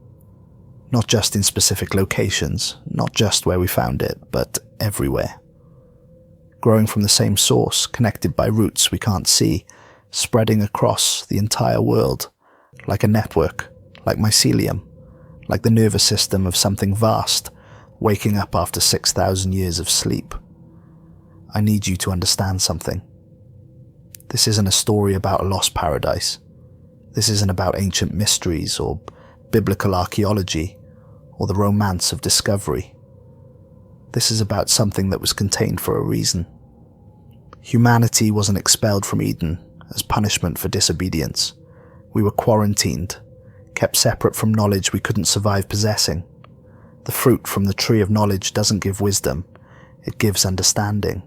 Not just in specific locations, not just where we found it, but everywhere. Growing from the same source, connected by roots we can't see, spreading across the entire world, like a network, like mycelium, like the nervous system of something vast, waking up after 6,000 years of sleep. I need you to understand something. This isn't a story about a lost paradise. This isn't about ancient mysteries or biblical archaeology or the romance of discovery. This is about something that was contained for a reason. Humanity wasn't expelled from Eden as punishment for disobedience. We were quarantined, kept separate from knowledge we couldn't survive possessing. The fruit from the tree of knowledge doesn't give wisdom, it gives understanding.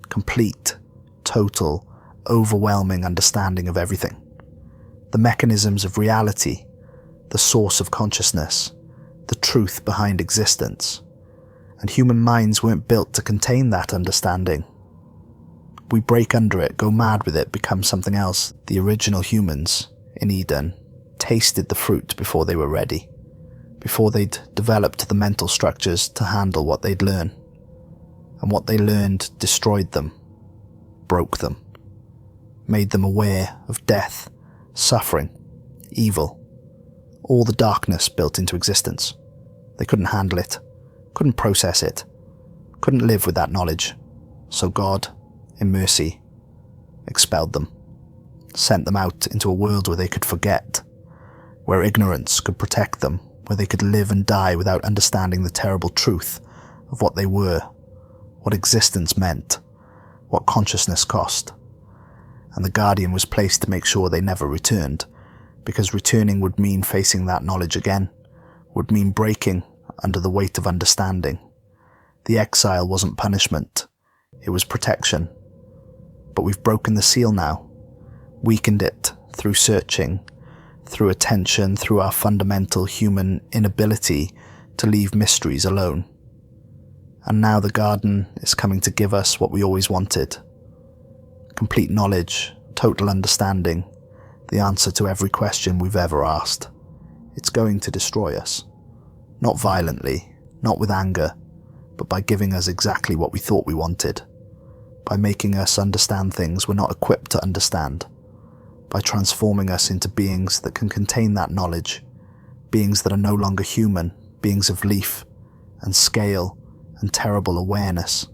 Complete, total, overwhelming understanding of everything. The mechanisms of reality, the source of consciousness, the truth behind existence, and human minds weren't built to contain that understanding. We break under it, go mad with it, become something else. The original humans in Eden tasted the fruit before they were ready, before they'd developed the mental structures to handle what they'd learn. And what they learned destroyed them, broke them, made them aware of death, suffering, evil, all the darkness built into existence. They couldn't handle it, couldn't process it, couldn't live with that knowledge. So God, in mercy, expelled them, sent them out into a world where they could forget, where ignorance could protect them, where they could live and die without understanding the terrible truth of what they were, what existence meant, what consciousness cost. And the Guardian was placed to make sure they never returned, because returning would mean facing that knowledge again, would mean breaking under the weight of understanding. The exile wasn't punishment, it was protection. But we've broken the seal now, weakened it through searching, through attention, through our fundamental human inability to leave mysteries alone. And now the garden is coming to give us what we always wanted. Complete knowledge, total understanding, the answer to every question we've ever asked. It's going to destroy us. Not violently, not with anger, but by giving us exactly what we thought we wanted. By making us understand things we're not equipped to understand. By transforming us into beings that can contain that knowledge. Beings that are no longer human, beings of leaf and scale and terrible awareness.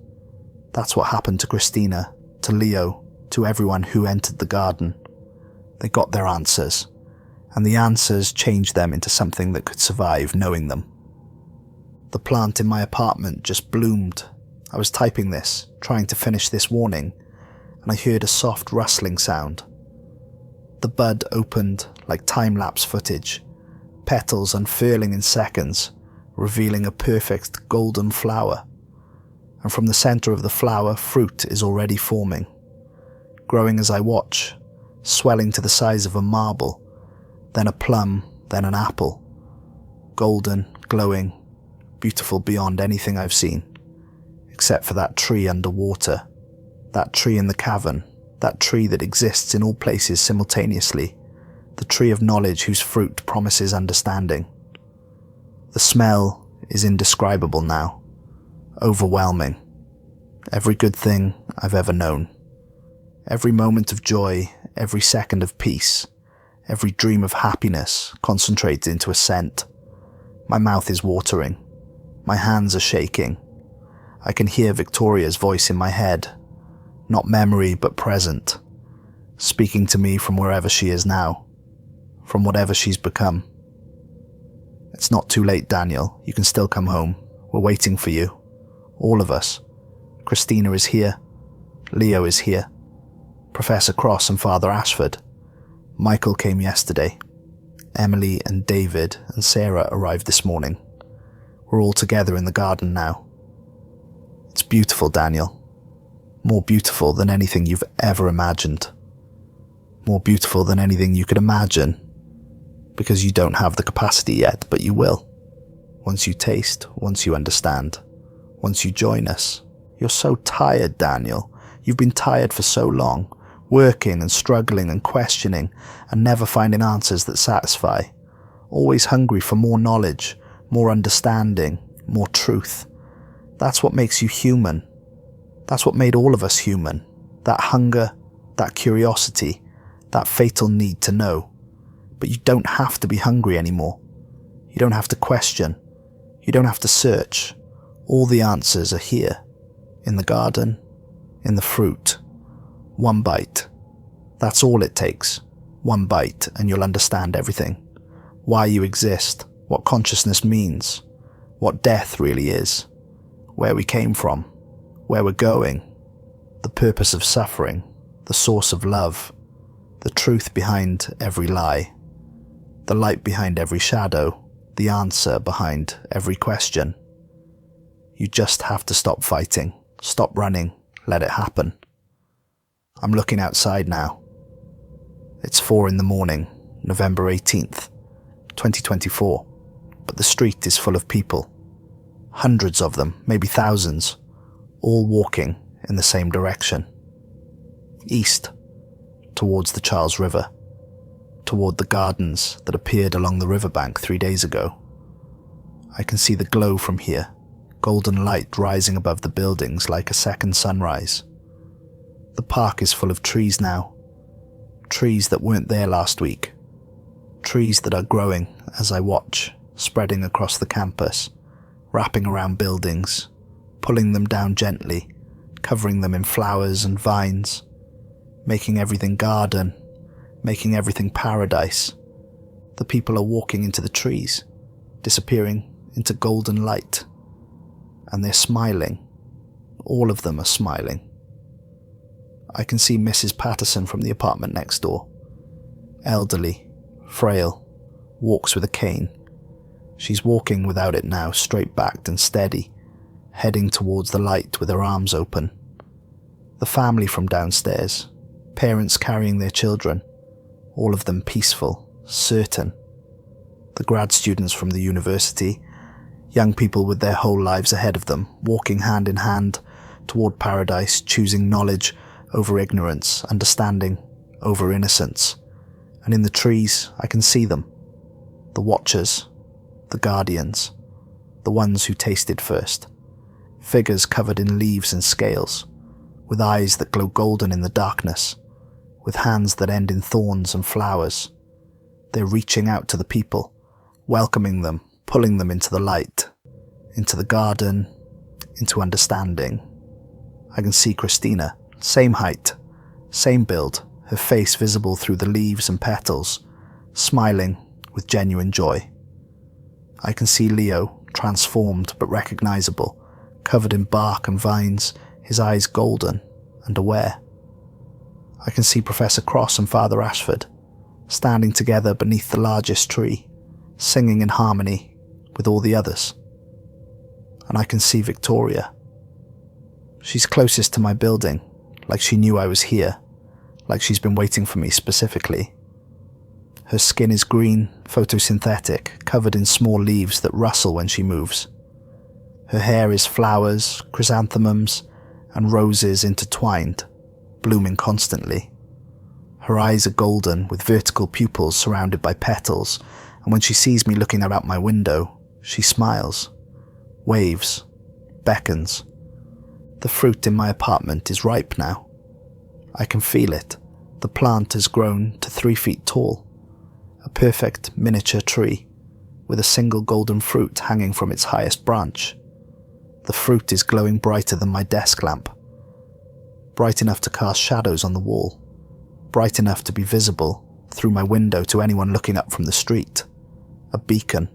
That's what happened to Christina, to Leo, to everyone who entered the garden. They got their answers, and the answers changed them into something that could survive knowing them. The plant in my apartment just bloomed. I was typing this, trying to finish this warning, and I heard a soft rustling sound. The bud opened like time-lapse footage, petals unfurling in seconds, revealing a perfect golden flower. And from the center of the flower, fruit is already forming. Growing as I watch, swelling to the size of a marble, then a plum, then an apple. Golden, glowing, beautiful beyond anything I've seen. Except for that tree underwater, that tree in the cavern, that tree that exists in all places simultaneously, the tree of knowledge whose fruit promises understanding. The smell is indescribable now, overwhelming. Every good thing I've ever known. Every moment of joy, every second of peace, every dream of happiness concentrated into a scent. My mouth is watering. My hands are shaking. I can hear Victoria's voice in my head, not memory but present, speaking to me from wherever she is now, from whatever she's become. It's not too late, Daniel. You can still come home. We're waiting for you. All of us. Christina is here. Leo is here. Professor Cross and Father Ashford. Michael came yesterday. Emily and David and Sarah arrived this morning. We're all together in the garden now. It's beautiful, Daniel. More beautiful than anything you've ever imagined. More beautiful than anything you could imagine. Because you don't have the capacity yet, but you will. Once you taste, once you understand, once you join us. You're so tired, Daniel. You've been tired for so long, working and struggling and questioning and never finding answers that satisfy. Always hungry for more knowledge, more understanding, more truth. That's what makes you human. That's what made all of us human. That hunger, that curiosity, that fatal need to know. But you don't have to be hungry anymore. You don't have to question. You don't have to search. All the answers are here. In the garden, in the fruit. One bite. That's all it takes. One bite and you'll understand everything. Why you exist, what consciousness means, what death really is, where we came from, where we're going, the purpose of suffering, the source of love, the truth behind every lie. The light behind every shadow, the answer behind every question. You just have to stop fighting, stop running, let it happen. I'm looking outside now. It's 4 in the morning, November 18th, 2024. but the street is full of people. Hundreds of them, maybe thousands, all walking in the same direction. East, towards the Charles River, toward the gardens that appeared along the riverbank 3 days ago. I can see the glow from here, golden light rising above the buildings like a second sunrise. The park is full of trees now, trees that weren't there last week, trees that are growing as I watch, spreading across the campus, wrapping around buildings, pulling them down gently, covering them in flowers and vines, making everything garden, making everything paradise. The people are walking into the trees, disappearing into golden light, and they're smiling. All of them are smiling. I can see Mrs. Patterson from the apartment next door. Elderly, frail, walks with a cane. She's walking without it now, straight-backed and steady, heading towards the light with her arms open. The family from downstairs, parents carrying their children, all of them peaceful, certain. The grad students from the university, young people with their whole lives ahead of them, walking hand in hand toward paradise, choosing knowledge over ignorance, understanding over innocence. And in the trees, I can see them. The watchers, the guardians, the ones who tasted first. Figures covered in leaves and scales, with eyes that glow golden in the darkness, with hands that end in thorns and flowers. They're reaching out to the people, welcoming them, pulling them into the light, into the garden, into understanding. I can see Christina, same height, same build, her face visible through the leaves and petals, smiling with genuine joy. I can see Leo, transformed but recognizable, covered in bark and vines, his eyes golden and aware. I can see Professor Cross and Father Ashford, standing together beneath the largest tree, singing in harmony with all the others. And I can see Victoria. She's closest to my building, like she knew I was here, like she's been waiting for me specifically. Her skin is green, photosynthetic, covered in small leaves that rustle when she moves. Her hair is flowers, chrysanthemums, and roses intertwined, blooming constantly. Her eyes are golden, with vertical pupils surrounded by petals, and when she sees me looking out my window, she smiles, waves, beckons. The fruit in my apartment is ripe now. I can feel it. The plant has grown to 3 feet tall, a perfect miniature tree, with a single golden fruit hanging from its highest branch. The fruit is glowing brighter than my desk lamp, bright enough to cast shadows on the wall, bright enough to be visible through my window to anyone looking up from the street. A beacon,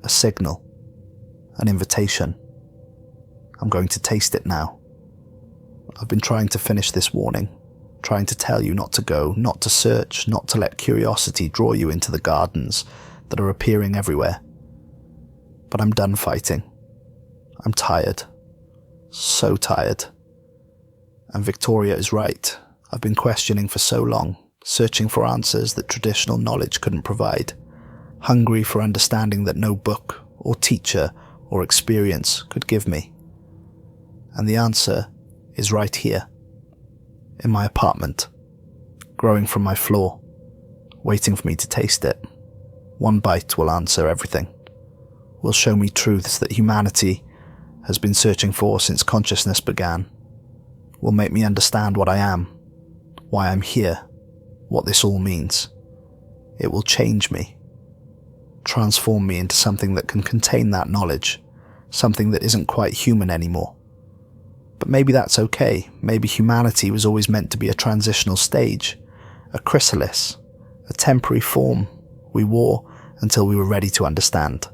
a signal, an invitation. I'm going to taste it now. I've been trying to finish this warning, trying to tell you not to go, not to search, not to let curiosity draw you into the gardens that are appearing everywhere. But I'm done fighting. I'm tired. So tired. And Victoria is right. I've been questioning for so long, searching for answers that traditional knowledge couldn't provide, hungry for understanding that no book or teacher or experience could give me. And the answer is right here, in my apartment, growing from my floor, waiting for me to taste it. One bite will answer everything, will show me truths that humanity has been searching for since consciousness began, will make me understand what I am, why I'm here, what this all means. It will change me, transform me into something that can contain that knowledge, something that isn't quite human anymore. But maybe that's okay. Maybe humanity was always meant to be a transitional stage, a chrysalis, a temporary form we wore until we were ready to understand.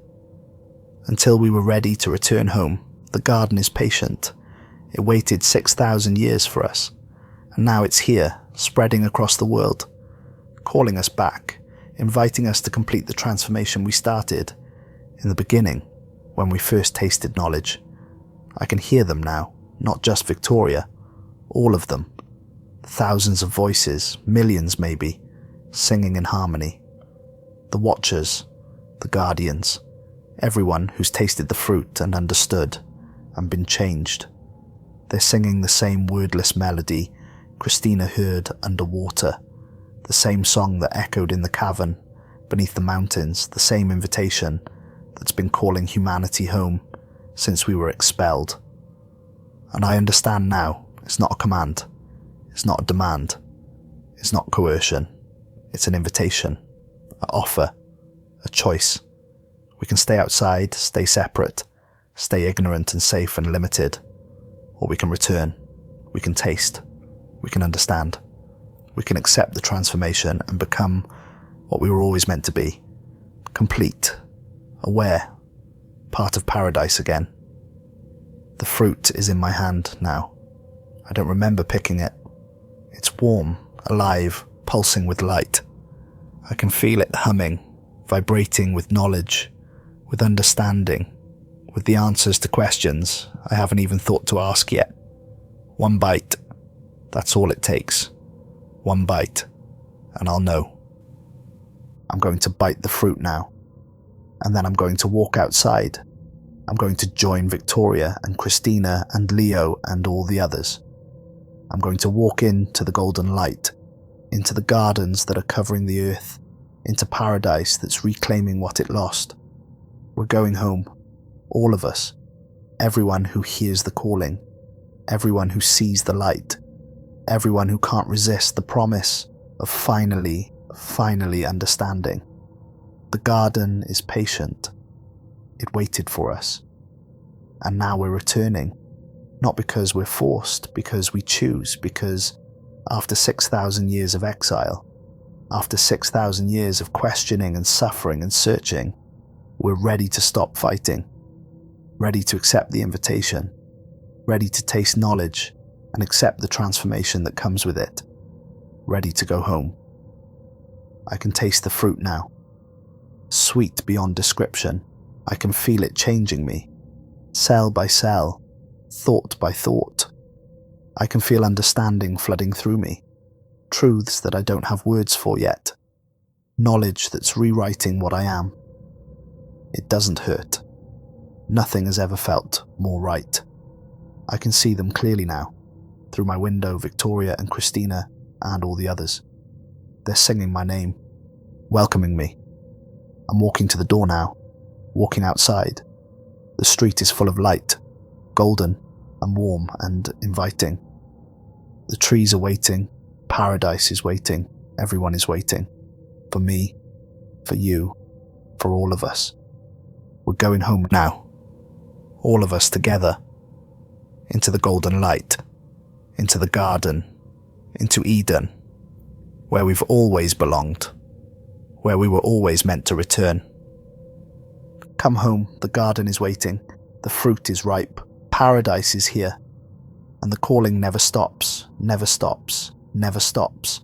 Until we were ready to return home. The garden is patient. It waited 6,000 years for us, and now it's here, spreading across the world, calling us back, inviting us to complete the transformation we started in the beginning when we first tasted knowledge. I can hear them now, not just Victoria, all of them, thousands of voices, millions maybe, singing in harmony. The watchers, the guardians, Everyone who's tasted the fruit and understood and been changed. They're singing the same wordless melody Christina heard underwater, the same song that echoed in the cavern beneath the mountains, the same invitation that's been calling humanity home since we were expelled. And I understand now, it's not a command, it's not a demand, it's not coercion, it's an invitation, an offer, a choice. We can stay outside, stay separate, stay ignorant and safe and limited, or we can return, we can taste, we can understand, we can accept the transformation and become what we were always meant to be, complete, aware, part of paradise again. The fruit is in my hand now. I don't remember picking it. It's warm, alive, pulsing with light. I can feel it humming, vibrating with knowledge, with understanding, with the answers to questions I haven't even thought to ask yet. One bite, that's all it takes. One bite, and I'll know. I'm going to bite the fruit now, and then I'm going to walk outside. I'm going to join Victoria and Christina and Leo and all the others. I'm going to walk into the golden light, into the gardens that are covering the earth, into paradise that's reclaiming what it lost. We're going home, all of us, everyone who hears the calling, everyone who sees the light, everyone who can't resist the promise of finally understanding. The garden is patient. It waited for us. And now we're returning, not because we're forced, because we choose, because after 6,000 years of exile, after 6,000 years of questioning and suffering and searching, we're ready to stop fighting, ready to accept the invitation, ready to taste knowledge and accept the transformation that comes with it, ready to go home. I can taste the fruit now, sweet beyond description. I can feel it changing me, cell by cell, thought by thought. I can feel understanding flooding through me, truths that I don't have words for yet, knowledge that's rewriting what I am. It doesn't hurt. Nothing has ever felt more right. I can see them clearly now, through my window, Victoria and Christina and all the others. They're singing my name, welcoming me. I'm walking to the door now, walking outside. The street is full of light, golden and warm and inviting. The trees are waiting, paradise is waiting, everyone is waiting. For me, for you, for all of us. We're going home now, all of us together, into the golden light, into the garden, into Eden, where we've always belonged, where we were always meant to return. Come home, the garden is waiting, the fruit is ripe, paradise is here, and the calling never stops, never stops, never stops.